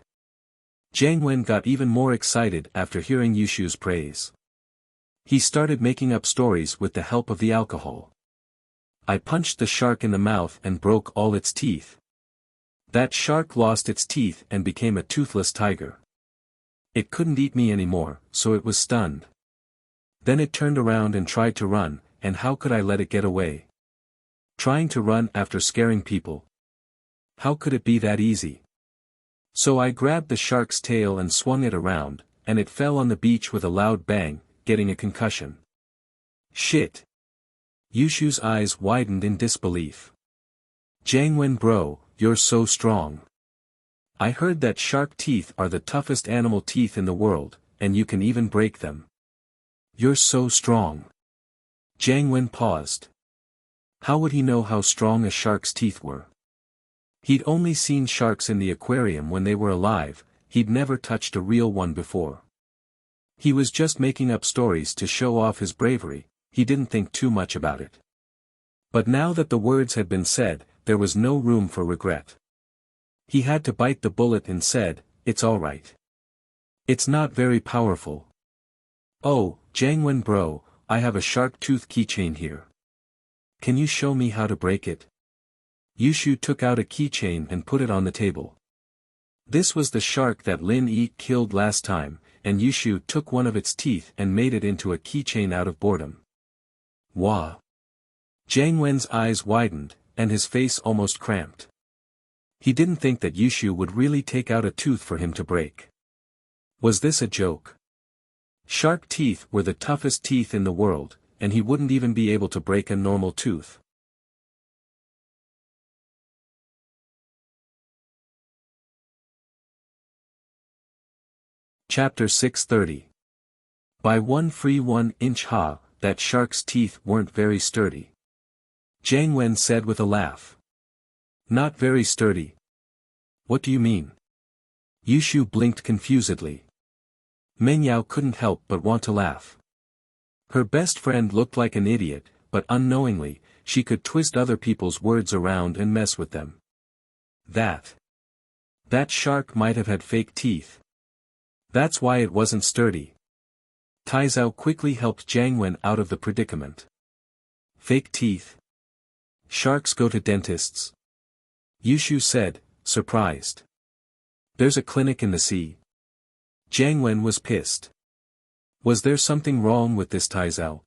Speaker 1: Jiang Wen got even more excited after hearing Yushu's praise. He started making up stories with the help of the alcohol. I punched the shark in the mouth and broke all its teeth. That shark lost its teeth and became a toothless tiger. It couldn't eat me anymore, so it was stunned. Then it turned around and tried to run, and how could I let it get away? Trying to run after scaring people. How could it be that easy? So I grabbed the shark's tail and swung it around, and it fell on the beach with a loud bang, getting a concussion. Shit. Yushu's eyes widened in disbelief. Jiang Wen bro, you're so strong. I heard that shark teeth are the toughest animal teeth in the world, and you can even break them. You're so strong. Jiang Wen paused. How would he know how strong a shark's teeth were? He'd only seen sharks in the aquarium when they were alive, he'd never touched a real one before. He was just making up stories to show off his bravery, he didn't think too much about it. But now that the words had been said, there was no room for regret. He had to bite the bullet and said, "It's all right. It's not very powerful." "Oh, Jiang Wen bro, I have a shark tooth keychain here. Can you show me how to break it?" Yushu took out a keychain and put it on the table. This was the shark that Lin Yi killed last time, and Yushu took one of its teeth and made it into a keychain out of boredom. Wow! Jiang Wen's eyes widened, and his face almost cramped. He didn't think that Yushu would really take out a tooth for him to break. Was this a joke? Shark teeth were the toughest teeth in the world, and he wouldn't even be able to break a normal tooth. Chapter 630. By 1 free 1 inch ha, that shark's teeth weren't very sturdy. Jiang Wen said with a laugh. Not very sturdy. What do you mean? Yushu blinked confusedly. Mengyao couldn't help but want to laugh. Her best friend looked like an idiot, but unknowingly, she could twist other people's words around and mess with them. That shark might have had fake teeth. That's why it wasn't sturdy. Taizao quickly helped Jiang Wen out of the predicament. Fake teeth? Sharks go to dentists? Yushu said, surprised. There's a clinic in the sea. Jiang Wen was pissed. Was there something wrong with this Taizao?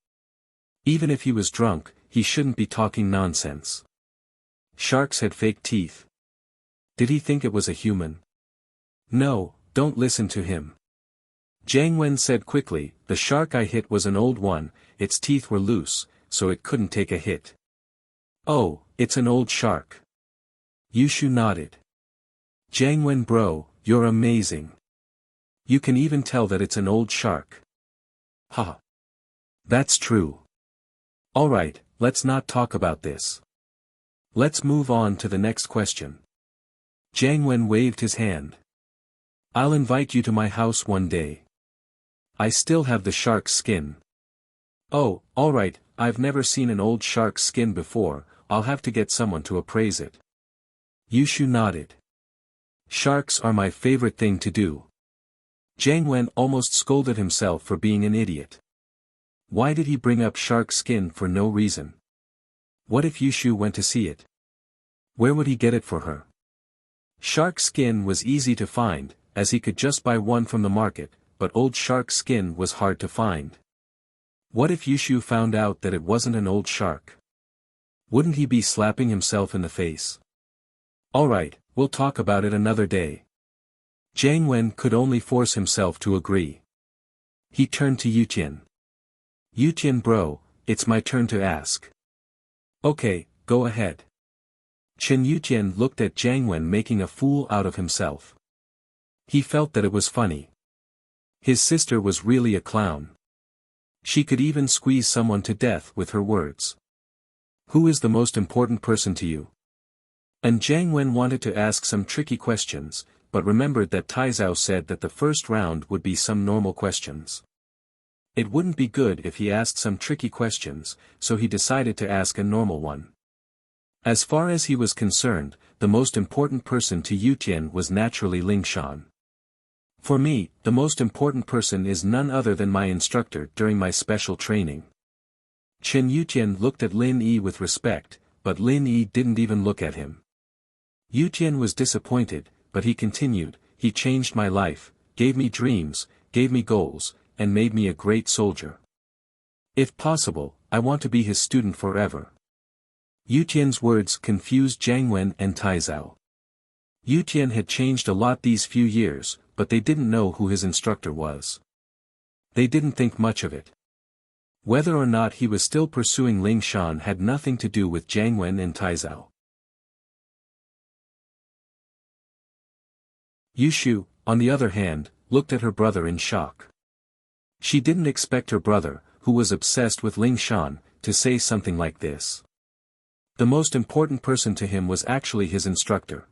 Speaker 1: Even if he was drunk, he shouldn't be talking nonsense. Sharks had fake teeth. Did he think it was a human? No, don't listen to him. Jiang Wen said quickly, the shark I hit was an old one, its teeth were loose, so it couldn't take a hit. Oh, it's an old shark. Yushu nodded. Jiang Wen bro, you're amazing. You can even tell that it's an old shark. Ha. That's true. Alright, let's not talk about this. Let's move on to the next question. Jiang Wen waved his hand. I'll invite you to my house one day. I still have the shark's skin. Oh, alright, I've never seen an old shark's skin before, I'll have to get someone to appraise it. Yushu nodded. Sharks are my favorite thing to do. Jiang Wen almost scolded himself for being an idiot. Why did he bring up shark skin for no reason? What if Yushu went to see it? Where would he get it for her? Shark skin was easy to find, as he could just buy one from the market, but old shark skin was hard to find. What if Yushu found out that it wasn't an old shark? Wouldn't he be slapping himself in the face? Alright, we'll talk about it another day. Jiang Wen could only force himself to agree. He turned to Yutian. Yutian bro, it's my turn to ask. Okay, go ahead. Chen Yutian looked at Jiang Wen making a fool out of himself. He felt that it was funny. His sister was really a clown. She could even squeeze someone to death with her words. Who is the most important person to you? And Jiang Wen wanted to ask some tricky questions, but remembered that Taizao said that the first round would be some normal questions. It wouldn't be good if he asked some tricky questions, so he decided to ask a normal one. As far as he was concerned, the most important person to Yutian was naturally Lingshan. For me, the most important person is none other than my instructor during my special training. Chen Yutian looked at Lin Yi with respect, but Lin Yi didn't even look at him. Yutian was disappointed, but he continued, he changed my life, gave me dreams, gave me goals, and made me a great soldier. If possible, I want to be his student forever. Yutian's words confused Jiang Wen and Taizao. Yutian had changed a lot these few years, but they didn't know who his instructor was. They didn't think much of it. Whether or not he was still pursuing Lingshan had nothing to do with Jiang Wen and Taizao. Yushu, on the other hand, looked at her brother in shock. She didn't expect her brother, who was obsessed with Ling Shan, to say something like this. The most important person to him was actually his instructor.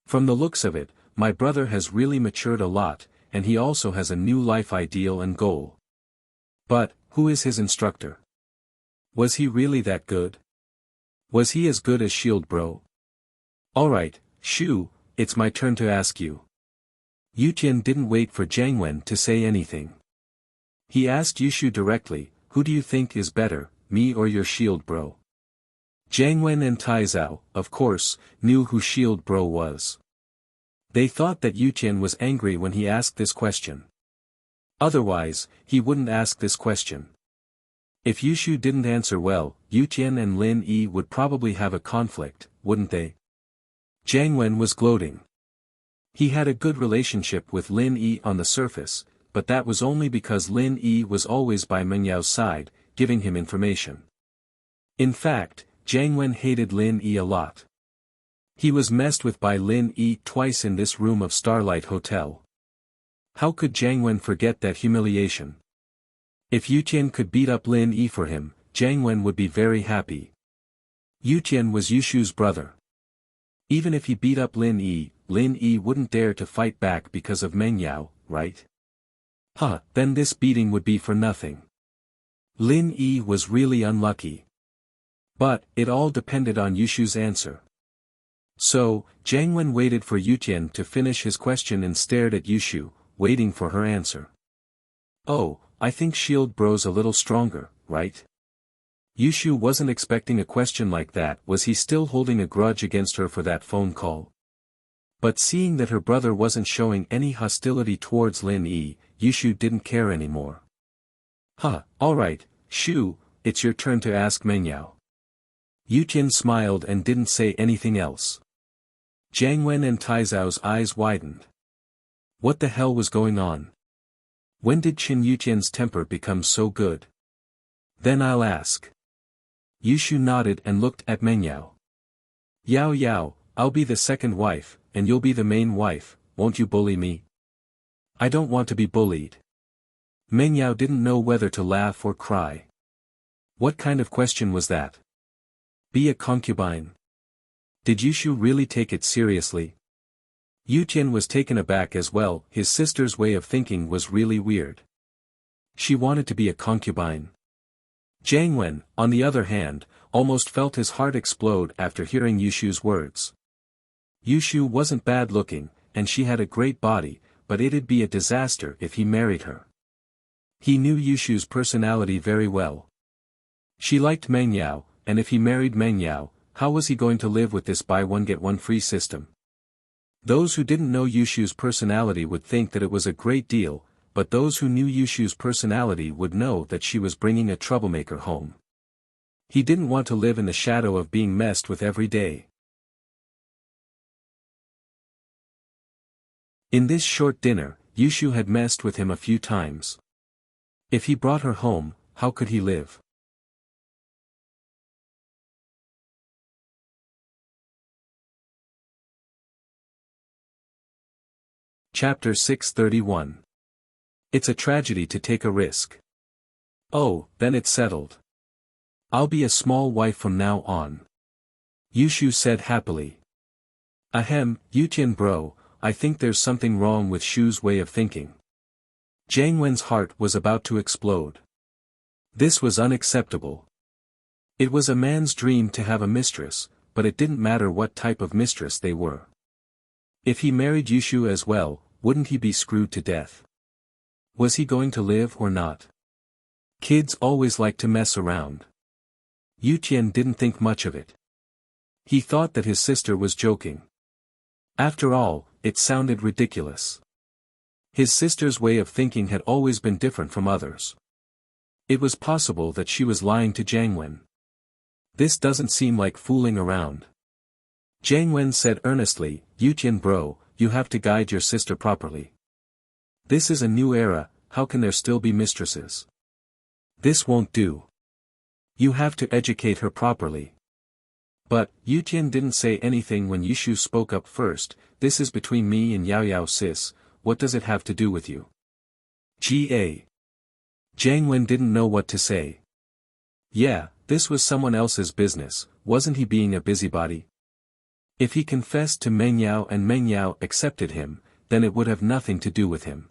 Speaker 1: From the looks of it, my brother has really matured a lot, and he also has a new life ideal and goal. But, who is his instructor? Was he really that good? Was he as good as Shield Bro? Alright, Shu, it's my turn to ask you. Yuqian didn't wait for Jiang Wen to say anything. He asked Yushu directly, who do you think is better, me or your Shield Bro? Jiang Wen and Tai Zhao, of course, knew who Shield Bro was. They thought that Yuqian was angry when he asked this question. Otherwise, he wouldn't ask this question. If Yushu didn't answer well, Yuqian and Lin Yi would probably have a conflict, wouldn't they? Jiang Wen was gloating. He had a good relationship with Lin Yi on the surface, but that was only because Lin Yi was always by Meng Yao's side, giving him information. In fact, Jiang Wen hated Lin Yi a lot. He was messed with by Lin Yi twice in this room of Starlight Hotel. How could Jiang Wen forget that humiliation? If Yuqian could beat up Lin Yi for him, Jiang Wen would be very happy. Yuqian was Yushu's brother. Even if he beat up Lin Yi wouldn't dare to fight back because of Meng Yao, right? Then this beating would be for nothing. Lin Yi was really unlucky. But, it all depended on Yushu's answer. So, Jiang Wen waited for Yuqian to finish his question and stared at Yushu, waiting for her answer. Oh, I think Shield Bro's a little stronger, right? Yushu wasn't expecting a question like that. Was he still holding a grudge against her for that phone call? But seeing that her brother wasn't showing any hostility towards Lin Yi, Yushu didn't care anymore. Alright, Shu, it's your turn to ask Meng Yao. Yuqian smiled and didn't say anything else. Jiang Wen and Tai Zhao's eyes widened. What the hell was going on? When did Qin Yuqian's temper become so good? Then I'll ask. Yushu nodded and looked at Meng Yao. Yao, I'll be the second wife, and you'll be the main wife, won't you bully me? I don't want to be bullied. Meng Yao didn't know whether to laugh or cry. What kind of question was that? Be a concubine? Did Yushu really take it seriously? Yuqian was taken aback as well. His sister's way of thinking was really weird. She wanted to be a concubine. Jiang Wen, on the other hand, almost felt his heart explode after hearing Yushu's words. Yushu wasn't bad looking, and she had a great body, but it'd be a disaster if he married her. He knew Yushu's personality very well. She liked Meng Yao, and if he married Meng Yao, how was he going to live with this buy one get one free system? Those who didn't know Yushu's personality would think that it was a great deal, but those who knew Yushu's personality would know that she was bringing a troublemaker home. He didn't want to live in the shadow of being messed with every day. In this short dinner, Yushu had messed with him a few times. If he brought her home, how could he live? Chapter 631. It's a tragedy to take a risk. Oh, then it's settled. I'll be a small wife from now on. Yushu said happily. Ahem, Yuqian bro, I think there's something wrong with Shu's way of thinking. Jiang Wen's heart was about to explode. This was unacceptable. It was a man's dream to have a mistress, but it didn't matter what type of mistress they were. If he married Yushu as well, wouldn't he be screwed to death? Was he going to live or not? Kids always like to mess around. Yuqian didn't think much of it. He thought that his sister was joking. After all, it sounded ridiculous. His sister's way of thinking had always been different from others. It was possible that she was lying to Jiang Wen. This doesn't seem like fooling around. Jiang Wen said earnestly, Yuqian bro, you have to guide your sister properly. This is a new era, how can there still be mistresses? This won't do. You have to educate her properly. But, Yuqian didn't say anything when Yushu spoke up first. This is between me and Yao sis, what does it have to do with you? Ga. Jiang Wen didn't know what to say. Yeah, this was someone else's business, wasn't he being a busybody? If he confessed to Meng Yao and Meng Yao accepted him, then it would have nothing to do with him.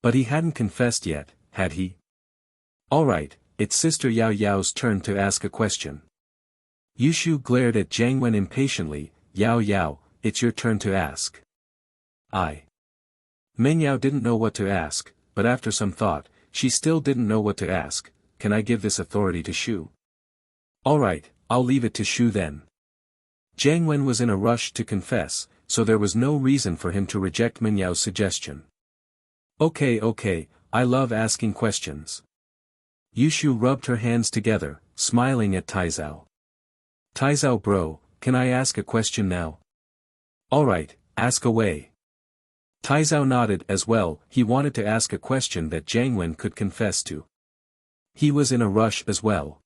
Speaker 1: But he hadn't confessed yet, had he? Alright, it's Sister Yao Yao's turn to ask a question. Yushu glared at Jiang Wen impatiently. Yao Yao, it's your turn to ask. Meng Yao didn't know what to ask, but after some thought, she still didn't know what to ask. Can I give this authority to Shu? Alright, I'll leave it to Shu then. Jiang Wen was in a rush to confess, so there was no reason for him to reject Meng Yao's suggestion. Okay, I love asking questions. Yushu rubbed her hands together, smiling at Taizao. Taizao bro, can I ask a question now? Alright, ask away. Taizao nodded as well. He wanted to ask a question that Jiang Wen could confess to. He was in a rush as well.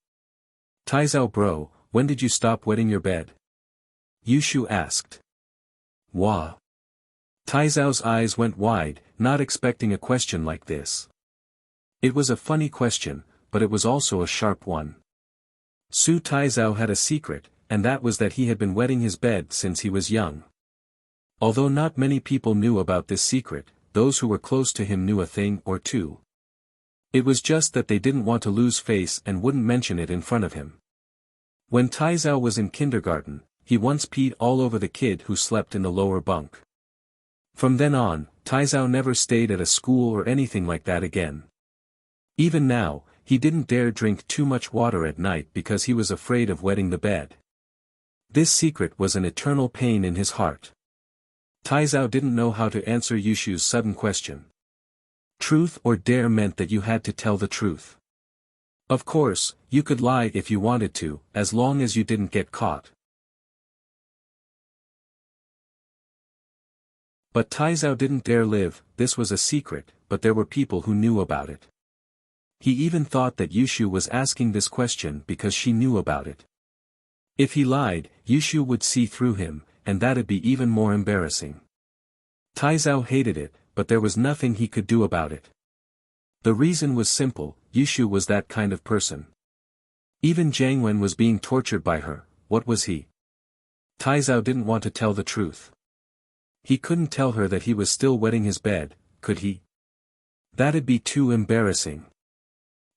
Speaker 1: Taizao bro, when did you stop wetting your bed? Yushu asked. Wah. Taizao's eyes went wide, not expecting a question like this. It was a funny question, but it was also a sharp one. Su Taizao had a secret, and that was that he had been wetting his bed since he was young. Although not many people knew about this secret, those who were close to him knew a thing or two. It was just that they didn't want to lose face and wouldn't mention it in front of him. When Taizao was in kindergarten, he once peed all over the kid who slept in the lower bunk. From then on, Taizao never stayed at a school or anything like that again. Even now, he didn't dare drink too much water at night because he was afraid of wetting the bed. This secret was an eternal pain in his heart. Taizao didn't know how to answer Yushu's sudden question. Truth or dare meant that you had to tell the truth. Of course, you could lie if you wanted to, as long as you didn't get caught. But Taizao didn't dare live. This was a secret, but there were people who knew about it. He even thought that Yushu was asking this question because she knew about it. If he lied, Yushu would see through him, and that'd be even more embarrassing. Taizao hated it, but there was nothing he could do about it. The reason was simple, Yushu was that kind of person. Even Jiang Wen was being tortured by her. What was he? Taizao didn't want to tell the truth. He couldn't tell her that he was still wetting his bed, could he? That'd be too embarrassing.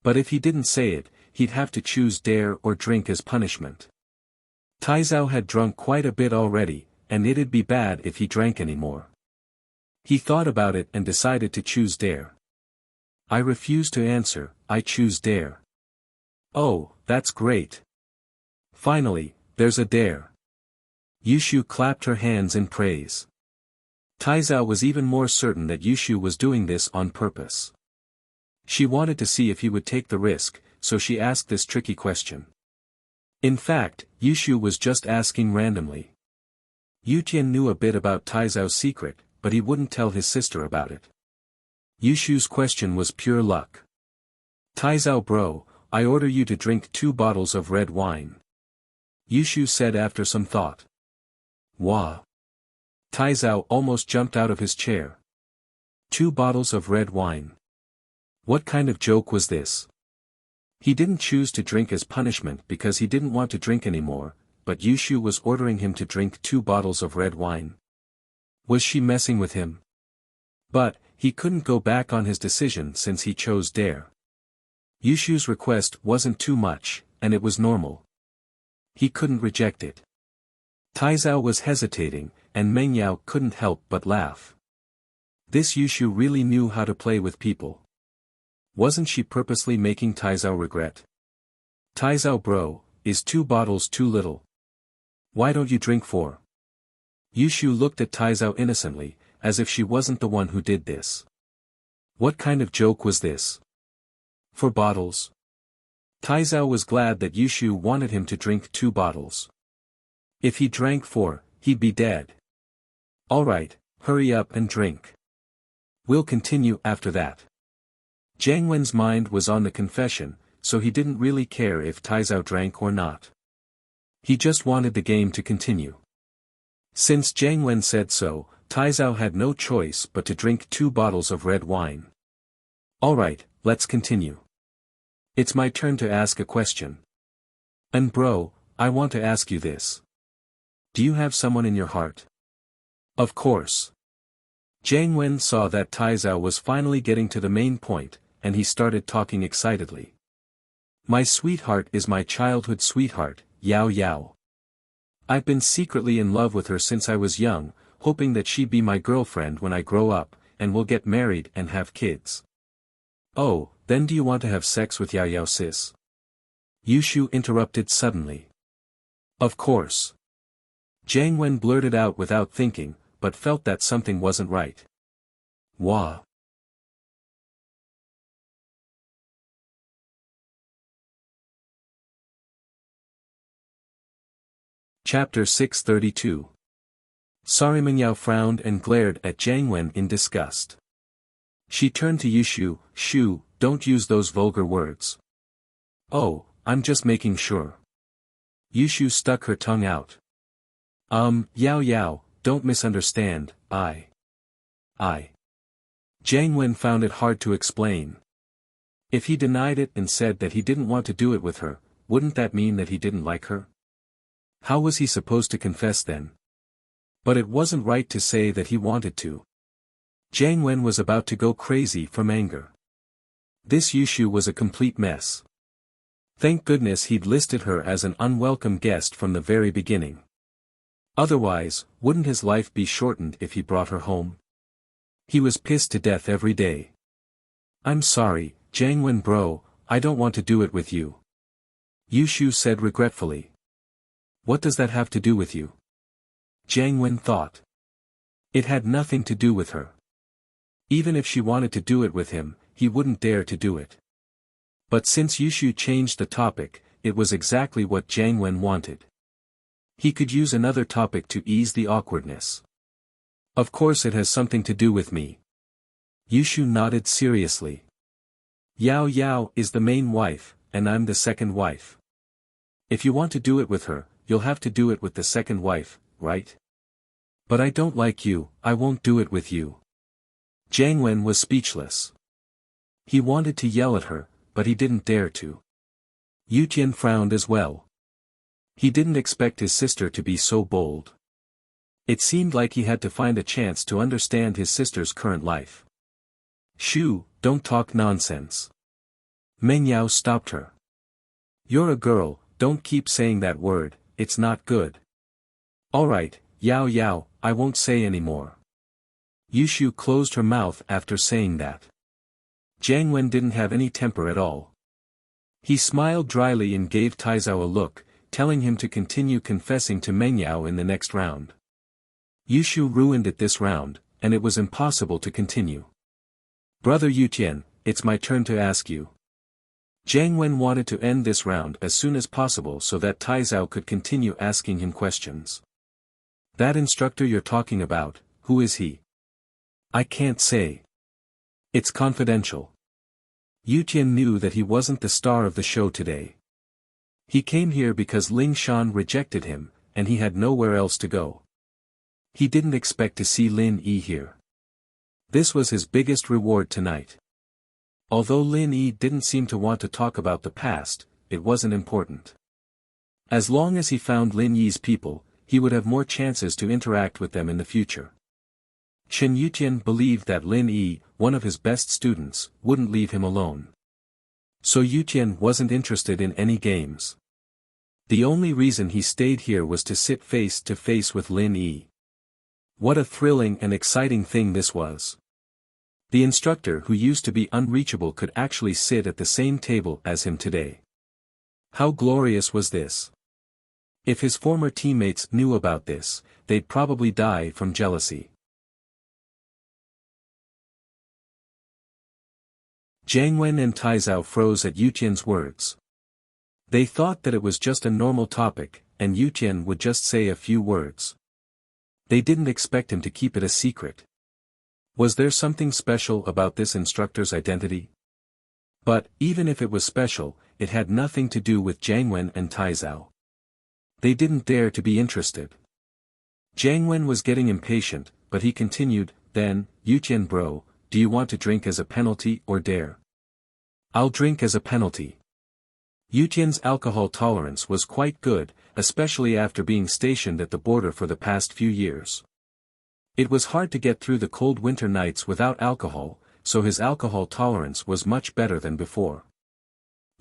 Speaker 1: But if he didn't say it, he'd have to choose dare or drink as punishment. Taizao had drunk quite a bit already, and it'd be bad if he drank anymore. He thought about it and decided to choose dare. I refuse to answer, I choose dare. Oh, that's great. Finally, there's a dare. Yushu clapped her hands in praise. Taizao was even more certain that Yushu was doing this on purpose. She wanted to see if he would take the risk, so she asked this tricky question. In fact, Yushu was just asking randomly. Yutian knew a bit about Taizao's secret, but he wouldn't tell his sister about it. Yushu's question was pure luck. Taizao bro, I order you to drink 2 bottles of red wine. Yushu said after some thought. Wah. Taizao almost jumped out of his chair. 2 bottles of red wine. What kind of joke was this? He didn't choose to drink as punishment because he didn't want to drink anymore, but Yushu was ordering him to drink 2 bottles of red wine. Was she messing with him? But, he couldn't go back on his decision since he chose dare. Yushu's request wasn't too much, and it was normal. He couldn't reject it. Taizao was hesitating, and Meng Yao couldn't help but laugh. This Yushu really knew how to play with people. Wasn't she purposely making Taizao regret? Taizao bro, is 2 bottles too little? Why don't you drink 4? Yushu looked at Taizao innocently, as if she wasn't the one who did this. What kind of joke was this? 4 bottles? Taizao was glad that Yushu wanted him to drink 2 bottles. If he drank 4, he'd be dead. Alright, hurry up and drink. We'll continue after that. Jiang Wen's mind was on the confession, so he didn't really care if Taizao drank or not. He just wanted the game to continue. Since Jiang Wen said so, Taizao had no choice but to drink 2 bottles of red wine. Alright, let's continue. It's my turn to ask a question. And bro, I want to ask you this. Do you have someone in your heart? Of course. Jiang Wen saw that Taizao was finally getting to the main point, and he started talking excitedly. My sweetheart is my childhood sweetheart, Yao Yao. I've been secretly in love with her since I was young, hoping that she'd be my girlfriend when I grow up, and we'll get married and have kids. Oh, then do you want to have sex with Yao Yao sis? Yushu interrupted suddenly. Of course. Jiang Wen blurted out without thinking, but felt that something wasn't right. Wah. Chapter 632. Sarimangyao frowned and glared at Jiang Wen in disgust. She turned to Yushu, Shu, don't use those vulgar words. Oh, I'm just making sure. Yushu stuck her tongue out. Yao Yao, don't misunderstand, I. Jiang Wen found it hard to explain. If he denied it and said that he didn't want to do it with her, wouldn't that mean that he didn't like her? How was he supposed to confess then? But it wasn't right to say that he wanted to. Jiang Wen was about to go crazy from anger. This Yushu was a complete mess. Thank goodness he'd listed her as an unwelcome guest from the very beginning. Otherwise, wouldn't his life be shortened if he brought her home? He was pissed to death every day. I'm sorry, Jiang Wen bro, I don't want to do it with you. Yushu said regretfully. What does that have to do with you? Jiang Wen thought. It had nothing to do with her. Even if she wanted to do it with him, he wouldn't dare to do it. But since Yushu changed the topic, it was exactly what Jiang Wen wanted. He could use another topic to ease the awkwardness. Of course it has something to do with me. Yushu nodded seriously. Yao Yao is the main wife, and I'm the second wife. If you want to do it with her, you'll have to do it with the second wife, right? But I don't like you, I won't do it with you. Jiang Wen was speechless. He wanted to yell at her, but he didn't dare to. Yu Tian frowned as well. He didn't expect his sister to be so bold. It seemed like he had to find a chance to understand his sister's current life. Shu, don't talk nonsense. Meng Yao stopped her. You're a girl, don't keep saying that word, it's not good. Alright, Yao Yao, I won't say any more. Yushu closed her mouth after saying that. Jiang Wen didn't have any temper at all. He smiled dryly and gave Taizao a look, telling him to continue confessing to Meng Yao in the next round. Yushu ruined it this round, and it was impossible to continue. Brother Yutian, it's my turn to ask you. Jiang Wen wanted to end this round as soon as possible so that Taizao could continue asking him questions. That instructor you're talking about, who is he? I can't say. It's confidential. Yutian knew that he wasn't the star of the show today. He came here because Ling Shan rejected him, and he had nowhere else to go. He didn't expect to see Lin Yi here. This was his biggest reward tonight. Although Lin Yi didn't seem to want to talk about the past, it wasn't important. As long as he found Lin Yi's people, he would have more chances to interact with them in the future. Chen Yutian believed that Lin Yi, one of his best students, wouldn't leave him alone. So Yutian wasn't interested in any games. The only reason he stayed here was to sit face to face with Lin Yi. What a thrilling and exciting thing this was. The instructor who used to be unreachable could actually sit at the same table as him today. How glorious was this? If his former teammates knew about this, they'd probably die from jealousy. Jiang Wen and Taizao froze at Yutian's words. They thought that it was just a normal topic, and Yutian would just say a few words. They didn't expect him to keep it a secret. Was there something special about this instructor's identity? But, even if it was special, it had nothing to do with Jiang Wen and Taizao. They didn't dare to be interested. Jiang Wen was getting impatient, but he continued, then, Yutian bro, do you want to drink as a penalty or dare? I'll drink as a penalty. Yutian's alcohol tolerance was quite good, especially after being stationed at the border for the past few years. It was hard to get through the cold winter nights without alcohol, so his alcohol tolerance was much better than before.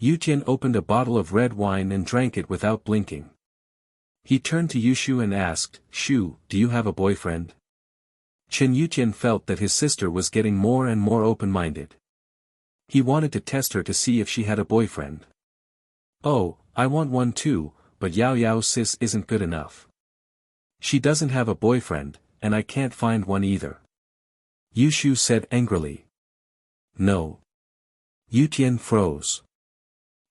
Speaker 1: Yutian opened a bottle of red wine and drank it without blinking. He turned to Yushu and asked, "Shu, do you have a boyfriend?" Chen Yutian felt that his sister was getting more and more open-minded. He wanted to test her to see if she had a boyfriend. "Oh, I want one too, but Yao Yao sis isn't good enough. She doesn't have a boyfriend, and I can't find one either," Yushu said angrily. "No." Yutian froze.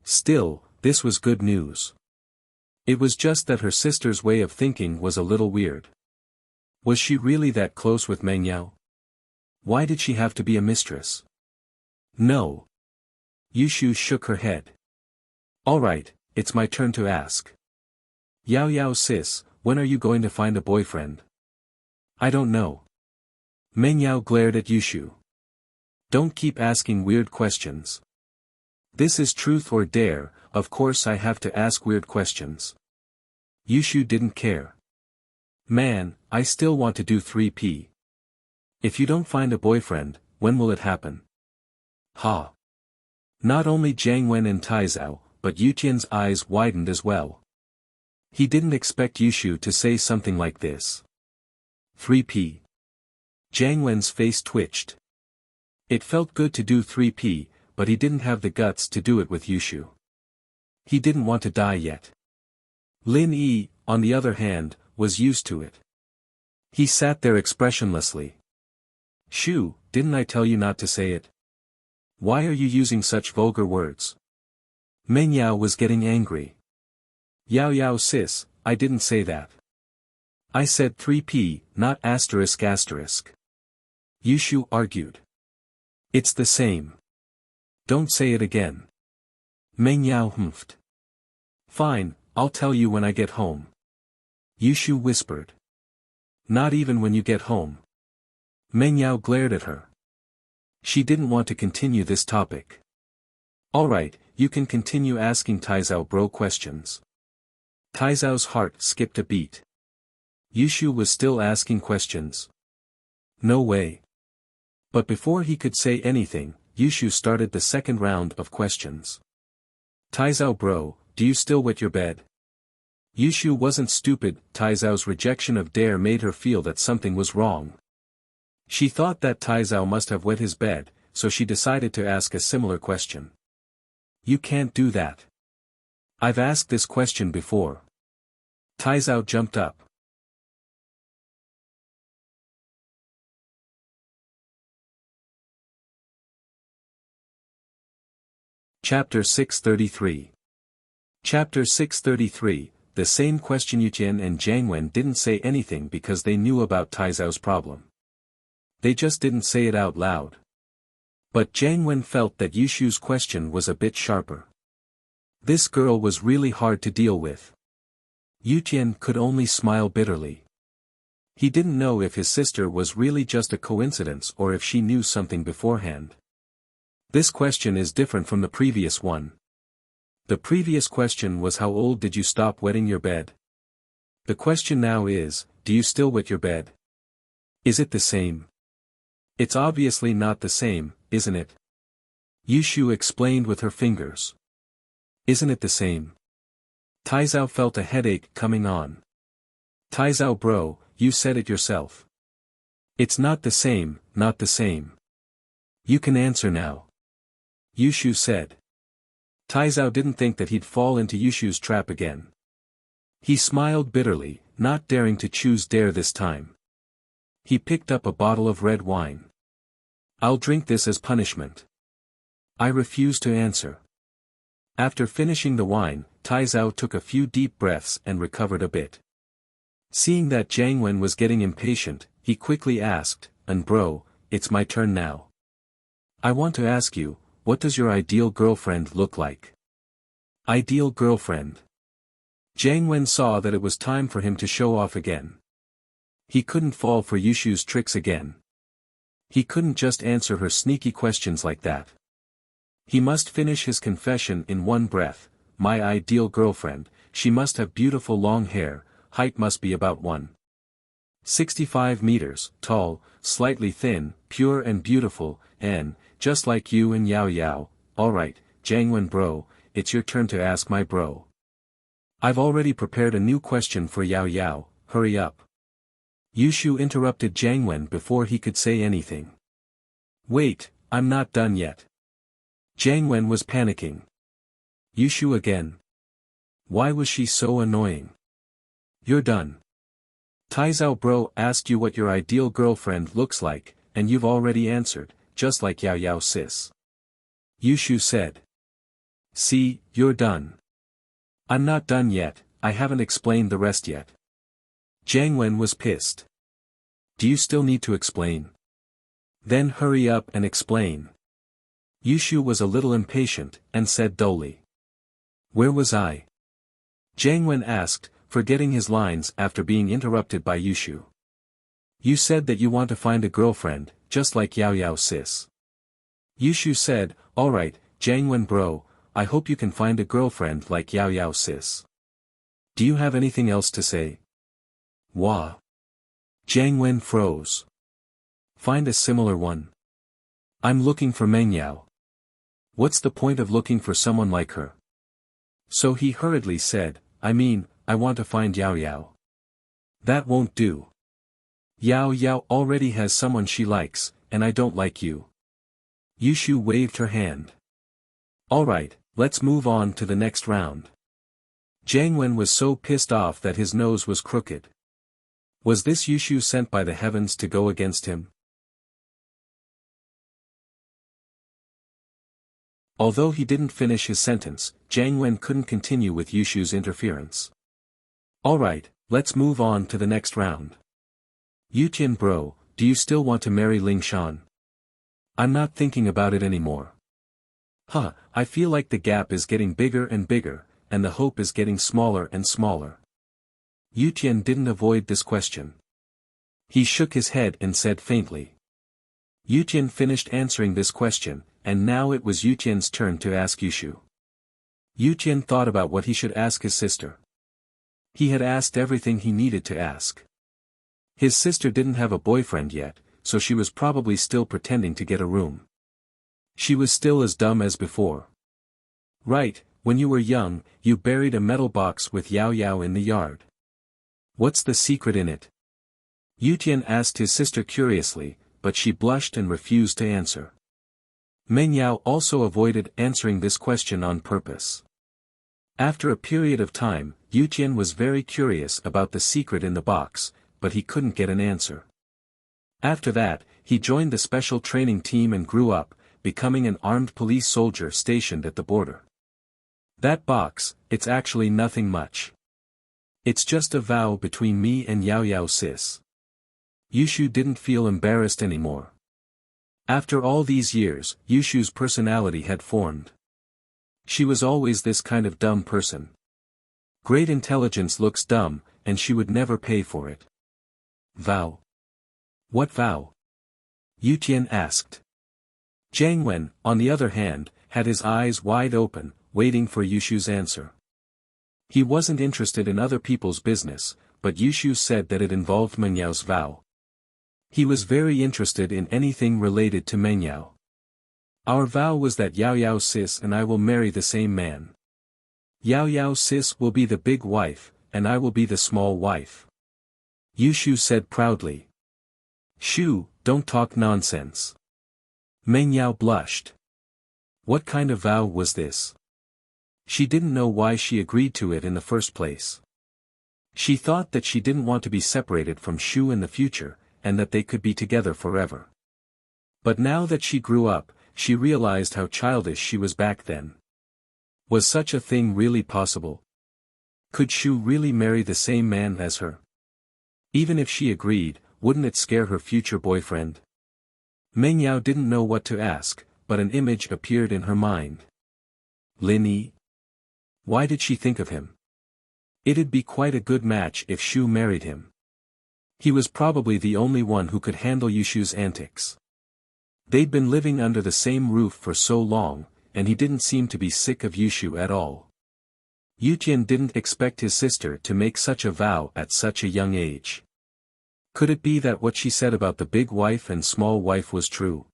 Speaker 1: Still, this was good news. It was just that her sister's way of thinking was a little weird. Was she really that close with Meng Yao? Why did she have to be a mistress? No. Yushu shook her head. "Alright, it's my turn to ask. Yao Yao sis, when are you going to find a boyfriend?" "I don't know." Meng Yao glared at Yushu. "Don't keep asking weird questions. This is truth or dare, of course I have to ask weird questions." Yushu didn't care. "Man, I still want to do 3P. If you don't find a boyfriend, when will it happen?" Ha! Not only Jiang Wen and Taizao, but Yutian's eyes widened as well. He didn't expect Yushu to say something like this. 3P. Jiang Wen's face twitched. It felt good to do 3P, but he didn't have the guts to do it with Yushu. He didn't want to die yet. Lin Yi, on the other hand, was used to it. He sat there expressionlessly. "Shu, didn't I tell you not to say it? Why are you using such vulgar words?" Meng Yao was getting angry. "Yao Yao sis, I didn't say that. I said 3P, not asterisk asterisk." Yushu argued. "It's the same. Don't say it again." Meng Yao humphed. "Fine, I'll tell you when I get home." Yushu whispered. "Not even when you get home." Meng Yao glared at her. She didn't want to continue this topic. "Alright, you can continue asking Taizao bro questions." Taizao's heart skipped a beat. Yushu was still asking questions. No way. But before he could say anything, Yushu started the second round of questions. "Taizao bro, do you still wet your bed?" Yushu wasn't stupid. Taizao's rejection of dare made her feel that something was wrong. She thought that Taizao must have wet his bed, so she decided to ask a similar question. "You can't do that. I've asked this question before." Taizao jumped up. Chapter 633. Chapter 633, the same question. Yutian and Jiang Wen didn't say anything because they knew about Taizao's problem. They just didn't say it out loud. But Jiang Wen felt that Yushu's question was a bit sharper. This girl was really hard to deal with. Yutian could only smile bitterly. He didn't know if his sister was really just a coincidence or if she knew something beforehand. This question is different from the previous one. The previous question was, how old did you stop wetting your bed? The question now is, do you still wet your bed? Is it the same? It's obviously not the same, isn't it? Yushu explained with her fingers. Isn't it the same? Taizao felt a headache coming on. Taizao bro, you said it yourself. It's not the same, not the same. You can answer now. Yushu said. Taizao didn't think that he'd fall into Yushu's trap again. He smiled bitterly, not daring to choose dare this time. He picked up a bottle of red wine. I'll drink this as punishment. I refuse to answer. After finishing the wine, Taizao took a few deep breaths and recovered a bit. Seeing that Jiang Wen was getting impatient, he quickly asked, and bro, it's my turn now. I want to ask you, what does your ideal girlfriend look like? Ideal girlfriend. Jiang Wen saw that it was time for him to show off again. He couldn't fall for Yushu's tricks again. He couldn't just answer her sneaky questions like that. He must finish his confession in one breath. My ideal girlfriend, she must have beautiful long hair, height must be about 1.65 meters, tall, slightly thin, pure and beautiful, and, just like you and Yao Yao. Alright, Jiangwen bro, it's your turn to ask my bro. I've already prepared a new question for Yao Yao, hurry up. Yushu interrupted Jiangwen before he could say anything. Wait, I'm not done yet. Jiangwen was panicking. Yushu again. Why was she so annoying? You're done. Taizao bro asked you what your ideal girlfriend looks like, and you've already answered, just like Yao Yao sis. Yushu said. See, you're done. I'm not done yet, I haven't explained the rest yet. Jiangwen was pissed. Do you still need to explain? Then hurry up and explain. Yushu was a little impatient, and said dully. Where was I? Jiangwen asked, forgetting his lines after being interrupted by Yushu. You said that you want to find a girlfriend, just like Yao Yao sis. Yushu said, alright, Jiangwen bro, I hope you can find a girlfriend like Yao Yao sis. Do you have anything else to say? Wah. Jiangwen froze. Find a similar one. I'm looking for Meng Yao. What's the point of looking for someone like her? So he hurriedly said, I want to find Yao Yao. That won't do. Yao Yao already has someone she likes, and I don't like you. Yushu waved her hand. Alright, let's move on to the next round. Jiangwen was so pissed off that his nose was crooked. Was this Yushu sent by the heavens to go against him? Although he didn't finish his sentence, Jiangwen couldn't continue with Yushu's interference. Alright, let's move on to the next round. Yutian bro, do you still want to marry Ling Shan? I'm not thinking about it anymore. I feel like the gap is getting bigger and bigger, and the hope is getting smaller and smaller. Yutian didn't avoid this question. He shook his head and said faintly. Yutian finished answering this question, and now it was Yutian's turn to ask Yushu. Yutian thought about what he should ask his sister. He had asked everything he needed to ask. His sister didn't have a boyfriend yet, so she was probably still pretending to get a room. She was still as dumb as before. Right, when you were young, you buried a metal box with Yao Yao in the yard. What's the secret in it? Yutian asked his sister curiously, but she blushed and refused to answer. Meng Yao also avoided answering this question on purpose. After a period of time, Yutian was very curious about the secret in the box, but he couldn't get an answer. After that, he joined the special training team and grew up, becoming an armed police soldier stationed at the border. That box, it's actually nothing much. It's just a vow between me and Yao Yao sis. Yushu didn't feel embarrassed anymore. After all these years, Yushu's personality had formed. She was always this kind of dumb person. Great intelligence looks dumb, and she would never pay for it. Vow? What vow? Yutian asked. Jiangwen, on the other hand, had his eyes wide open, waiting for Yushu's answer. He wasn't interested in other people's business, but Yushu said that it involved Meng Yao's vow. He was very interested in anything related to Meng Yao. Our vow was that Yao Yao sis and I will marry the same man. Yao Yao sis will be the big wife, and I will be the small wife. Yushu said proudly. Shu, don't talk nonsense. Meng Yao blushed. What kind of vow was this? She didn't know why she agreed to it in the first place. She thought that she didn't want to be separated from Shu in the future, and that they could be together forever. But now that she grew up, she realized how childish she was back then. Was such a thing really possible? Could Shu really marry the same man as her? Even if she agreed, wouldn't it scare her future boyfriend? Meng Yao didn't know what to ask, but an image appeared in her mind. Lin Yi? Why did she think of him? It'd be quite a good match if Shu married him. He was probably the only one who could handle Yushu's antics. They'd been living under the same roof for so long, and he didn't seem to be sick of Yushu at all. Yutian didn't expect his sister to make such a vow at such a young age. Could it be that what she said about the big wife and small wife was true?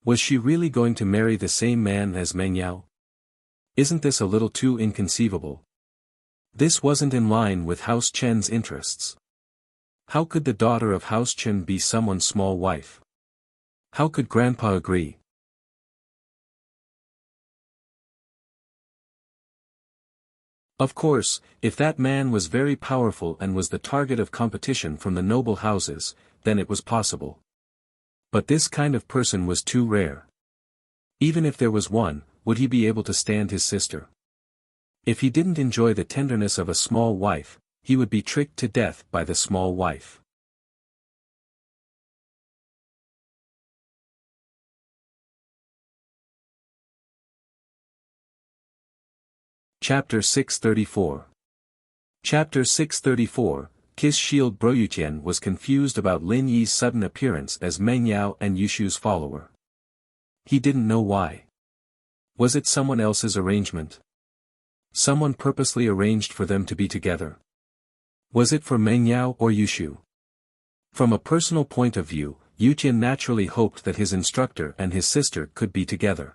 Speaker 1: Was she really going to marry the same man as Mengyao? Isn't this a little too inconceivable? This wasn't in line with House Chen's interests. How could the daughter of House Chen be someone's small wife? How could Grandpa agree? Of course, if that man was very powerful and was the target of competition from the noble houses, then it was possible. But this kind of person was too rare. Even if there was one, would he be able to stand his sister? If he didn't enjoy the tenderness of a small wife, he would be tricked to death by the small wife. Chapter 634. Chapter 634, Kiss Shield Bro. Yutian was confused about Lin Yi's sudden appearance as Meng Yao and Yushu's follower. He didn't know why. Was it someone else's arrangement? Someone purposely arranged for them to be together? Was it for Meng Yao or Yushu? From a personal point of view, Yutian naturally hoped that his instructor and his sister could be together.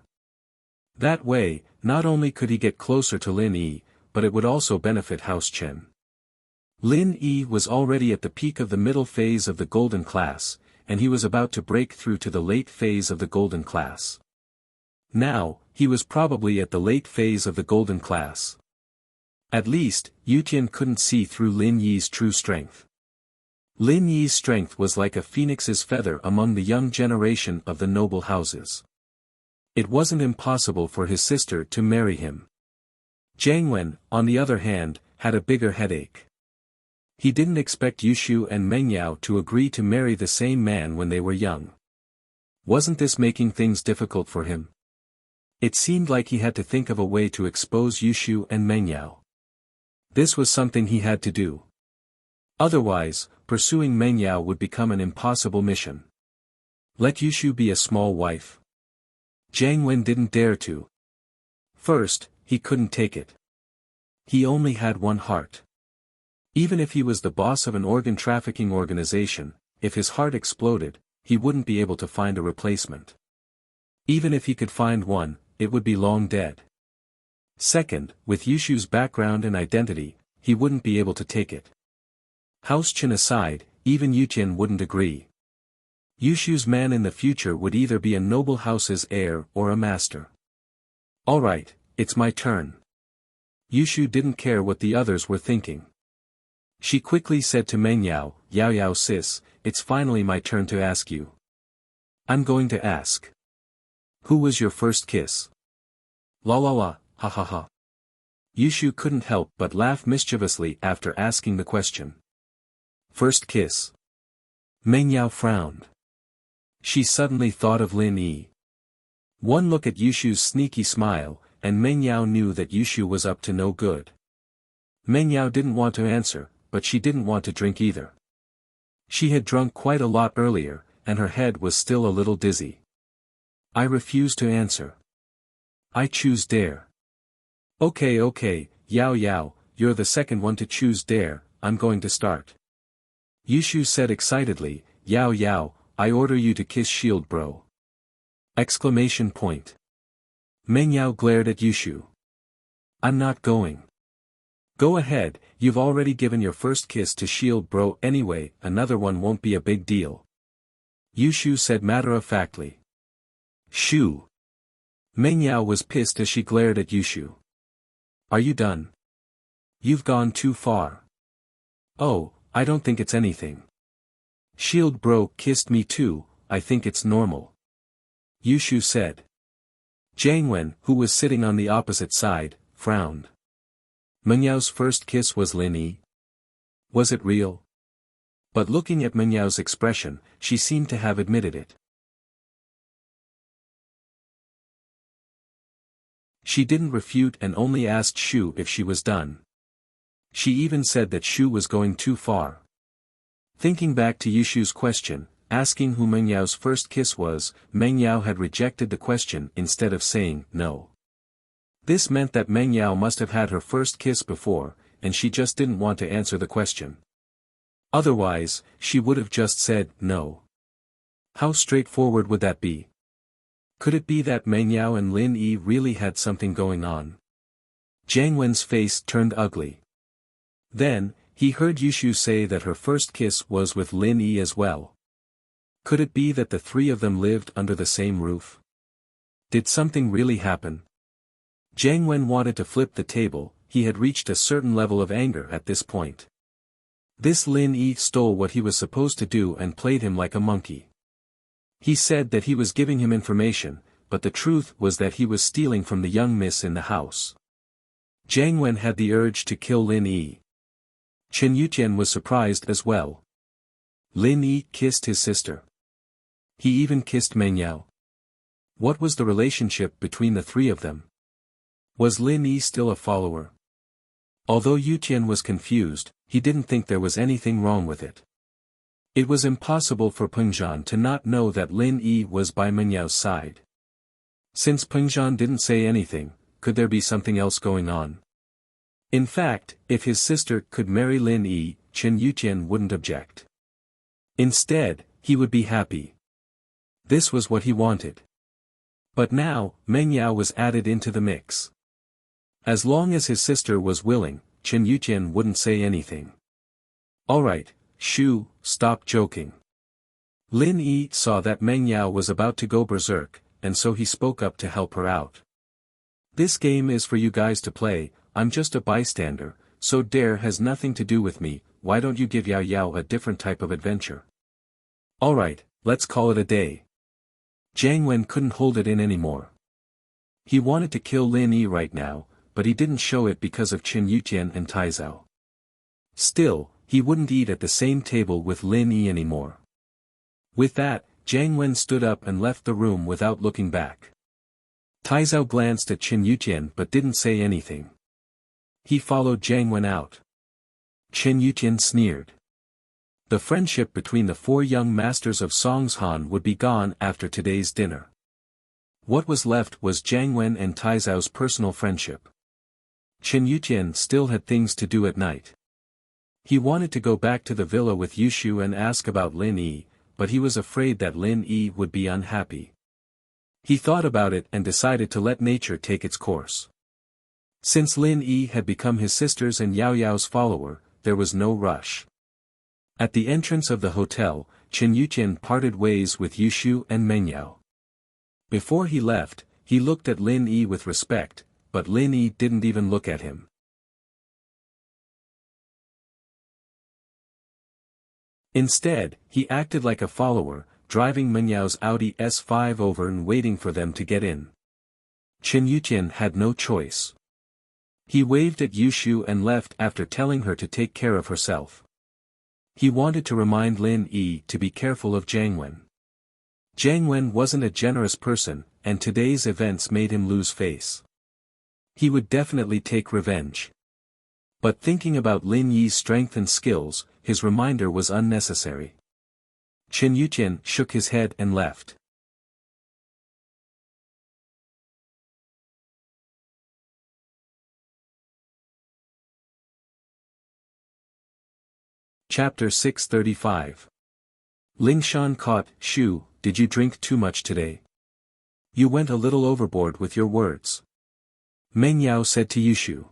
Speaker 1: That way, not only could he get closer to Lin Yi, but it would also benefit House Chen. Lin Yi was already at the peak of the middle phase of the golden class, and he was about to break through to the late phase of the golden class. Now, he was probably at the late phase of the golden class. At least, Yutian couldn't see through Lin Yi's true strength. Lin Yi's strength was like a phoenix's feather among the young generation of the noble houses. It wasn't impossible for his sister to marry him. Jiang Wen, on the other hand, had a bigger headache. He didn't expect Yushu and Meng Yao to agree to marry the same man when they were young. Wasn't this making things difficult for him? It seemed like he had to think of a way to expose Yushu and Meng Yao. This was something he had to do. Otherwise, pursuing Meng Yao would become an impossible mission. Let Yushu be a small wife. Jiang Wen didn't dare to. First, he couldn't take it. He only had one heart. Even if he was the boss of an organ trafficking organization, if his heart exploded, he wouldn't be able to find a replacement. Even if he could find one, it would be long dead. Second, with Yushu's background and identity, he wouldn't be able to take it. House Chen aside, even Yutian wouldn't agree. Yushu's man in the future would either be a noble house's heir or a master. Alright, it's my turn. Yushu didn't care what the others were thinking. She quickly said to Meng Yao, Yao Yao sis, it's finally my turn to ask you. I'm going to ask. Who was your first kiss? La la la, ha ha ha. Yushu couldn't help but laugh mischievously after asking the question. First kiss. Meng Yao frowned. She suddenly thought of Lin Yi. One look at Yushu's sneaky smile, and Meng Yao knew that Yushu was up to no good. Meng Yao didn't want to answer, but she didn't want to drink either. She had drunk quite a lot earlier, and her head was still a little dizzy. I refuse to answer. I choose dare. Okay, Yao Yao, you're the second one to choose dare, I'm going to start. Yushu said excitedly, Yao Yao, I order you to kiss Shield Bro. Exclamation point. Meng Yao glared at Yushu. I'm not going. Go ahead, you've already given your first kiss to Shield Bro anyway, another one won't be a big deal. Yushu said matter-of-factly. Shoo. Meng Yao was pissed as she glared at Yushu. Are you done? You've gone too far. Oh, I don't think it's anything. Shield Bro kissed me too, I think it's normal. Yushu said. Jiang Wen, who was sitting on the opposite side, frowned. Meng Yao's first kiss was Lin Yi. Was it real? But looking at Meng Yao's expression, she seemed to have admitted it. She didn't refute and only asked Shu if she was done. She even said that Shu was going too far. Thinking back to Yushu's question, asking who Meng Yao's first kiss was. Meng Yao had rejected the question instead of saying no. This meant that Meng Yao must have had her first kiss before, and she just didn't want to answer the question. Otherwise, she would have just said no. How straightforward would that be? Could it be that Meng Yao and Lin Yi really had something going on? Jiang Wen's face turned ugly. Then, he heard Yushu say that her first kiss was with Lin Yi as well. Could it be that the three of them lived under the same roof? Did something really happen? Jiang Wen wanted to flip the table. He had reached a certain level of anger at this point. This Lin Yi stole what he was supposed to do and played him like a monkey. He said that he was giving him information, but the truth was that he was stealing from the young miss in the house. Jiang Wen had the urge to kill Lin Yi. Chen Yuqian was surprised as well. Lin Yi kissed his sister. He even kissed Meng Yao. What was the relationship between the three of them? Was Lin Yi still a follower? Although Yuqian was confused, he didn't think there was anything wrong with it. It was impossible for Pengzhan to not know that Lin Yi was by Meng Yao's side. Since Pengzhan didn't say anything, could there be something else going on? In fact, if his sister could marry Lin Yi, Chen Yuqian wouldn't object. Instead, he would be happy. This was what he wanted. But now, Meng Yao was added into the mix. As long as his sister was willing, Chen Yuqian wouldn't say anything. Alright, Shu, stop joking. Lin Yi saw that Meng Yao was about to go berserk, and so he spoke up to help her out. This game is for you guys to play. I'm just a bystander, so Dare has nothing to do with me. Why don't you give Yao Yao a different type of adventure? Alright, let's call it a day. Jiang Wen couldn't hold it in anymore. He wanted to kill Lin Yi right now, but he didn't show it because of Chen Yuqian and Taizao. Still, he wouldn't eat at the same table with Lin Yi anymore. With that, Jiang Wen stood up and left the room without looking back. Taizao glanced at Chen Yuqian but didn't say anything. He followed Jiang Wen out. Chen Yuqian sneered. The friendship between the four young masters of Songshan would be gone after today's dinner. What was left was Jiang Wen and Taizao's personal friendship. Chen Yuqian still had things to do at night. He wanted to go back to the villa with Yushu and ask about Lin Yi, but he was afraid that Lin Yi would be unhappy. He thought about it and decided to let nature take its course. Since Lin Yi had become his sister's and Yao Yao's follower, there was no rush. At the entrance of the hotel, Chen Yuqian parted ways with Yushu and Meng Yao. Before he left, he looked at Lin Yi with respect, but Lin Yi didn't even look at him. Instead, he acted like a follower, driving Meng Yao's Audi S5 over and waiting for them to get in. Chen Yuqian had no choice. He waved at Yushu and left after telling her to take care of herself. He wanted to remind Lin Yi to be careful of Jiang Wen. Jiang Wen wasn't a generous person, and today's events made him lose face. He would definitely take revenge. But thinking about Lin Yi's strength and skills, his reminder was unnecessary. Chen Yuqian shook his head and left. Chapter 635. Lingshan caught. Shu, did you drink too much today? You went a little overboard with your words. Meng Yao said to Yushu.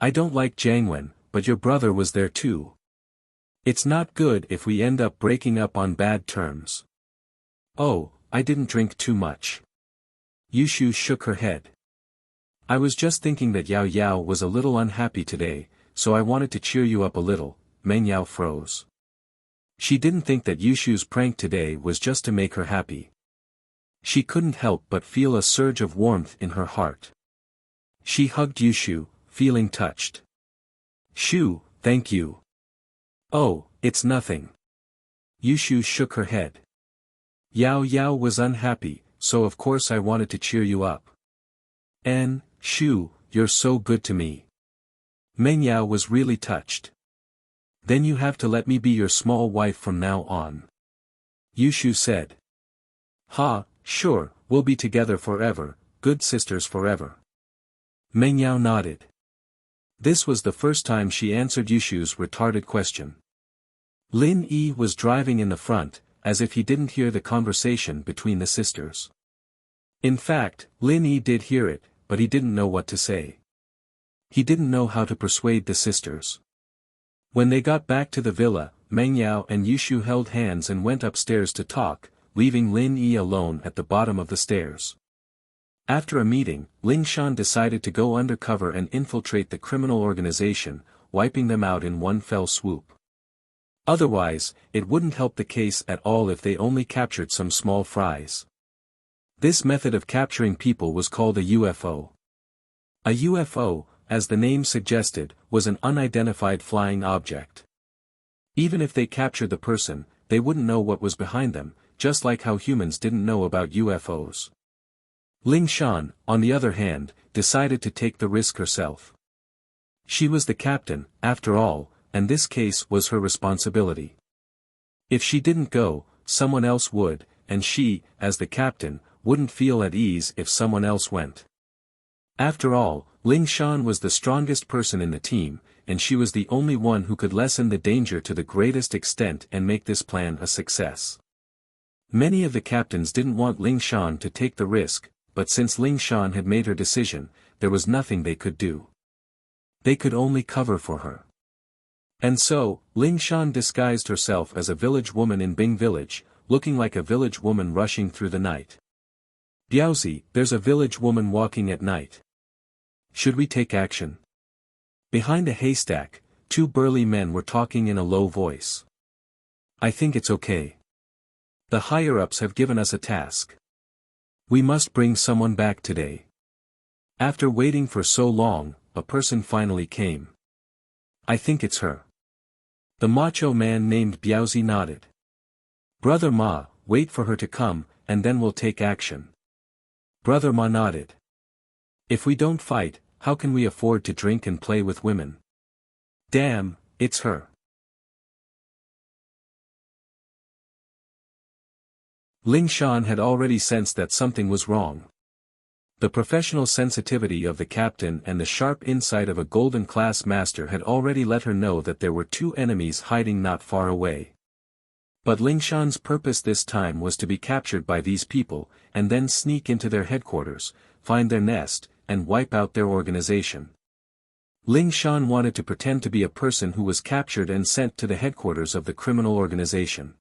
Speaker 1: I don't like Jiang Wen, but your brother was there too. It's not good if we end up breaking up on bad terms. Oh, I didn't drink too much. Yushu shook her head. I was just thinking that Yao Yao was a little unhappy today, so I wanted to cheer you up a little. Meng Yao froze. She didn't think that Yushu's prank today was just to make her happy. She couldn't help but feel a surge of warmth in her heart. She hugged Yushu, feeling touched. Shu, thank you. Oh, it's nothing. Yushu shook her head. Yao Yao was unhappy, so of course I wanted to cheer you up. Shu, you're so good to me. Meng Yao was really touched. Then you have to let me be your small wife from now on. Yushu said. Ha, sure, we'll be together forever, good sisters forever. Mengyao nodded. This was the first time she answered Yushu's retarded question. Lin Yi was driving in the front, as if he didn't hear the conversation between the sisters. In fact, Lin Yi did hear it, but he didn't know what to say. He didn't know how to persuade the sisters. When they got back to the villa, Mengyao and Yushu held hands and went upstairs to talk, leaving Lin Yi alone at the bottom of the stairs. After a meeting, Ling Shan decided to go undercover and infiltrate the criminal organization, wiping them out in one fell swoop. Otherwise, it wouldn't help the case at all if they only captured some small fries. This method of capturing people was called a UFO. A UFO, as the name suggested, was an unidentified flying object. Even if they captured the person, they wouldn't know what was behind them, just like how humans didn't know about UFOs. Ling Shan, on the other hand, decided to take the risk herself. She was the captain, after all, and this case was her responsibility. If she didn't go, someone else would, and she, as the captain, wouldn't feel at ease if someone else went. After all, Ling Shan was the strongest person in the team, and she was the only one who could lessen the danger to the greatest extent and make this plan a success. Many of the captains didn't want Ling Shan to take the risk, but since Ling Shan had made her decision, there was nothing they could do. They could only cover for her. And so, Ling Shan disguised herself as a village woman in Bing village, looking like a village woman rushing through the night. Biaozi, there's a village woman walking at night. Should we take action? Behind a haystack, two burly men were talking in a low voice. I think it's okay. The higher-ups have given us a task. We must bring someone back today. After waiting for so long, a person finally came. I think it's her. The macho man named Biaozi nodded. Brother Ma, wait for her to come, and then we'll take action. Brother Ma nodded. If we don't fight, how can we afford to drink and play with women? Damn, it's her. Ling Shan had already sensed that something was wrong. The professional sensitivity of the captain and the sharp insight of a golden class master had already let her know that there were two enemies hiding not far away. But Ling Shan's purpose this time was to be captured by these people, and then sneak into their headquarters, find their nest, and wipe out their organization. Ling Shan wanted to pretend to be a person who was captured and sent to the headquarters of the criminal organization.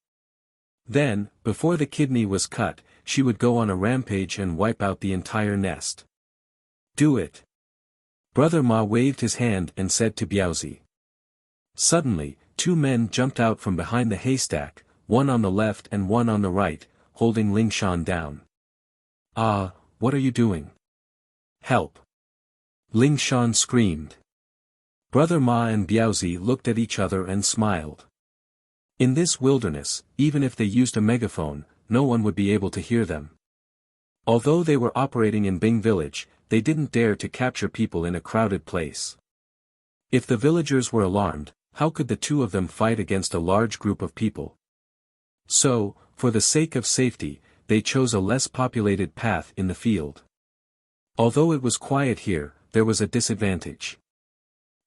Speaker 1: Then, before the kidney was cut, she would go on a rampage and wipe out the entire nest. Do it. Brother Ma waved his hand and said to Biaozi. Suddenly, two men jumped out from behind the haystack, one on the left and one on the right, holding Ling Shan down. Ah, what are you doing? Help! Ling Shan screamed. Brother Ma and Biaozi looked at each other and smiled. In this wilderness, even if they used a megaphone, no one would be able to hear them. Although they were operating in Bing village, they didn't dare to capture people in a crowded place. If the villagers were alarmed, how could the two of them fight against a large group of people? So, for the sake of safety, they chose a less populated path in the field. Although it was quiet here, there was a disadvantage.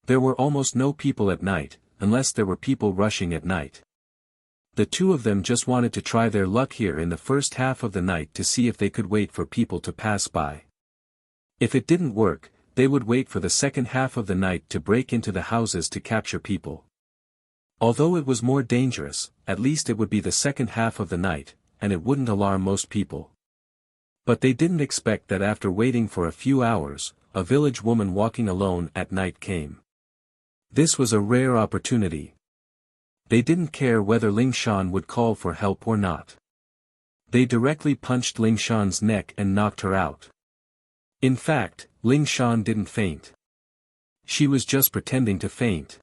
Speaker 1: There were almost no people at night, unless there were people rushing at night. The two of them just wanted to try their luck here in the first half of the night to see if they could wait for people to pass by. If it didn't work, they would wait for the second half of the night to break into the houses to capture people. Although it was more dangerous, at least it would be the second half of the night, and it wouldn't alarm most people. But they didn't expect that after waiting for a few hours, a village woman walking alone at night came. This was a rare opportunity. They didn't care whether Ling Shan would call for help or not. They directly punched Ling Shan's neck and knocked her out. In fact, Ling Shan didn't faint. She was just pretending to faint.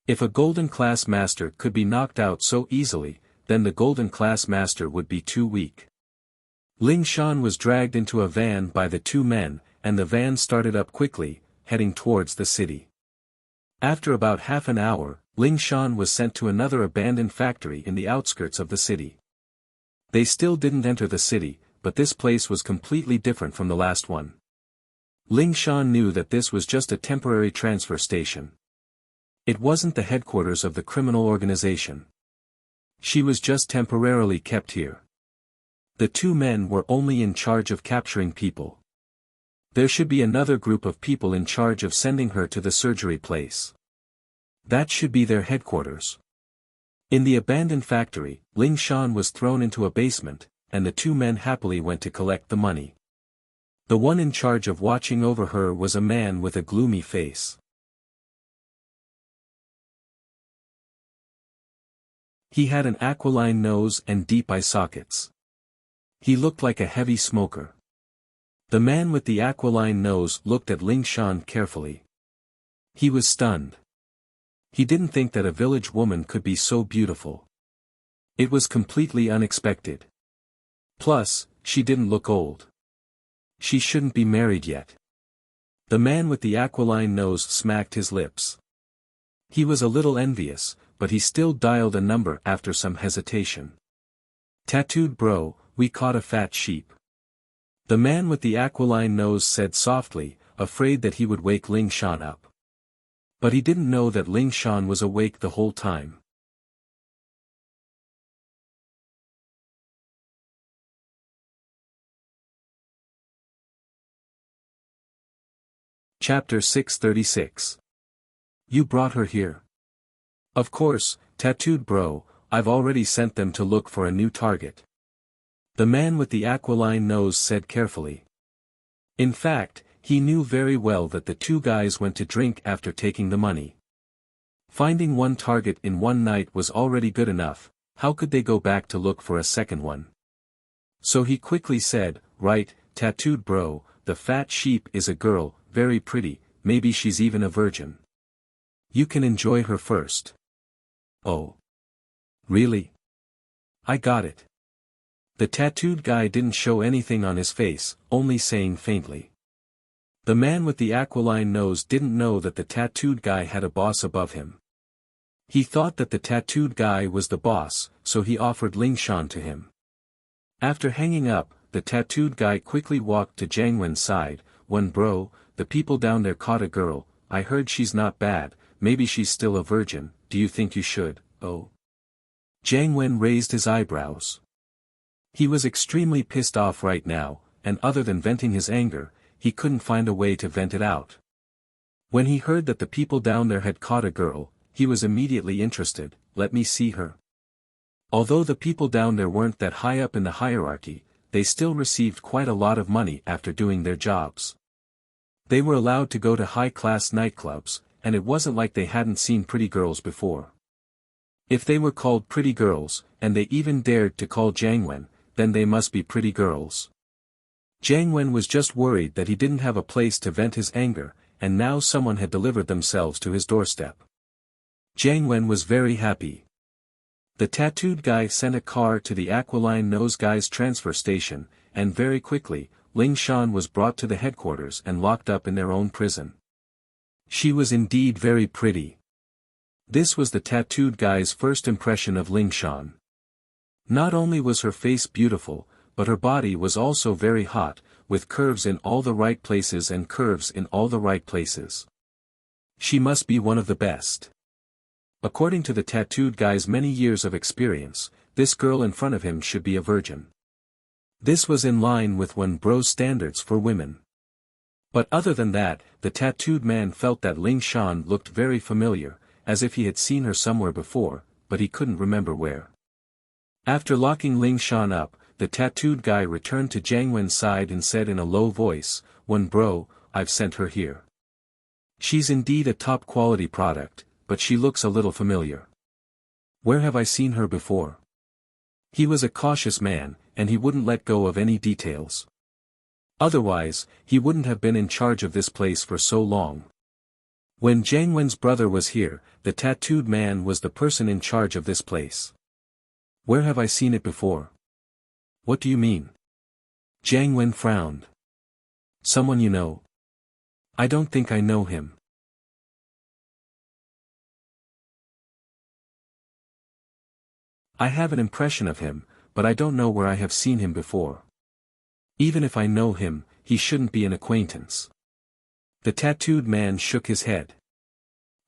Speaker 1: If a golden class master could be knocked out so easily, then the golden class master would be too weak. Ling Shan was dragged into a van by the two men, and the van started up quickly, heading towards the city. After about half an hour, Ling Shan was sent to another abandoned factory in the outskirts of the city. They still didn't enter the city, but this place was completely different from the last one. Ling Shan knew that this was just a temporary transfer station. It wasn't the headquarters of the criminal organization. She was just temporarily kept here. The two men were only in charge of capturing people. There should be another group of people in charge of sending her to the surgery place. That should be their headquarters. In the abandoned factory, Ling Shan was thrown into a basement, and the two men happily went to collect the money. The one in charge of watching over her was a man with a gloomy face. He had an aquiline nose and deep eye sockets. He looked like a heavy smoker. The man with the aquiline nose looked at Ling Shan carefully. He was stunned. He didn't think that a village woman could be so beautiful. It was completely unexpected. Plus, she didn't look old. She shouldn't be married yet. The man with the aquiline nose smacked his lips. He was a little envious, but he still dialed a number after some hesitation. "Tattooed bro, we caught a fat sheep." The man with the aquiline nose said softly, afraid that he would wake Ling Shan up. But he didn't know that Ling Shan was awake the whole time. Chapter 636. You brought her here. Of course, tattooed bro, I've already sent them to look for a new target. The man with the aquiline nose said carefully. In fact, he knew very well that the two guys went to drink after taking the money. Finding one target in one night was already good enough, how could they go back to look for a second one? So he quickly said, "Right, tattooed bro, the fat sheep is a girl, very pretty, maybe she's even a virgin. You can enjoy her first." "Oh. Really? I got it." The tattooed guy didn't show anything on his face, only saying faintly. The man with the aquiline nose didn't know that the tattooed guy had a boss above him. He thought that the tattooed guy was the boss, so he offered Ling Shan to him. After hanging up, the tattooed guy quickly walked to Jiang Wen's side. "Bro, the people down there caught a girl, I heard she's not bad, maybe she's still a virgin, do you think you should?" "Oh." Jiang Wen raised his eyebrows. He was extremely pissed off right now, and other than venting his anger, he couldn't find a way to vent it out. When he heard that the people down there had caught a girl, he was immediately interested. "Let me see her." Although the people down there weren't that high up in the hierarchy, they still received quite a lot of money after doing their jobs. They were allowed to go to high-class nightclubs, and it wasn't like they hadn't seen pretty girls before. If they were called pretty girls, and they even dared to call Jiang Wen, then they must be pretty girls. Jiang Wen was just worried that he didn't have a place to vent his anger, and now someone had delivered themselves to his doorstep. Jiang Wen was very happy. The tattooed guy sent a car to the aquiline nose guy's transfer station, and very quickly, Ling Shan was brought to the headquarters and locked up in their own prison. She was indeed very pretty. This was the tattooed guy's first impression of Ling Shan. Not only was her face beautiful, but her body was also very hot, with curves in all the right places and curves in all the right places. She must be one of the best. According to the tattooed guy's many years of experience, this girl in front of him should be a virgin. This was in line with bro's standards for women. But other than that, the tattooed man felt that Ling Shan looked very familiar, as if he had seen her somewhere before, but he couldn't remember where. After locking Ling Shan up, the tattooed guy returned to Jiang Wen's side and said in a low voice, "Bro, I've sent her here. She's indeed a top-quality product, but she looks a little familiar. Where have I seen her before?" He was a cautious man, and he wouldn't let go of any details. Otherwise, he wouldn't have been in charge of this place for so long. When Jiang Wen's brother was here, the tattooed man was the person in charge of this place. "Where have I seen it before?" "What do you mean?" Jiang Wen frowned. "Someone you know?" "I don't think I know him." "I have an impression of him, but I don't know where I have seen him before. Even if I know him, he shouldn't be an acquaintance. The tattooed man shook his head.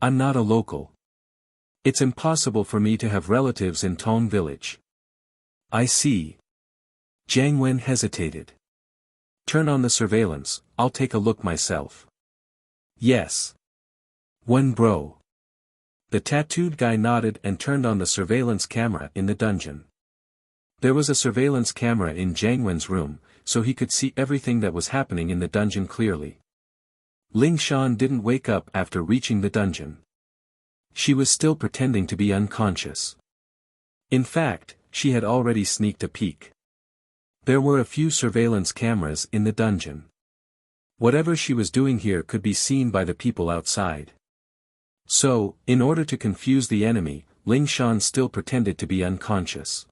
Speaker 1: I'm not a local. It's impossible for me to have relatives in Tong Village. I see. Jiang Wen hesitated. Turn on the surveillance, I'll take a look myself. Yes. Wen bro. The tattooed guy nodded and turned on the surveillance camera in the dungeon. There was a surveillance camera in Jiang Wen's room, so he could see everything that was happening in the dungeon clearly. Ling Shan didn't wake up after reaching the dungeon. She was still pretending to be unconscious. In fact, she had already sneaked a peek. There were a few surveillance cameras in the dungeon. Whatever she was doing here could be seen by the people outside. So, in order to confuse the enemy, Ling Shan still pretended to be unconscious.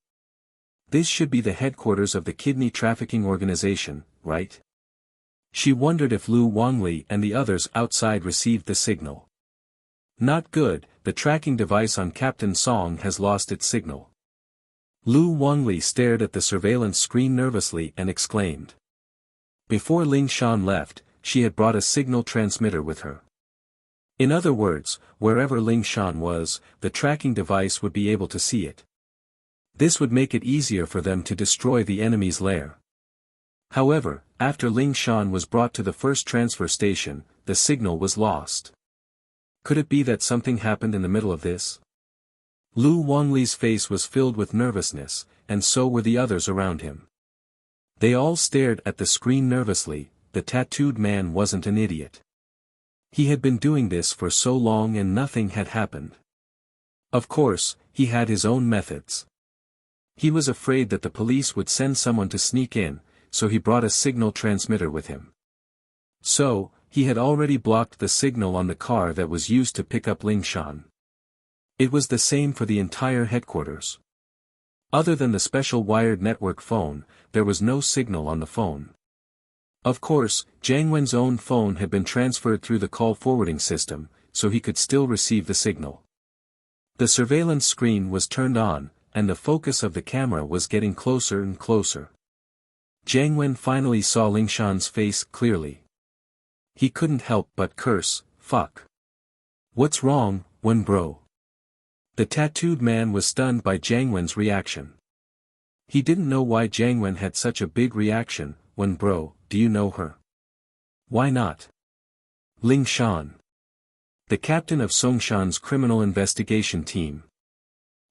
Speaker 1: This should be the headquarters of the kidney trafficking organization, right? She wondered if Lu Wangli and the others outside received the signal. Not good, the tracking device on Captain Song has lost its signal. Lu Wangli stared at the surveillance screen nervously and exclaimed. Before Ling Shan left, she had brought a signal transmitter with her. In other words, wherever Ling Shan was, the tracking device would be able to see it. This would make it easier for them to destroy the enemy's lair. However, after Ling Shan was brought to the first transfer station, the signal was lost. Could it be that something happened in the middle of this? Lu Wangli's face was filled with nervousness, and so were the others around him. They all stared at the screen nervously. The tattooed man wasn't an idiot. He had been doing this for so long and nothing had happened. Of course, he had his own methods. He was afraid that the police would send someone to sneak in, so he brought a signal transmitter with him. So, he had already blocked the signal on the car that was used to pick up Ling Shan. It was the same for the entire headquarters. Other than the special wired network phone, there was no signal on the phone. Of course, Jiang Wen's own phone had been transferred through the call forwarding system, so he could still receive the signal. The surveillance screen was turned on, and the focus of the camera was getting closer and closer. Jiang Wen finally saw Ling Shan's face clearly. He couldn't help but curse, "Fuck. What's wrong, Wen bro?" The tattooed man was stunned by Jiang Wen's reaction. He didn't know why Jiang Wen had such a big reaction. "Wen bro, do you know her?" "Why not?" "Ling Shan. The captain of Songshan's criminal investigation team."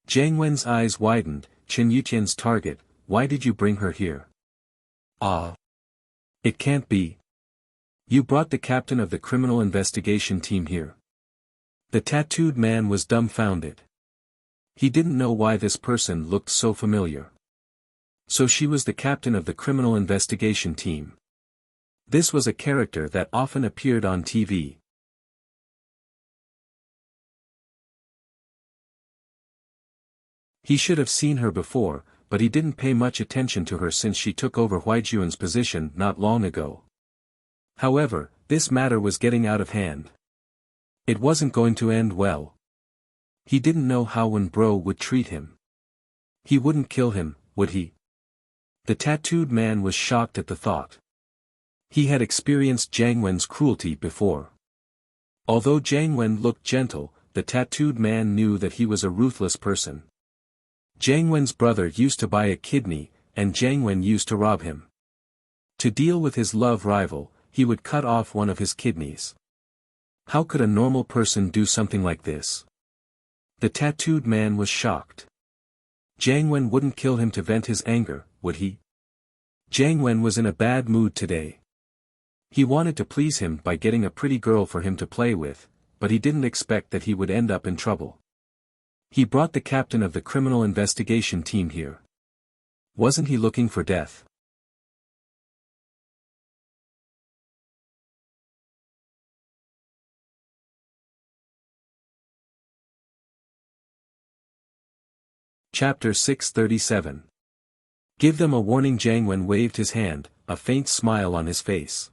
Speaker 1: Jiang Wen's eyes widened. "Chen Yutian's target, why did you bring her here?" "Ah. It can't be. You brought the captain of the criminal investigation team here." The tattooed man was dumbfounded. He didn't know why this person looked so familiar. So she was the captain of the criminal investigation team. This was a character that often appeared on TV. He should have seen her before, but he didn't pay much attention to her since she took over Huijuan's position not long ago. However, this matter was getting out of hand. It wasn't going to end well. He didn't know how Wen bro would treat him. He wouldn't kill him, would he? The tattooed man was shocked at the thought. He had experienced Jiang Wen's cruelty before. Although Jiang Wen looked gentle, the tattooed man knew that he was a ruthless person. Jiang Wen's brother used to buy a kidney, and Jiang Wen used to rob him. To deal with his love rival, he would cut off one of his kidneys. How could a normal person do something like this? The tattooed man was shocked. Jiang Wen wouldn't kill him to vent his anger, would he? Jiang Wen was in a bad mood today. He wanted to please him by getting a pretty girl for him to play with, but he didn't expect that he would end up in trouble. He brought the captain of the criminal investigation team here. Wasn't he looking for death? Chapter 637. Give them a warning. Jiang Wen waved his hand, a faint smile on his face.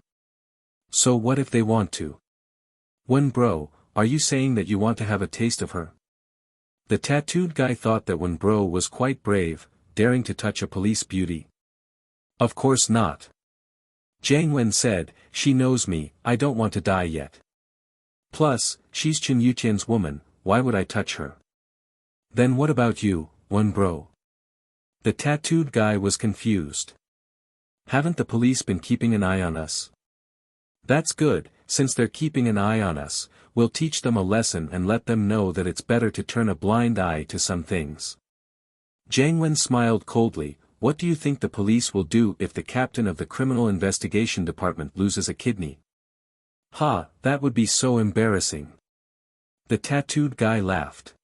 Speaker 1: So what if they want to? Wen bro, are you saying that you want to have a taste of her? The tattooed guy thought that Wen bro was quite brave. daring to touch a police beauty? Of course not. Jiang Wen said, she knows me, I don't want to die yet. Plus, she's Chen Yuqian's woman, why would I touch her? Then what about you, Wen bro? The tattooed guy was confused. Haven't the police been keeping an eye on us? That's good, since they're keeping an eye on us, we'll teach them a lesson and let them know that it's better to turn a blind eye to some things. Jiang Wen smiled coldly, what do you think the police will do if the captain of the criminal investigation department loses a kidney? Ha, that would be so embarrassing. The tattooed guy laughed.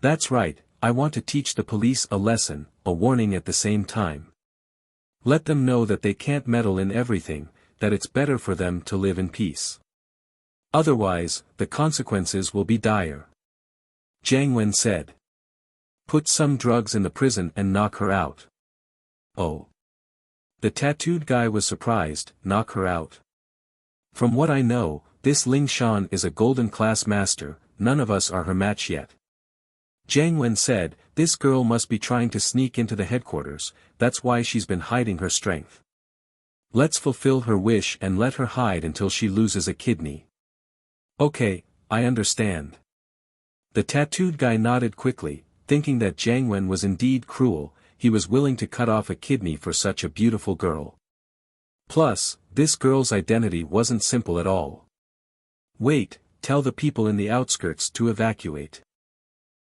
Speaker 1: That's right, I want to teach the police a lesson, a warning at the same time. Let them know that they can't meddle in everything, that it's better for them to live in peace. Otherwise, the consequences will be dire. Jiang Wen said. Put some drugs in the prison and knock her out. Oh. The tattooed guy was surprised, knock her out. From what I know, this Ling Shan is a golden class master, none of us are her match yet. Jiang Wen said, this girl must be trying to sneak into the headquarters, that's why she's been hiding her strength. Let's fulfill her wish and let her hide until she loses a kidney. Okay, I understand. The tattooed guy nodded quickly, thinking that Jiang Wen was indeed cruel, he was willing to cut off a kidney for such a beautiful girl. Plus, this girl's identity wasn't simple at all. Wait, tell the people in the outskirts to evacuate.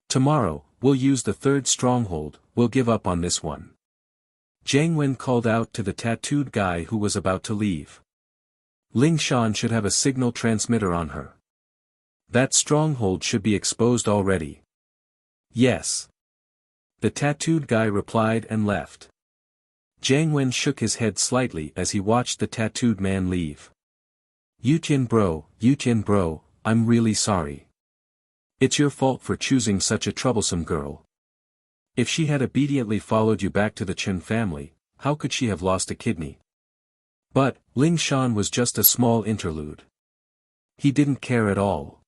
Speaker 1: Tomorrow, we'll use the third stronghold, we'll give up on this one. Jiang Wen called out to the tattooed guy who was about to leave. Ling Shan should have a signal transmitter on her. That stronghold should be exposed already. Yes. The tattooed guy replied and left. Jiang Wen shook his head slightly as he watched the tattooed man leave. Yuqian bro, I'm really sorry. It's your fault for choosing such a troublesome girl. If she had obediently followed you back to the Chen family, how could she have lost a kidney? But, Ling Shan was just a small interlude. He didn't care at all.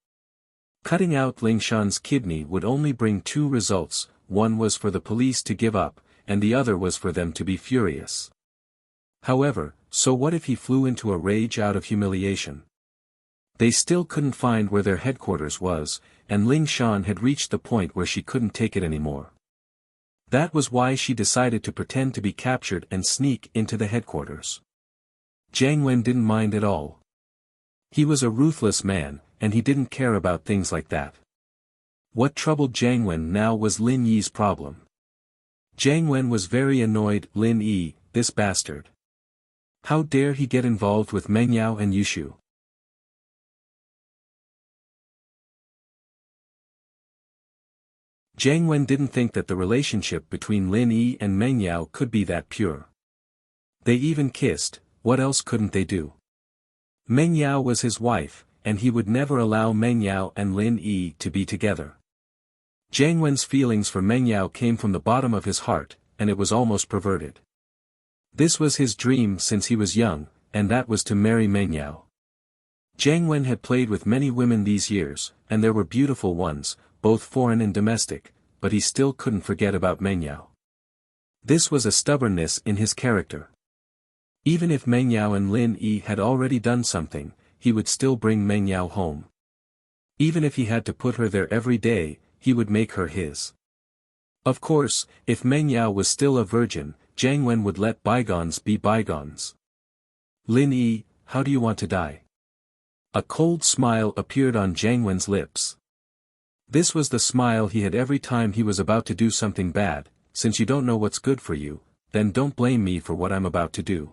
Speaker 1: Cutting out Ling Shan's kidney would only bring two results, one was for the police to give up, and the other was for them to be furious. However, so what if he flew into a rage out of humiliation? They still couldn't find where their headquarters was, and Ling Shan had reached the point where she couldn't take it anymore. That was why she decided to pretend to be captured and sneak into the headquarters. Jiang Wen didn't mind at all. He was a ruthless man, and he didn't care about things like that. What troubled Jiang Wen now was Lin Yi's problem. Jiang Wen was very annoyed, Lin Yi, this bastard. How dare he get involved with Meng Yao and Yushu? Jiang Wen didn't think that the relationship between Lin Yi and Meng Yao could be that pure. They even kissed, what else couldn't they do? Meng Yao was his wife, and he would never allow Meng Yao and Lin Yi to be together. Jiang Wen's feelings for Meng Yao came from the bottom of his heart, and it was almost perverted. This was his dream since he was young, and that was to marry Meng Yao. Jiang Wen had played with many women these years, and there were beautiful ones, both foreign and domestic, but he still couldn't forget about Meng Yao. This was a stubbornness in his character. Even if Meng Yao and Lin Yi had already done something, he would still bring Meng Yao home. Even if he had to put her there every day, he would make her his. Of course, if Meng Yao was still a virgin, Jiang Wen would let bygones be bygones. Lin Yi, how do you want to die? A cold smile appeared on Jiang Wen's lips. This was the smile he had every time he was about to do something bad, since you don't know what's good for you, then don't blame me for what I'm about to do.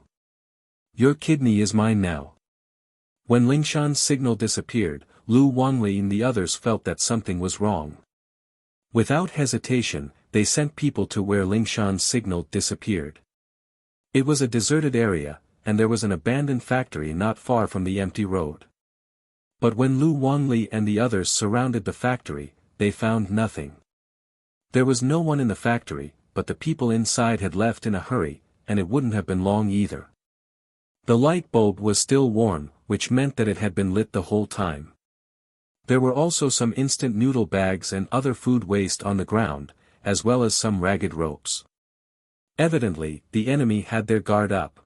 Speaker 1: Your kidney is mine now. When Ling Shan's signal disappeared, Lu Wangli and the others felt that something was wrong. Without hesitation, they sent people to where Ling Shan's signal disappeared. It was a deserted area, and there was an abandoned factory not far from the empty road. But when Lu Wangli and the others surrounded the factory, they found nothing. There was no one in the factory, but the people inside had left in a hurry, and it wouldn't have been long either. The light bulb was still warm, which meant that it had been lit the whole time. There were also some instant noodle bags and other food waste on the ground, as well as some ragged ropes. Evidently, the enemy had their guard up.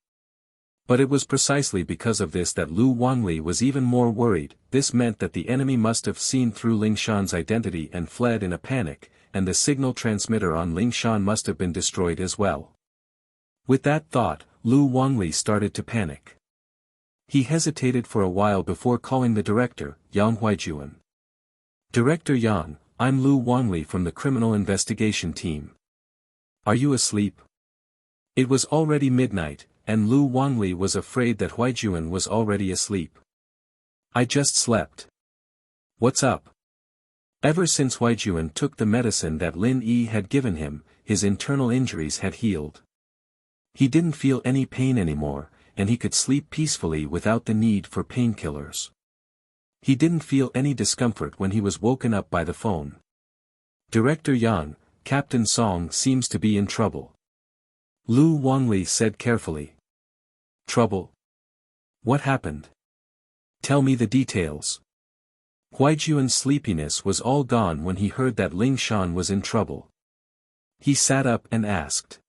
Speaker 1: But it was precisely because of this that Lu Wanli was even more worried. This meant that the enemy must have seen through Ling Shan's identity and fled in a panic, and the signal transmitter on Ling Shan must have been destroyed as well. With that thought, Lu Wanli started to panic. He hesitated for a while before calling the director, Yang Huijuan. "Director Yang, I'm Lu Wanli from the Criminal Investigation Team. Are you asleep?" It was already midnight, and Lu Wanli was afraid that Huijuan was already asleep. "I just slept." "What's up?" Ever since Huijuan took the medicine that Lin Yi had given him, his internal injuries had healed. He didn't feel any pain anymore, and he could sleep peacefully without the need for painkillers. He didn't feel any discomfort when he was woken up by the phone. "Director Yang, Captain Song seems to be in trouble," Lu Wanli said carefully. "Trouble? What happened? Tell me the details." Huijuan's sleepiness was all gone when he heard that Ling Shan was in trouble. He sat up and asked.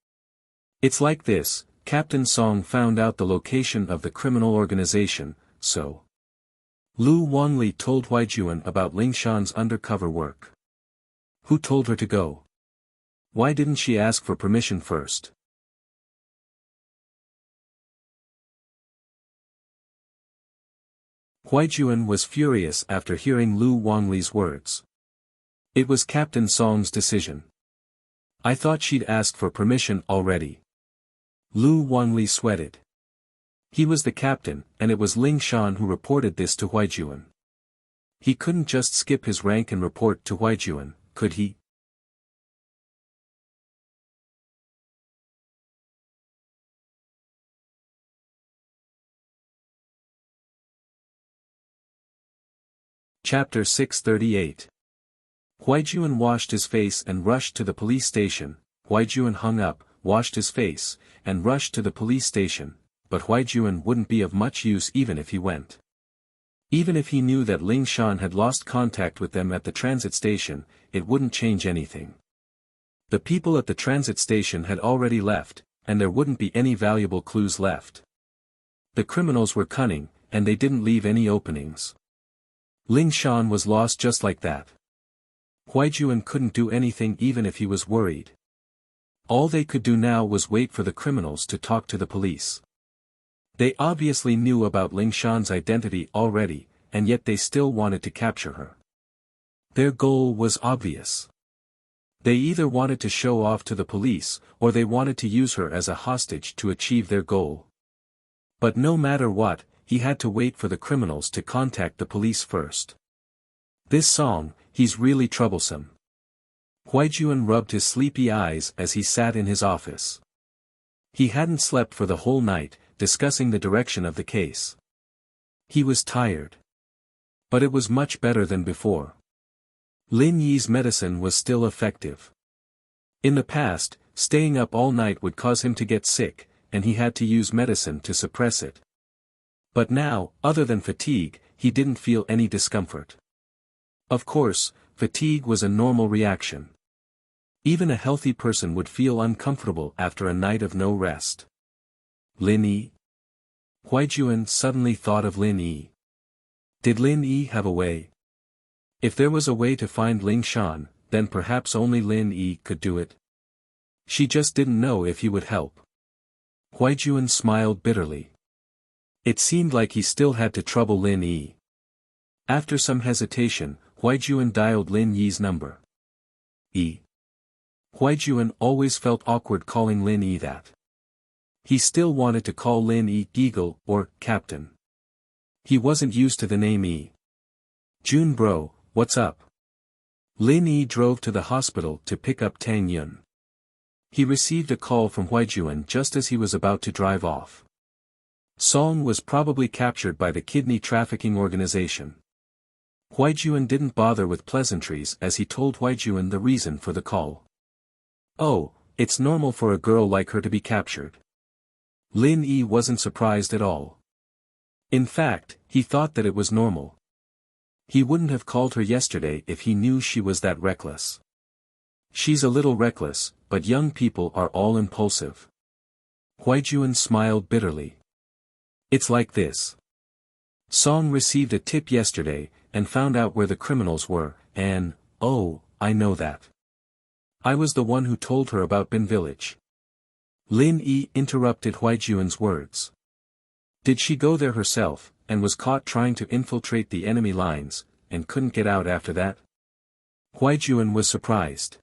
Speaker 1: "It's like this, Captain Song found out the location of the criminal organization, so." Lu Wanli told Huijuan about Ling Shan's undercover work. "Who told her to go? Why didn't she ask for permission first?" Huijuan was furious after hearing Lu Wanli's words. It was Captain Song's decision. "I thought she'd asked for permission already." Lu Wanli sweated. He was the captain, and it was Ling Shan who reported this to Huijuan. He couldn't just skip his rank and report to Huijuan, could he? Chapter 638. Huijuan washed his face and rushed to the police station. Huijuan hung up, washed his face, and rushed to the police station, but Huijuan wouldn't be of much use even if he went. Even if he knew that Ling Shan had lost contact with them at the transit station, it wouldn't change anything. The people at the transit station had already left, and there wouldn't be any valuable clues left. The criminals were cunning, and they didn't leave any openings. Ling Shan was lost just like that. Huijuan couldn't do anything even if he was worried. All they could do now was wait for the criminals to talk to the police. They obviously knew about Ling Shan's identity already, and yet they still wanted to capture her. Their goal was obvious. They either wanted to show off to the police, or they wanted to use her as a hostage to achieve their goal. But no matter what, he had to wait for the criminals to contact the police first. This Song, he's really troublesome. Huijuan rubbed his sleepy eyes as he sat in his office. He hadn't slept for the whole night, discussing the direction of the case. He was tired. But it was much better than before. Lin Yi's medicine was still effective. In the past, staying up all night would cause him to get sick, and he had to use medicine to suppress it. But now, other than fatigue, he didn't feel any discomfort. Of course, fatigue was a normal reaction. Even a healthy person would feel uncomfortable after a night of no rest. Lin Yi? Huijuan suddenly thought of Lin Yi. Did Lin Yi have a way? If there was a way to find Ling Shan, then perhaps only Lin Yi could do it. She just didn't know if he would help. Huijuan smiled bitterly. It seemed like he still had to trouble Lin Yi. After some hesitation, Huijuan dialed Lin Yi's number. Huijuan always felt awkward calling Lin Yi that. He still wanted to call Lin Yi Eagle or Captain. He wasn't used to the name Yi. "Jun bro, what's up?" Lin Yi drove to the hospital to pick up Tang Yun. He received a call from Huijuan just as he was about to drive off. Song was probably captured by the kidney trafficking organization. Huijuan didn't bother with pleasantries as he told Huijuan the reason for the call. "Oh, it's normal for a girl like her to be captured." Lin Yi wasn't surprised at all. In fact, he thought that it was normal. He wouldn't have called her yesterday if he knew she was that reckless. She's a little reckless, but young people are all impulsive. Huaijuan smiled bitterly. It's like this. Song received a tip yesterday, and found out where the criminals were, and, oh, I know that. I was the one who told her about Bin Village. Lin Yi interrupted Huaijuan's words. Did she go there herself, and was caught trying to infiltrate the enemy lines, and couldn't get out after that? Huaijuan was surprised.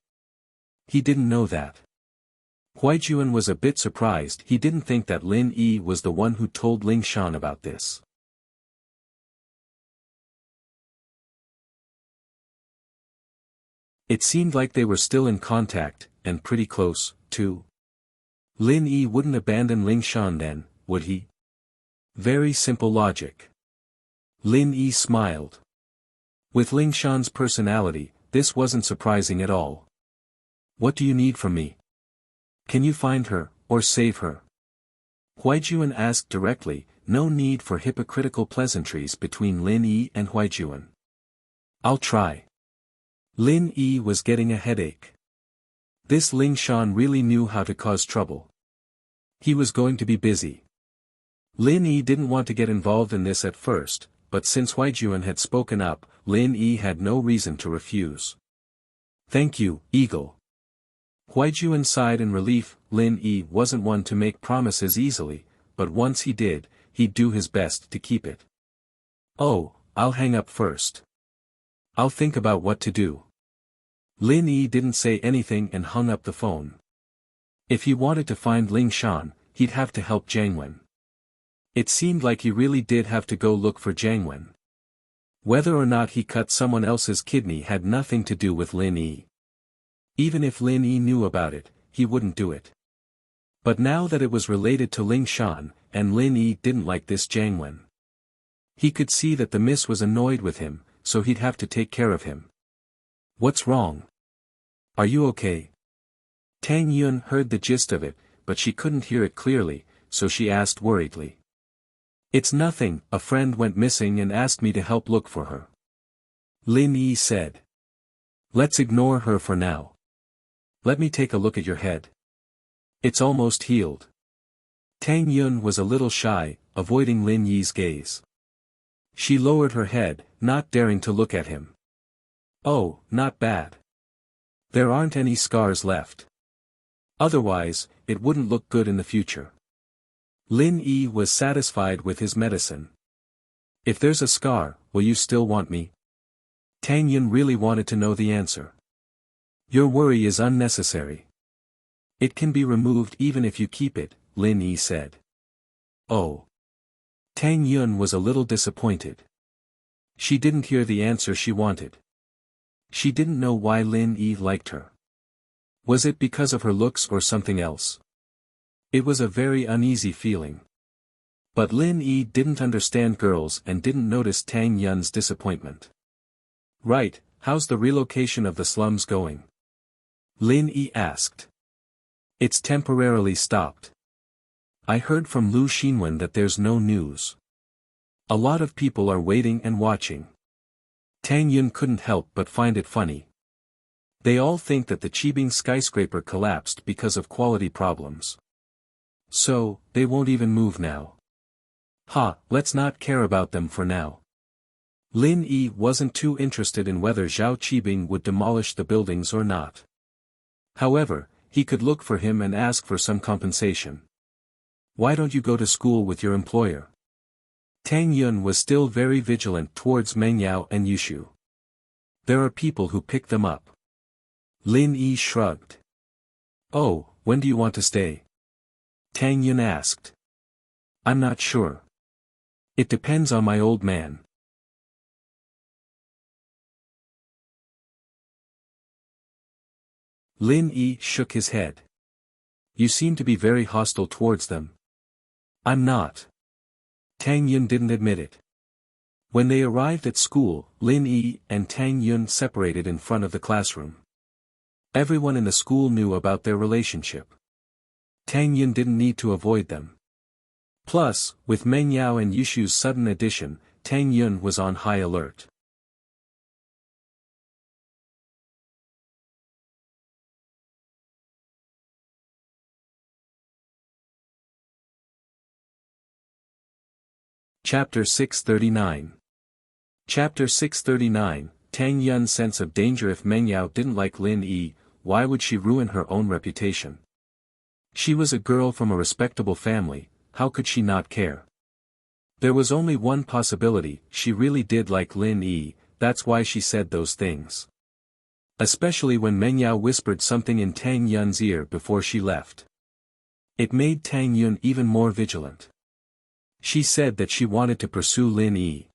Speaker 1: He didn't know that. Huaijuan was a bit surprised. He didn't think that Lin Yi was the one who told Ling Shan about this. It seemed like they were still in contact, and pretty close, too. Lin Yi wouldn't abandon Ling Shan then, would he? Very simple logic. Lin Yi smiled. With Ling Shan's personality, this wasn't surprising at all. What do you need from me? Can you find her, or save her? Huaijuan asked directly, no need for hypocritical pleasantries between Lin Yi and Huaijuan. I'll try. Lin Yi was getting a headache. This Ling Shan really knew how to cause trouble. He was going to be busy. Lin Yi didn't want to get involved in this at first, but since Huaijuan had spoken up, Lin Yi had no reason to refuse. Thank you, Eagle. Huaijuan sighed in relief. Lin Yi wasn't one to make promises easily, but once he did, he'd do his best to keep it. Oh, I'll hang up first. I'll think about what to do. Lin Yi didn't say anything and hung up the phone. If he wanted to find Ling Shan, he'd have to help Jiang Wen. It seemed like he really did have to go look for Jiang Wen. Whether or not he cut someone else's kidney had nothing to do with Lin Yi. Even if Lin Yi knew about it, he wouldn't do it. But now that it was related to Ling Shan, and Lin Yi didn't like this Jiang Wen. He could see that the miss was annoyed with him, so he'd have to take care of him. What's wrong? Are you okay? Tang Yun heard the gist of it, but she couldn't hear it clearly, so she asked worriedly. It's nothing, a friend went missing and asked me to help look for her. Lin Yi said. Let's ignore her for now. Let me take a look at your head. It's almost healed. Tang Yun was a little shy, avoiding Lin Yi's gaze. She lowered her head, not daring to look at him. Oh, not bad. There aren't any scars left. Otherwise, it wouldn't look good in the future. Lin Yi was satisfied with his medicine. If there's a scar, will you still want me? Tang Yun really wanted to know the answer. Your worry is unnecessary. It can be removed even if you keep it, Lin Yi said. Oh. Tang Yun was a little disappointed. She didn't hear the answer she wanted. She didn't know why Lin Yi liked her. Was it because of her looks or something else? It was a very uneasy feeling. But Lin Yi didn't understand girls and didn't notice Tang Yun's disappointment. Right, how's the relocation of the slums going? Lin Yi asked. It's temporarily stopped. I heard from Lu Xinwen that there's no news. A lot of people are waiting and watching. Tang Yun couldn't help but find it funny. They all think that the Qibing skyscraper collapsed because of quality problems. So, they won't even move now. Let's not care about them for now. Lin Yi wasn't too interested in whether Zhao Qibing would demolish the buildings or not. However, he could look for him and ask for some compensation. Why don't you go to school with your employer? Tang Yun was still very vigilant towards Meng Yao and Yushu. There are people who pick them up. Lin Yi shrugged. Oh, when do you want to stay? Tang Yun asked. I'm not sure. It depends on my old man. Lin Yi shook his head. You seem to be very hostile towards them. I'm not. Tang Yun didn't admit it. When they arrived at school, Lin Yi and Tang Yun separated in front of the classroom. Everyone in the school knew about their relationship. Tang Yun didn't need to avoid them. Plus, with Meng Yao and Yushu's sudden addition, Tang Yun was on high alert. Chapter 639. Chapter 639, Tang Yun's sense of danger. If Meng Yao didn't like Lin Yi, why would she ruin her own reputation? She was a girl from a respectable family, how could she not care? There was only one possibility, she really did like Lin Yi, that's why she said those things. Especially when Meng Yao whispered something in Tang Yun's ear before she left. It made Tang Yun even more vigilant. She said that she wanted to pursue Lin Yi.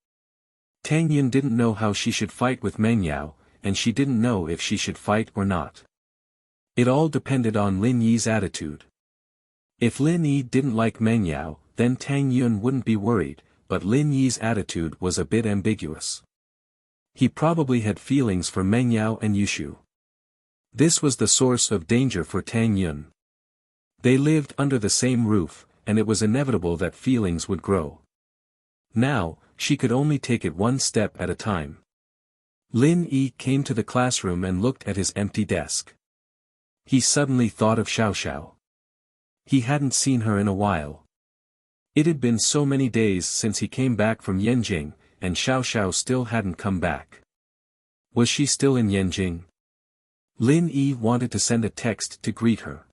Speaker 1: Tang Yun didn't know how she should fight with Meng Yao, and she didn't know if she should fight or not. It all depended on Lin Yi's attitude. If Lin Yi didn't like Meng Yao, then Tang Yun wouldn't be worried, but Lin Yi's attitude was a bit ambiguous. He probably had feelings for Meng Yao and Yushu. This was the source of danger for Tang Yun. They lived under the same roof, and it was inevitable that feelings would grow. Now, she could only take it one step at a time. Lin Yi came to the classroom and looked at his empty desk. He suddenly thought of Xiao Xiao. He hadn't seen her in a while. It had been so many days since he came back from Yanjing, and Xiao Xiao still hadn't come back. Was she still in Yanjing? Lin Yi wanted to send a text to greet her.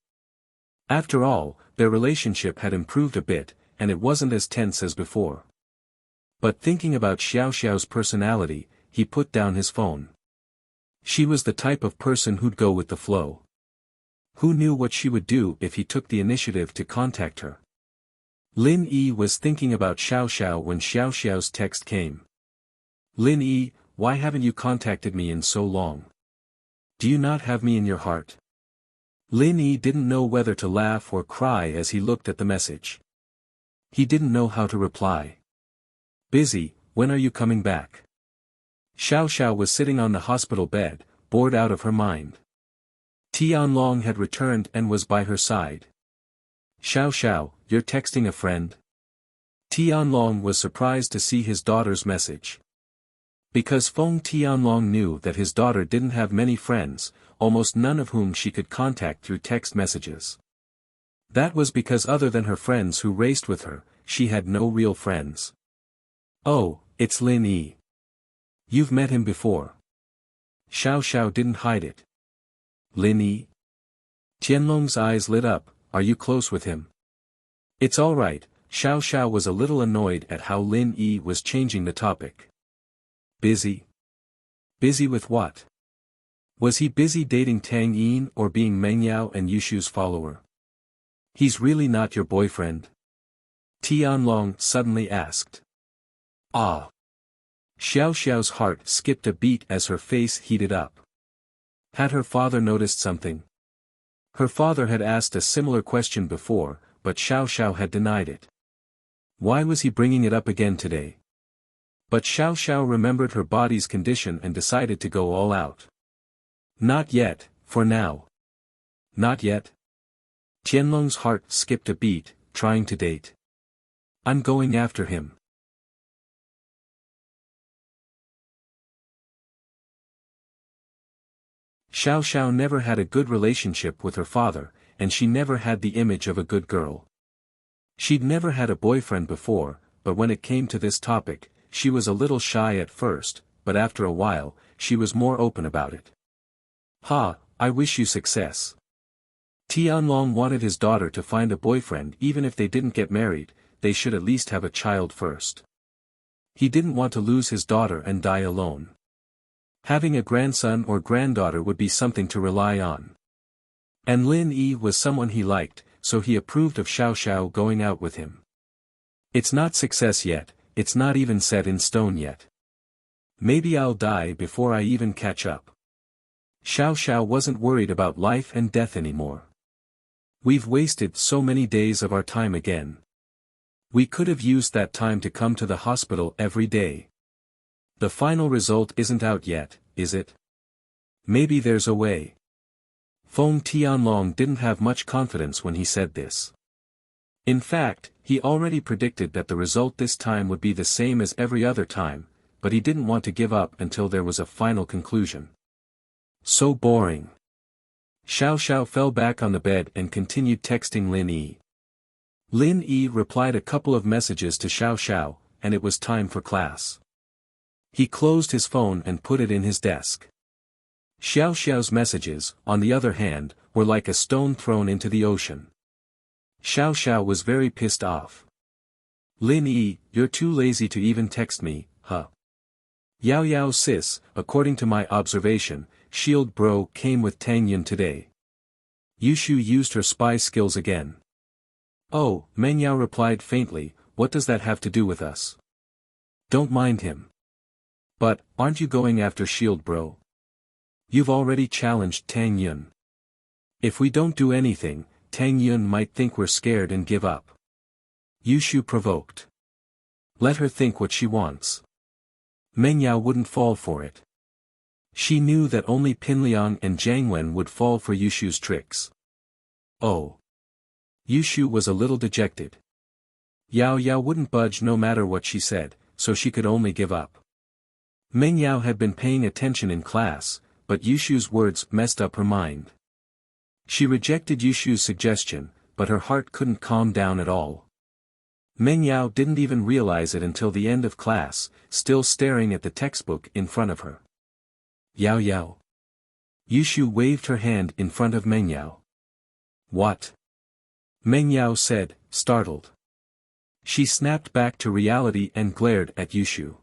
Speaker 1: After all, their relationship had improved a bit, and it wasn't as tense as before. But thinking about Xiao Xiao's personality, he put down his phone. She was the type of person who'd go with the flow. Who knew what she would do if he took the initiative to contact her? Lin Yi was thinking about Xiao Xiao when Xiao Xiao's text came. Lin Yi, why haven't you contacted me in so long? Do you not have me in your heart? Lin Yi didn't know whether to laugh or cry as he looked at the message. He didn't know how to reply. Busy, when are you coming back? Xiao Xiao was sitting on the hospital bed, bored out of her mind. Tianlong had returned and was by her side. Xiao Xiao, you're texting a friend? Tianlong was surprised to see his daughter's message. Because Feng Tianlong knew that his daughter didn't have many friends, almost none of whom she could contact through text messages. That was because other than her friends who raced with her, she had no real friends. Oh, it's Lin Yi. You've met him before. Xiao Xiao didn't hide it. Lin Yi? Tianlong's eyes lit up, are you close with him? It's all right. Xiao Xiao was a little annoyed at how Lin Yi was changing the topic. Busy? Busy with what? Was he busy dating Tang Yin or being Meng Yao and Yushu's follower? He's really not your boyfriend? Tianlong suddenly asked. Ah. Xiao Xiao's heart skipped a beat as her face heated up. Had her father noticed something? Her father had asked a similar question before, but Xiao Xiao had denied it. Why was he bringing it up again today? But Xiao Xiao remembered her body's condition and decided to go all out. Not yet, for now. Not yet? Tianlong's heart skipped a beat, trying to date. I'm going after him. Xiao Xiao never had a good relationship with her father, and she never had the image of a good girl. She'd never had a boyfriend before, but when it came to this topic, she was a little shy at first, but after a while, she was more open about it. Ha, I wish you success. Tianlong wanted his daughter to find a boyfriend even if they didn't get married, they should at least have a child first. He didn't want to lose his daughter and die alone. Having a grandson or granddaughter would be something to rely on. And Lin Yi was someone he liked, so he approved of Xiao Xiao going out with him. It's not success yet, it's not even set in stone yet. Maybe I'll die before I even catch up. Xiao Xiao wasn't worried about life and death anymore. We've wasted so many days of our time again. We could have used that time to come to the hospital every day. The final result isn't out yet, is it? Maybe there's a way. Feng Tianlong didn't have much confidence when he said this. In fact, he already predicted that the result this time would be the same as every other time, but he didn't want to give up until there was a final conclusion. So boring. Xiao Xiao fell back on the bed and continued texting Lin Yi. Lin Yi replied a couple of messages to Xiao Xiao, and it was time for class. He closed his phone and put it in his desk. Xiao Xiao's messages, on the other hand, were like a stone thrown into the ocean. Xiao Xiao was very pissed off. Lin Yi, you're too lazy to even text me, huh? Yao Yao sis, according to my observation, Shield Bro came with Tang Yun today. Yushu used her spy skills again. Oh, Meng Yao replied faintly, what does that have to do with us? Don't mind him. But, aren't you going after Shield Bro? You've already challenged Tang Yun. If we don't do anything, Tang Yun might think we're scared and give up. Yushu provoked. Let her think what she wants. Meng Yao wouldn't fall for it. She knew that only Pinliang and Jiang Wen would fall for Yushu's tricks. Oh. Yushu was a little dejected. Yao Yao wouldn't budge no matter what she said, so she could only give up. Meng Yao had been paying attention in class, but Yushu's words messed up her mind. She rejected Yushu's suggestion, but her heart couldn't calm down at all. Meng Yao didn't even realize it until the end of class, still staring at the textbook in front of her. Yao Yao. Yushu waved her hand in front of Meng Yao. What? Meng Yao said, startled. She snapped back to reality and glared at Yushu.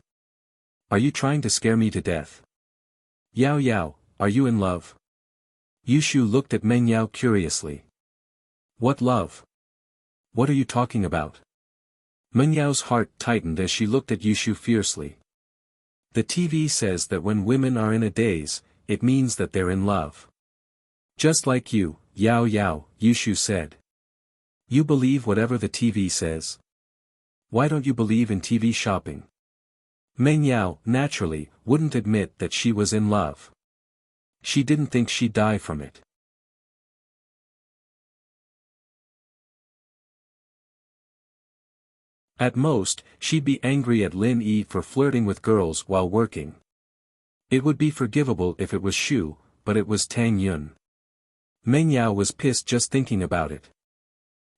Speaker 1: Are you trying to scare me to death? Yao Yao, are you in love? Yushu looked at Meng Yao curiously. What love? What are you talking about? Meng Yao's heart tightened as she looked at Yushu fiercely. The TV says that when women are in a daze, it means that they're in love. Just like you, Yao Yao, Yushu said. You believe whatever the TV says? Why don't you believe in TV shopping? Meng Yao, naturally, wouldn't admit that she was in love. She didn't think she'd die from it. At most, she'd be angry at Lin Yi for flirting with girls while working. It would be forgivable if it was Shu, but it was Tang Yun. Meng Yao was pissed just thinking about it.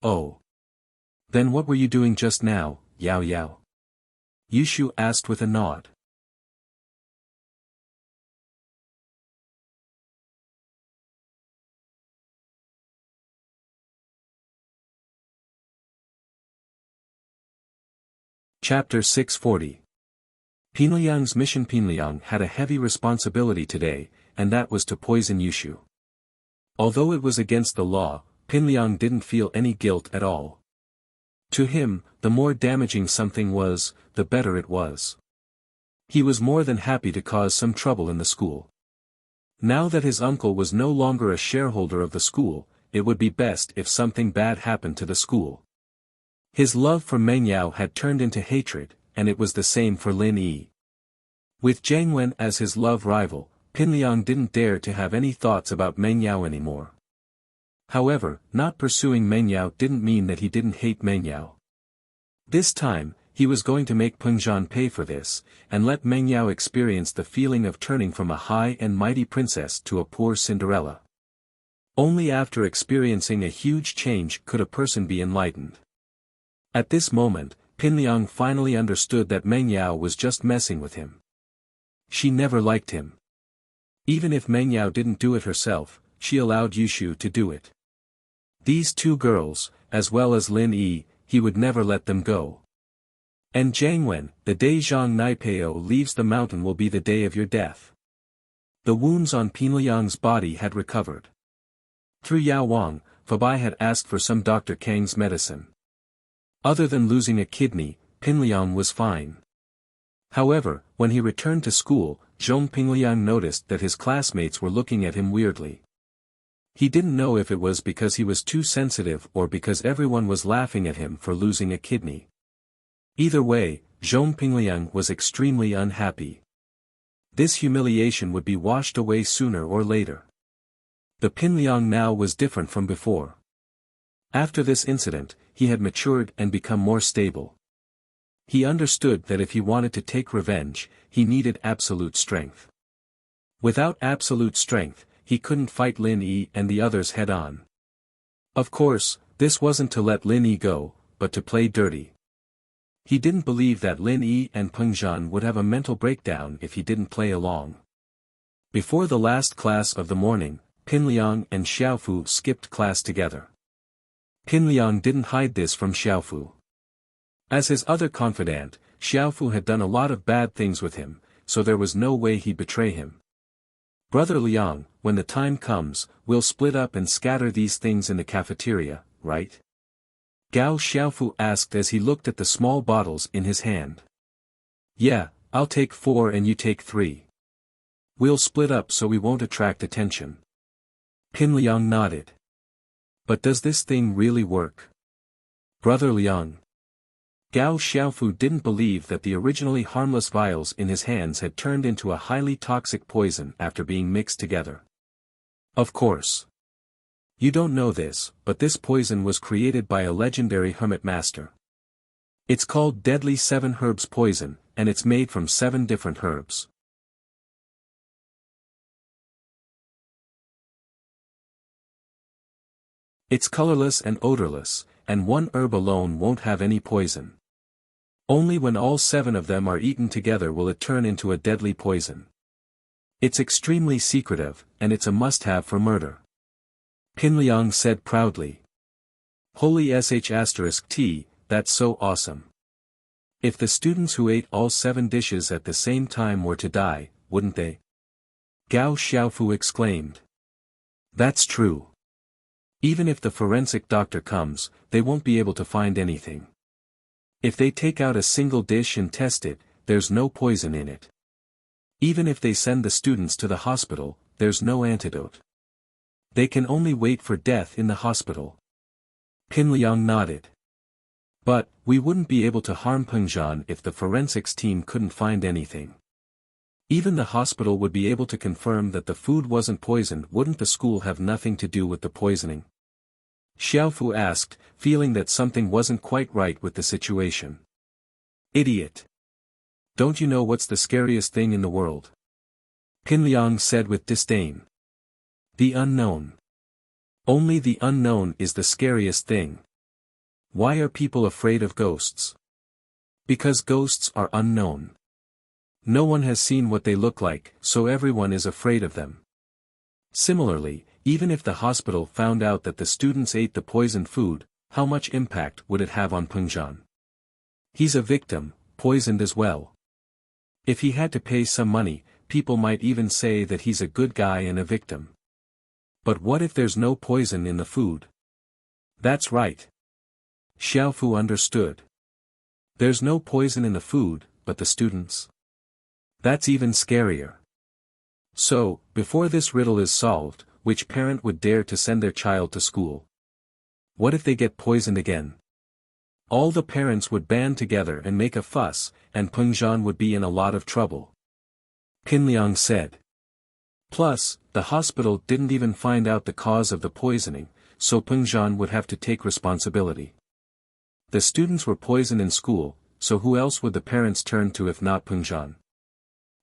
Speaker 1: Oh. Then what were you doing just now, Yao Yao? Yushu asked with a nod. Chapter 640. Pinliang's mission. Pinliang had a heavy responsibility today, and that was to poison Yushu. Although it was against the law, Pinliang didn't feel any guilt at all. To him, the more damaging something was, the better it was. He was more than happy to cause some trouble in the school. Now that his uncle was no longer a shareholder of the school, it would be best if something bad happened to the school. His love for Meng Yao had turned into hatred, and it was the same for Lin Yi. With Jiang Wen as his love rival, Pinliang didn't dare to have any thoughts about Meng Yao anymore. However, not pursuing Meng Yao didn't mean that he didn't hate Meng Yao. This time, he was going to make Peng Zhan pay for this, and let Meng Yao experience the feeling of turning from a high and mighty princess to a poor Cinderella. Only after experiencing a huge change could a person be enlightened. At this moment, Pinliang finally understood that Meng Yao was just messing with him. She never liked him. Even if Meng Yao didn't do it herself, she allowed Yushu to do it. These two girls, as well as Lin Yi, he would never let them go. And Jiang Wen, the day Zhang Naipeo leaves the mountain will be the day of your death. The wounds on Pinliang's body had recovered. Through Yao Wang, Fabai had asked for some Dr. Kang's medicine. Other than losing a kidney, Pinliang was fine. However, when he returned to school, Zhong Pinliang noticed that his classmates were looking at him weirdly. He didn't know if it was because he was too sensitive or because everyone was laughing at him for losing a kidney. Either way, Zhong Pinliang was extremely unhappy. This humiliation would be washed away sooner or later. The Pinliang now was different from before. After this incident, he had matured and become more stable. He understood that if he wanted to take revenge, he needed absolute strength. Without absolute strength, he couldn't fight Lin Yi and the others head-on. Of course, this wasn't to let Lin Yi go, but to play dirty. He didn't believe that Lin Yi and Peng Zhan would have a mental breakdown if he didn't play along. Before the last class of the morning, Pin Liang and Xiaofu skipped class together. Pin Liang didn't hide this from Xiaofu. As his other confidant, Xiaofu had done a lot of bad things with him, so there was no way he'd betray him. "Brother Liang, when the time comes, we'll split up and scatter these things in the cafeteria, right?" Gao Xiaofu asked as he looked at the small bottles in his hand. "Yeah, I'll take 4 and you take 3. We'll split up so we won't attract attention." Pin Liang nodded. "But does this thing really work? Brother Liang?" Gao Xiaofu didn't believe that the originally harmless vials in his hands had turned into a highly toxic poison after being mixed together. "Of course. You don't know this, but this poison was created by a legendary hermit master. It's called Deadly 7 Herbs Poison, and it's made from 7 different herbs. It's colorless and odorless, and one herb alone won't have any poison. Only when all 7 of them are eaten together will it turn into a deadly poison. It's extremely secretive, and it's a must-have for murder." Pin Liang said proudly. "Holy sh*t, that's so awesome. If the students who ate all 7 dishes at the same time were to die, wouldn't they?" Gao Xiaofu exclaimed. "That's true. Even if the forensic doctor comes, they won't be able to find anything. If they take out a single dish and test it, there's no poison in it. Even if they send the students to the hospital, there's no antidote. They can only wait for death in the hospital." Pin Liang nodded. "But, we wouldn't be able to harm Peng Zhan if the forensics team couldn't find anything. Even the hospital would be able to confirm that the food wasn't poisoned. Wouldn't the school have nothing to do with the poisoning?" Xiaofu asked, feeling that something wasn't quite right with the situation. "Idiot. Don't you know what's the scariest thing in the world?" Pin Liang said with disdain. "The unknown. Only the unknown is the scariest thing. Why are people afraid of ghosts? Because ghosts are unknown. No one has seen what they look like, so everyone is afraid of them. Similarly, even if the hospital found out that the students ate the poisoned food, how much impact would it have on Peng Zhan? He's a victim, poisoned as well. If he had to pay some money, people might even say that he's a good guy and a victim. But what if there's no poison in the food?" "That's right." Xiaofu understood. "There's no poison in the food, but the students? That's even scarier. So, before this riddle is solved, which parent would dare to send their child to school? What if they get poisoned again? All the parents would band together and make a fuss, and Peng Zhan would be in a lot of trouble." Pin Liang said. "Plus, the hospital didn't even find out the cause of the poisoning, so Peng Zhan would have to take responsibility. The students were poisoned in school, so who else would the parents turn to if not Peng Zhan?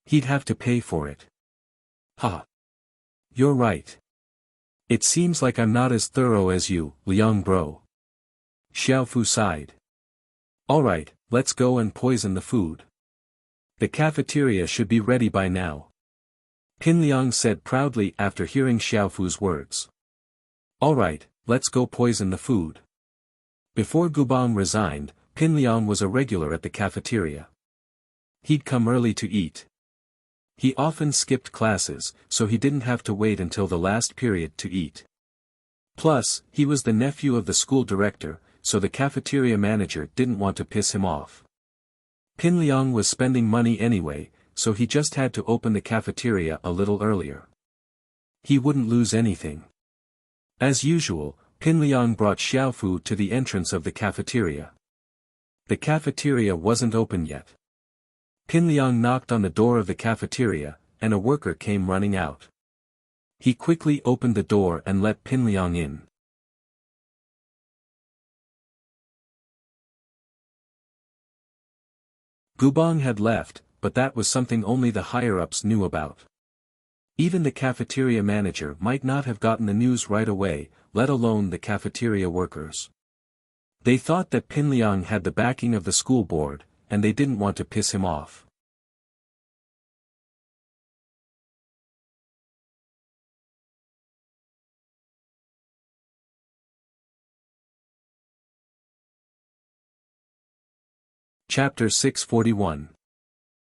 Speaker 1: He'd have to pay for it." "Ha! You're right. It seems like I'm not as thorough as you, Liang bro." Xiaofu sighed. "Alright, let's go and poison the food. The cafeteria should be ready by now." Pin Liang said proudly after hearing Xiaofu's words. "Alright, let's go poison the food." Before Gubang resigned, Pin Liang was a regular at the cafeteria. He'd come early to eat. He often skipped classes, so he didn't have to wait until the last period to eat. Plus, he was the nephew of the school director, so the cafeteria manager didn't want to piss him off. Pin Liang was spending money anyway, so he just had to open the cafeteria a little earlier. He wouldn't lose anything. As usual, Pin Liang brought Xiaofu to the entrance of the cafeteria. The cafeteria wasn't open yet. Pin Liang knocked on the door of the cafeteria, and a worker came running out. He quickly opened the door and let Pin Liang in. Gubang had left, but that was something only the higher-ups knew about. Even the cafeteria manager might not have gotten the news right away, let alone the cafeteria workers. They thought that Pin Liang had the backing of the school board, and they didn't want to piss him off. Chapter 641.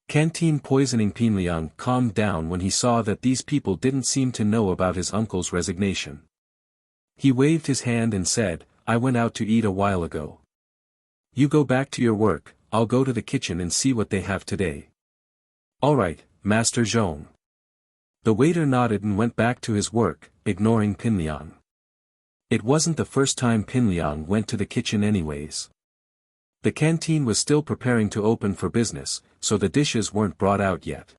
Speaker 1: Canteen poisoning. Pin Liang calmed down when he saw that these people didn't seem to know about his uncle's resignation. He waved his hand and said, "I went out to eat a while ago. You go back to your work, I'll go to the kitchen and see what they have today." "All right, Master Zhong." The waiter nodded and went back to his work, ignoring Pin Liang. It wasn't the first time Pin Liang went to the kitchen anyways. The canteen was still preparing to open for business, so the dishes weren't brought out yet.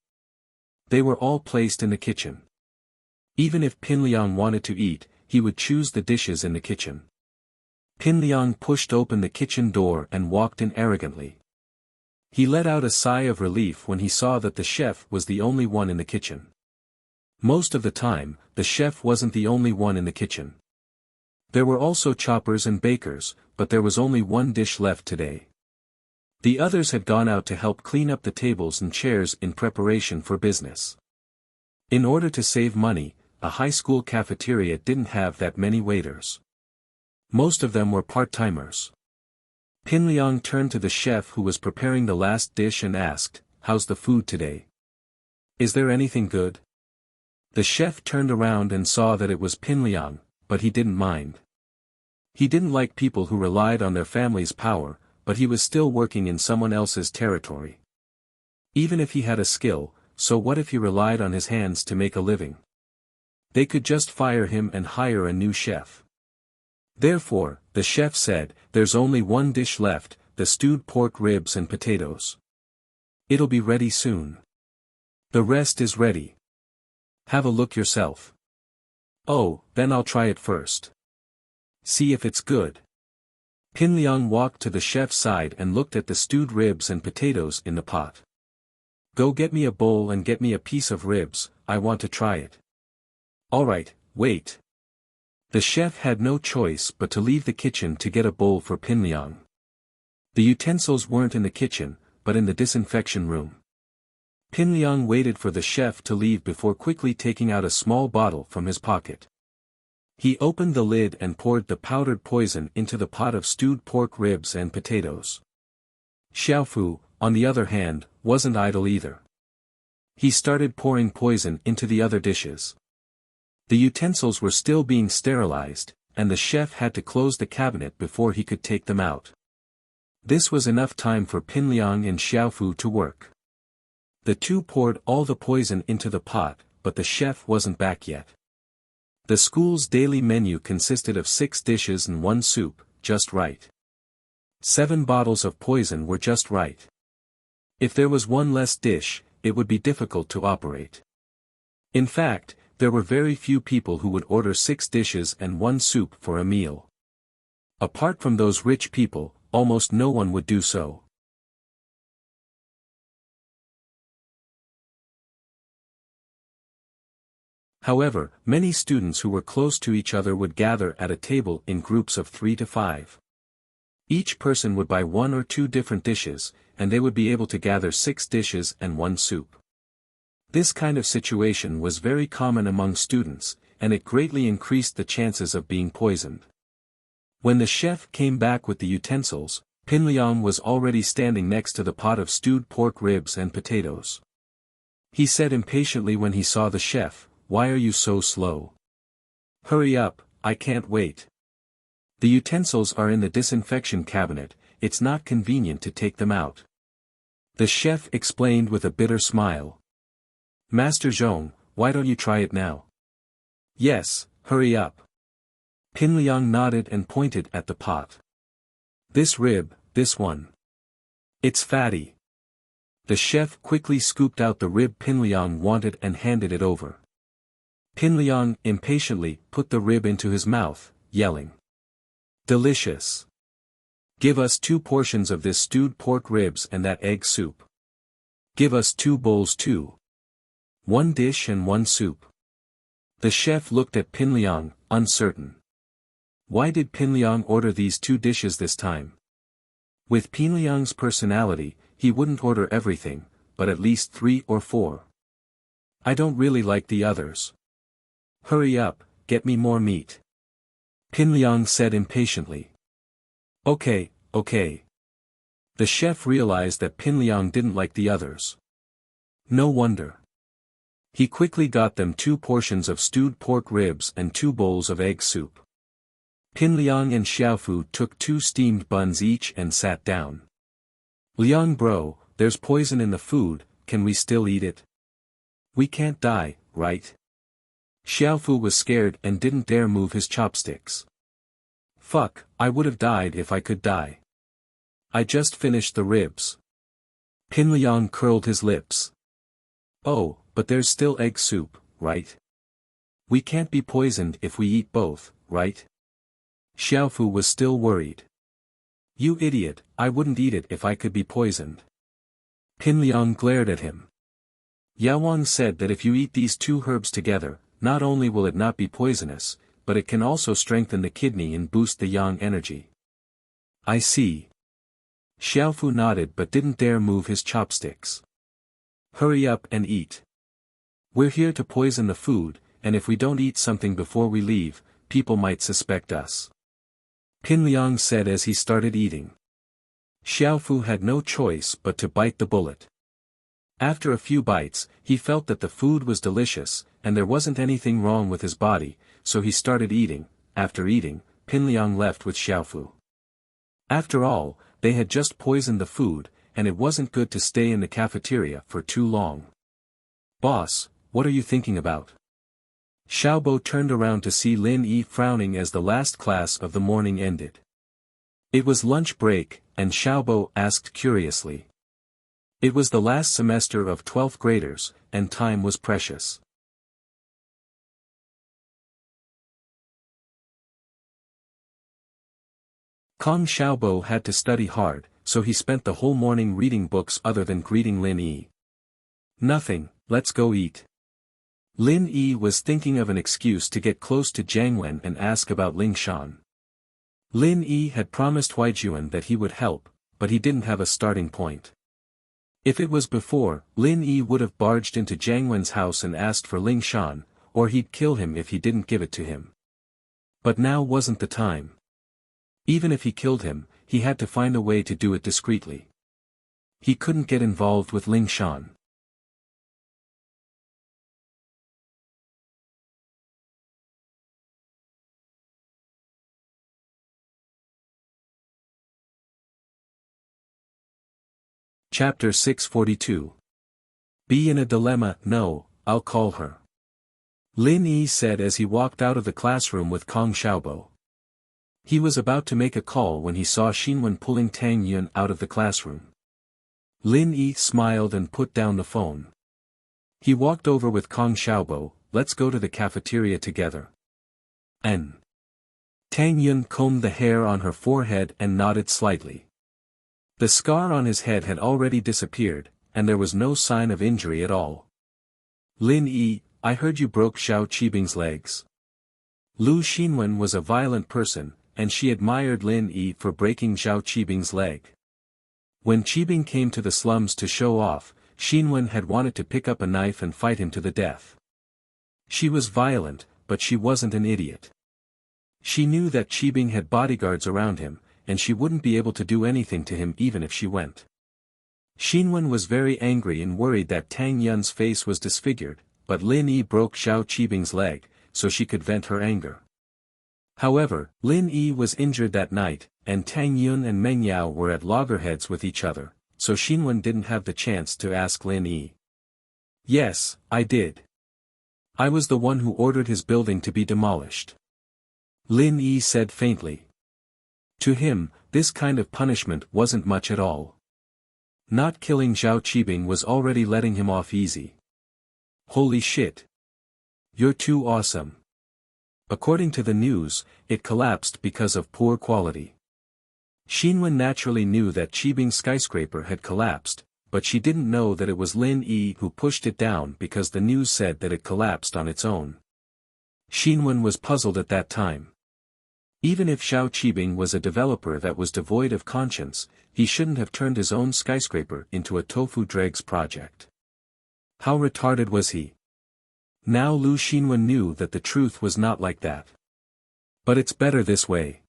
Speaker 1: They were all placed in the kitchen. Even if Pin Liang wanted to eat, he would choose the dishes in the kitchen. Pin Liang pushed open the kitchen door and walked in arrogantly. He let out a sigh of relief when he saw that the chef was the only one in the kitchen. Most of the time, the chef wasn't the only one in the kitchen. There were also choppers and bakers, but there was only one dish left today. The others had gone out to help clean up the tables and chairs in preparation for business. In order to save money, a high school cafeteria didn't have that many waiters. Most of them were part-timers. Pin Liang turned to the chef who was preparing the last dish and asked, "How's the food today? Is there anything good?" The chef turned around and saw that it was Pin Liang, but he didn't mind. He didn't like people who relied on their family's power, but he was still working in someone else's territory. Even if he had a skill, so what if he relied on his hands to make a living? They could just fire him and hire a new chef. Therefore, the chef said, "There's only one dish left, the stewed pork ribs and potatoes. It'll be ready soon. The rest is ready. Have a look yourself." "Oh, then I'll try it first. See if it's good." Pin Liang walked to the chef's side and looked at the stewed ribs and potatoes in the pot. "Go get me a bowl and get me a piece of ribs, I want to try it." "All right, wait." The chef had no choice but to leave the kitchen to get a bowl for Pin Liang. The utensils weren't in the kitchen, but in the disinfection room. Pin Liang waited for the chef to leave before quickly taking out a small bottle from his pocket. He opened the lid and poured the powdered poison into the pot of stewed pork ribs and potatoes. Xiaofu, on the other hand, wasn't idle either. He started pouring poison into the other dishes. The utensils were still being sterilized, and the chef had to close the cabinet before he could take them out. This was enough time for Pin Liang and Xiaofu to work. The two poured all the poison into the pot, but the chef wasn't back yet. The school's daily menu consisted of 6 dishes and 1 soup, just right. 7 bottles of poison were just right. If there was one less dish, it would be difficult to operate. In fact, there were very few people who would order 6 dishes and 1 soup for a meal. Apart from those rich people, almost no one would do so. However, many students who were close to each other would gather at a table in groups of 3 to 5. Each person would buy 1 or 2 different dishes, and they would be able to gather 6 dishes and 1 soup. This kind of situation was very common among students, and it greatly increased the chances of being poisoned. When the chef came back with the utensils, Pin Liang was already standing next to the pot of stewed pork ribs and potatoes. He said impatiently when he saw the chef, "Why are you so slow? Hurry up, I can't wait. The utensils are in the disinfection cabinet, it's not convenient to take them out." The chef explained with a bitter smile. "Master Zhong, why don't you try it now?" "Yes, hurry up." Pin Liang nodded and pointed at the pot. "This rib, this one. It's fatty." The chef quickly scooped out the rib Pin Liang wanted and handed it over. Pin Liang impatiently put the rib into his mouth, yelling, "Delicious! Give us 2 portions of this stewed pork ribs and that egg soup. Give us 2 bowls too. 1 dish and 1 soup." The chef looked at Pin Liang, uncertain. Why did Pinliang order these 2 dishes this time? With Pinliang's personality, he wouldn't order everything, but at least 3 or 4. I don't really like the others. Hurry up, get me more meat. Pinliang said impatiently. Okay. The chef realized that Pinliang didn't like the others. No wonder. He quickly got them 2 portions of stewed pork ribs and 2 bowls of egg soup. Pinliang and Xiaofu took 2 steamed buns each and sat down. Liang bro, there's poison in the food, can we still eat it? We can't die, right? Xiaofu was scared and didn't dare move his chopsticks. Fuck, I would have died if I could die. I just finished the ribs. Pinliang curled his lips. Oh, but there's still egg soup, right? We can't be poisoned if we eat both, right? Xiaofu was still worried. You idiot, I wouldn't eat it if I could be poisoned. Pinliang glared at him. Yaowang said that if you eat these 2 herbs together, not only will it not be poisonous, but it can also strengthen the kidney and boost the yang energy. I see. Xiaofu nodded but didn't dare move his chopsticks. Hurry up and eat. We're here to poison the food, and if we don't eat something before we leave, people might suspect us. Pinliang said as he started eating. Xiaofu had no choice but to bite the bullet. After a few bites, he felt that the food was delicious, and there wasn't anything wrong with his body, so he started eating. After eating, Pinliang left with Xiaofu. After all, they had just poisoned the food, and it wasn't good to stay in the cafeteria for too long. Boss, what are you thinking about? Xiaobo turned around to see Lin Yi frowning as the last class of the morning ended. It was lunch break, and Xiaobo asked curiously. It was the last semester of 12th graders, and time was precious. Kong Xiaobo had to study hard, so he spent the whole morning reading books other than greeting Lin Yi. Nothing, let's go eat. Lin Yi was thinking of an excuse to get close to Jiang Wen and ask about Ling Shan. Lin Yi had promised Huaijuan that he would help, but he didn't have a starting point. If it was before, Lin Yi would have barged into Jiang Wen's house and asked for Ling Shan, or he'd kill him if he didn't give it to him. But now wasn't the time. Even if he killed him, he had to find a way to do it discreetly. He couldn't get involved with Ling Shan. Chapter 642. Be in a dilemma. No, I'll call her. Lin Yi said as he walked out of the classroom with Kong Xiaobo. He was about to make a call when he saw Xinwen pulling Tang Yun out of the classroom. Lin Yi smiled and put down the phone. He walked over with Kong Xiaobo. Let's go to the cafeteria together. N. Tang Yun combed the hair on her forehead and nodded slightly. The scar on his head had already disappeared, and there was no sign of injury at all. Lin Yi, I heard you broke Xiao Qibing's legs. Lu Xinwen was a violent person, and she admired Lin Yi for breaking Xiao Qibing's leg. When Qibing came to the slums to show off, Xinwen had wanted to pick up a knife and fight him to the death. She was violent, but she wasn't an idiot. She knew that Qibing had bodyguards around him, and she wouldn't be able to do anything to him even if she went. Xinwen was very angry and worried that Tang Yun's face was disfigured, but Lin Yi broke Xiao Qibing's leg, so she could vent her anger. However, Lin Yi was injured that night, and Tang Yun and Meng Yao were at loggerheads with each other, so Xinwen didn't have the chance to ask Lin Yi. Yes, I did. I was the one who ordered his building to be demolished. Lin Yi said faintly. To him, this kind of punishment wasn't much at all. Not killing Xiao Qibing was already letting him off easy. Holy shit. You're too awesome. According to the news, it collapsed because of poor quality. Xinwen naturally knew that Qibing's skyscraper had collapsed, but she didn't know that it was Lin Yi who pushed it down because the news said that it collapsed on its own. Xinwen was puzzled at that time. Even if Xiao Qibing was a developer that was devoid of conscience, he shouldn't have turned his own skyscraper into a tofu dregs project. How retarded was he? Now Lu Xinwen knew that the truth was not like that. But it's better this way.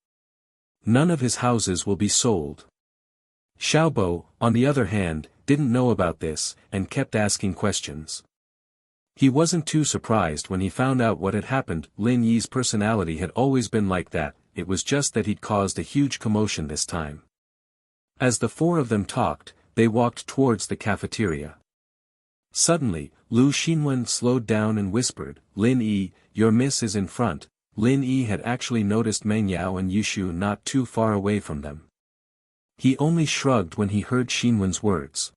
Speaker 1: None of his houses will be sold. Xiaobo, on the other hand, didn't know about this, and kept asking questions. He wasn't too surprised when he found out what had happened. Lin Yi's personality had always been like that, it was just that he'd caused a huge commotion this time. As the four of them talked, they walked towards the cafeteria. Suddenly, Lu Xinwen slowed down and whispered, "Lin Yi, your miss is in front." Lin Yi had actually noticed Meng Yao and Yushu not too far away from them. He only shrugged when he heard Xinwen's words.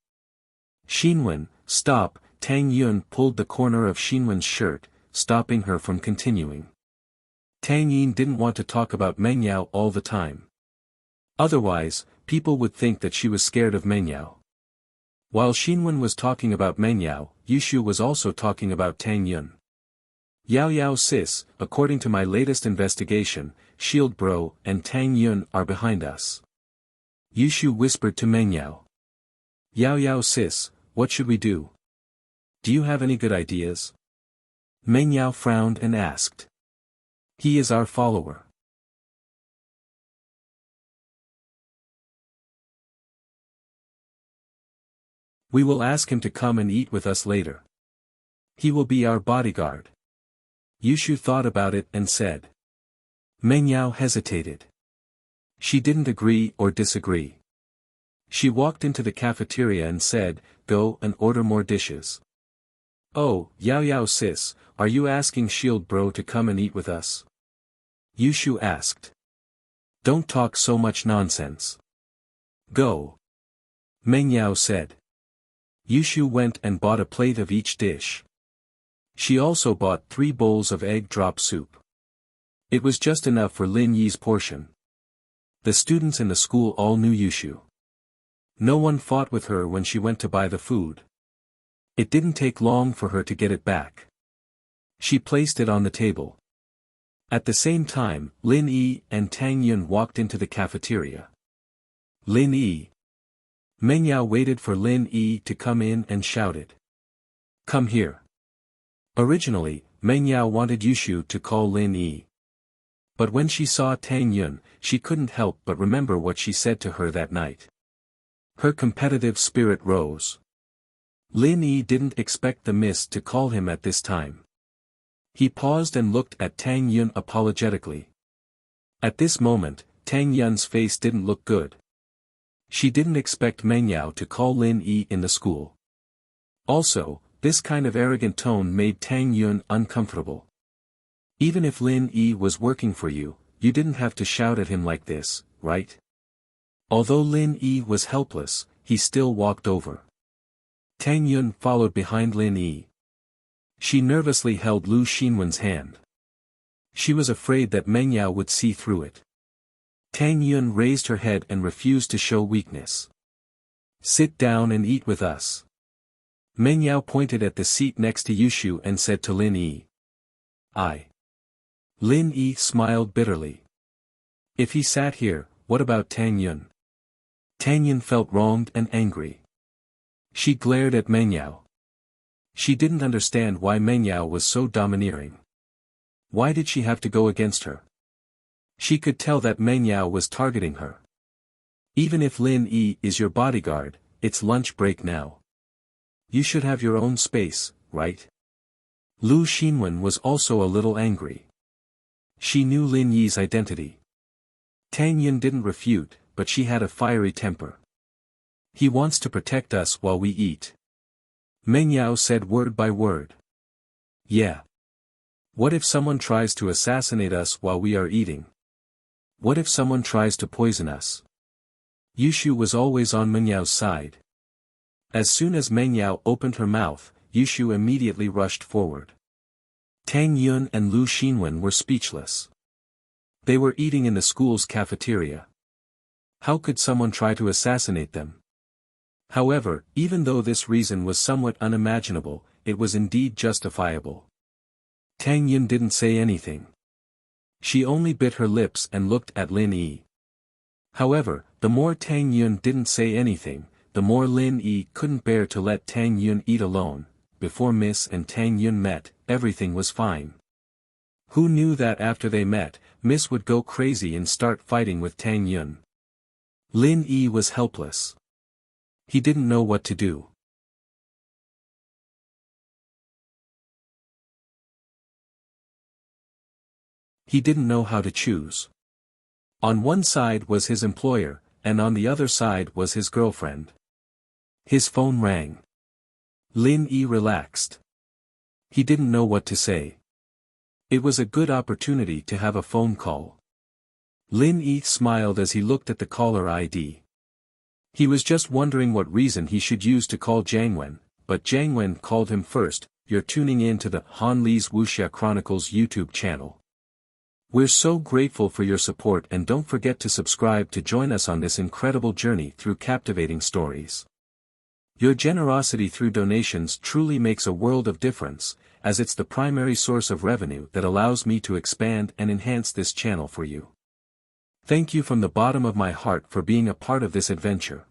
Speaker 1: "Xinwen, stop!" Tang Yun pulled the corner of Xinwen's shirt, stopping her from continuing. Tang Yin didn't want to talk about Meng Yao all the time. Otherwise, people would think that she was scared of Meng Yao. While Xinwen was talking about Meng Yao, Yushu was also talking about Tang Yun. "Yao Yao sis, according to my latest investigation, Shield Bro and Tang Yun are behind us." Yushu whispered to Meng Yao. "Yao Yao sis, what should we do? Do you have any good ideas?" Meng Yao frowned and asked. "He is our follower. We will ask him to come and eat with us later. He will be our bodyguard." Yushu thought about it and said. Meng Yao hesitated. She didn't agree or disagree. She walked into the cafeteria and said, "Go and order more dishes." "Oh, Yao Yao sis, are you asking Shield Bro to come and eat with us?" Yushu asked. "Don't talk so much nonsense. Go." Meng Yao said. Yushu went and bought a plate of each dish. She also bought 3 bowls of egg drop soup. It was just enough for Lin Yi's portion. The students in the school all knew Yushu. No one fought with her when she went to buy the food. It didn't take long for her to get it back. She placed it on the table. At the same time, Lin Yi and Tang Yun walked into the cafeteria. "Lin Yi." Meng Yao waited for Lin Yi to come in and shouted. "Come here." Originally, Meng Yao wanted Yushu to call Lin Yi. But when she saw Tang Yun, she couldn't help but remember what she said to her that night. Her competitive spirit rose. Lin Yi didn't expect the miss to call him at this time. He paused and looked at Tang Yun apologetically. At this moment, Tang Yun's face didn't look good. She didn't expect Meng Yao to call Lin Yi in the school. Also, this kind of arrogant tone made Tang Yun uncomfortable. Even if Lin Yi was working for you, you didn't have to shout at him like this, right? Although Lin Yi was helpless, he still walked over. Tang Yun followed behind Lin Yi. She nervously held Lu Xinwen's hand. She was afraid that Meng Yao would see through it. Tang Yun raised her head and refused to show weakness. "Sit down and eat with us." Meng Yao pointed at the seat next to Yushu and said to Lin Yi. "I." Lin Yi smiled bitterly. If he sat here, what about Tang Yun? Tang Yun felt wronged and angry. She glared at Meng Yao. She didn't understand why Meng Yao was so domineering. Why did she have to go against her? She could tell that Meng Yao was targeting her. Even if Lin Yi is your bodyguard, it's lunch break now. You should have your own space, right? Lu Xinwen was also a little angry. She knew Lin Yi's identity. Tang Yun didn't refute, but she had a fiery temper. "He wants to protect us while we eat." Meng Yao said word by word. "Yeah. What if someone tries to assassinate us while we are eating? What if someone tries to poison us?" Yushu was always on Meng Yao's side. As soon as Meng Yao opened her mouth, Yushu immediately rushed forward. Tang Yun and Lu Xinwen were speechless. They were eating in the school's cafeteria. How could someone try to assassinate them? However, even though this reason was somewhat unimaginable, it was indeed justifiable. Tang Yun didn't say anything. She only bit her lips and looked at Lin Yi. However, the more Tang Yun didn't say anything, the more Lin Yi couldn't bear to let Tang Yun eat alone. Before Miss and Tang Yun met, everything was fine. Who knew that after they met, Miss would go crazy and start fighting with Tang Yun? Lin Yi was helpless. He didn't know what to do. He didn't know how to choose. On one side was his employer, and on the other side was his girlfriend. His phone rang. Lin Yi relaxed. He didn't know what to say. It was a good opportunity to have a phone call. Lin Yi smiled as he looked at the caller ID. He was just wondering what reason he should use to call Jiang Wen, but Jiang Wen called him first. You're tuning in to the Han Li's Wuxia Chronicles YouTube channel. We're so grateful for your support, and don't forget to subscribe to join us on this incredible journey through captivating stories. Your generosity through donations truly makes a world of difference, as it's the primary source of revenue that allows me to expand and enhance this channel for you. Thank you from the bottom of my heart for being a part of this adventure.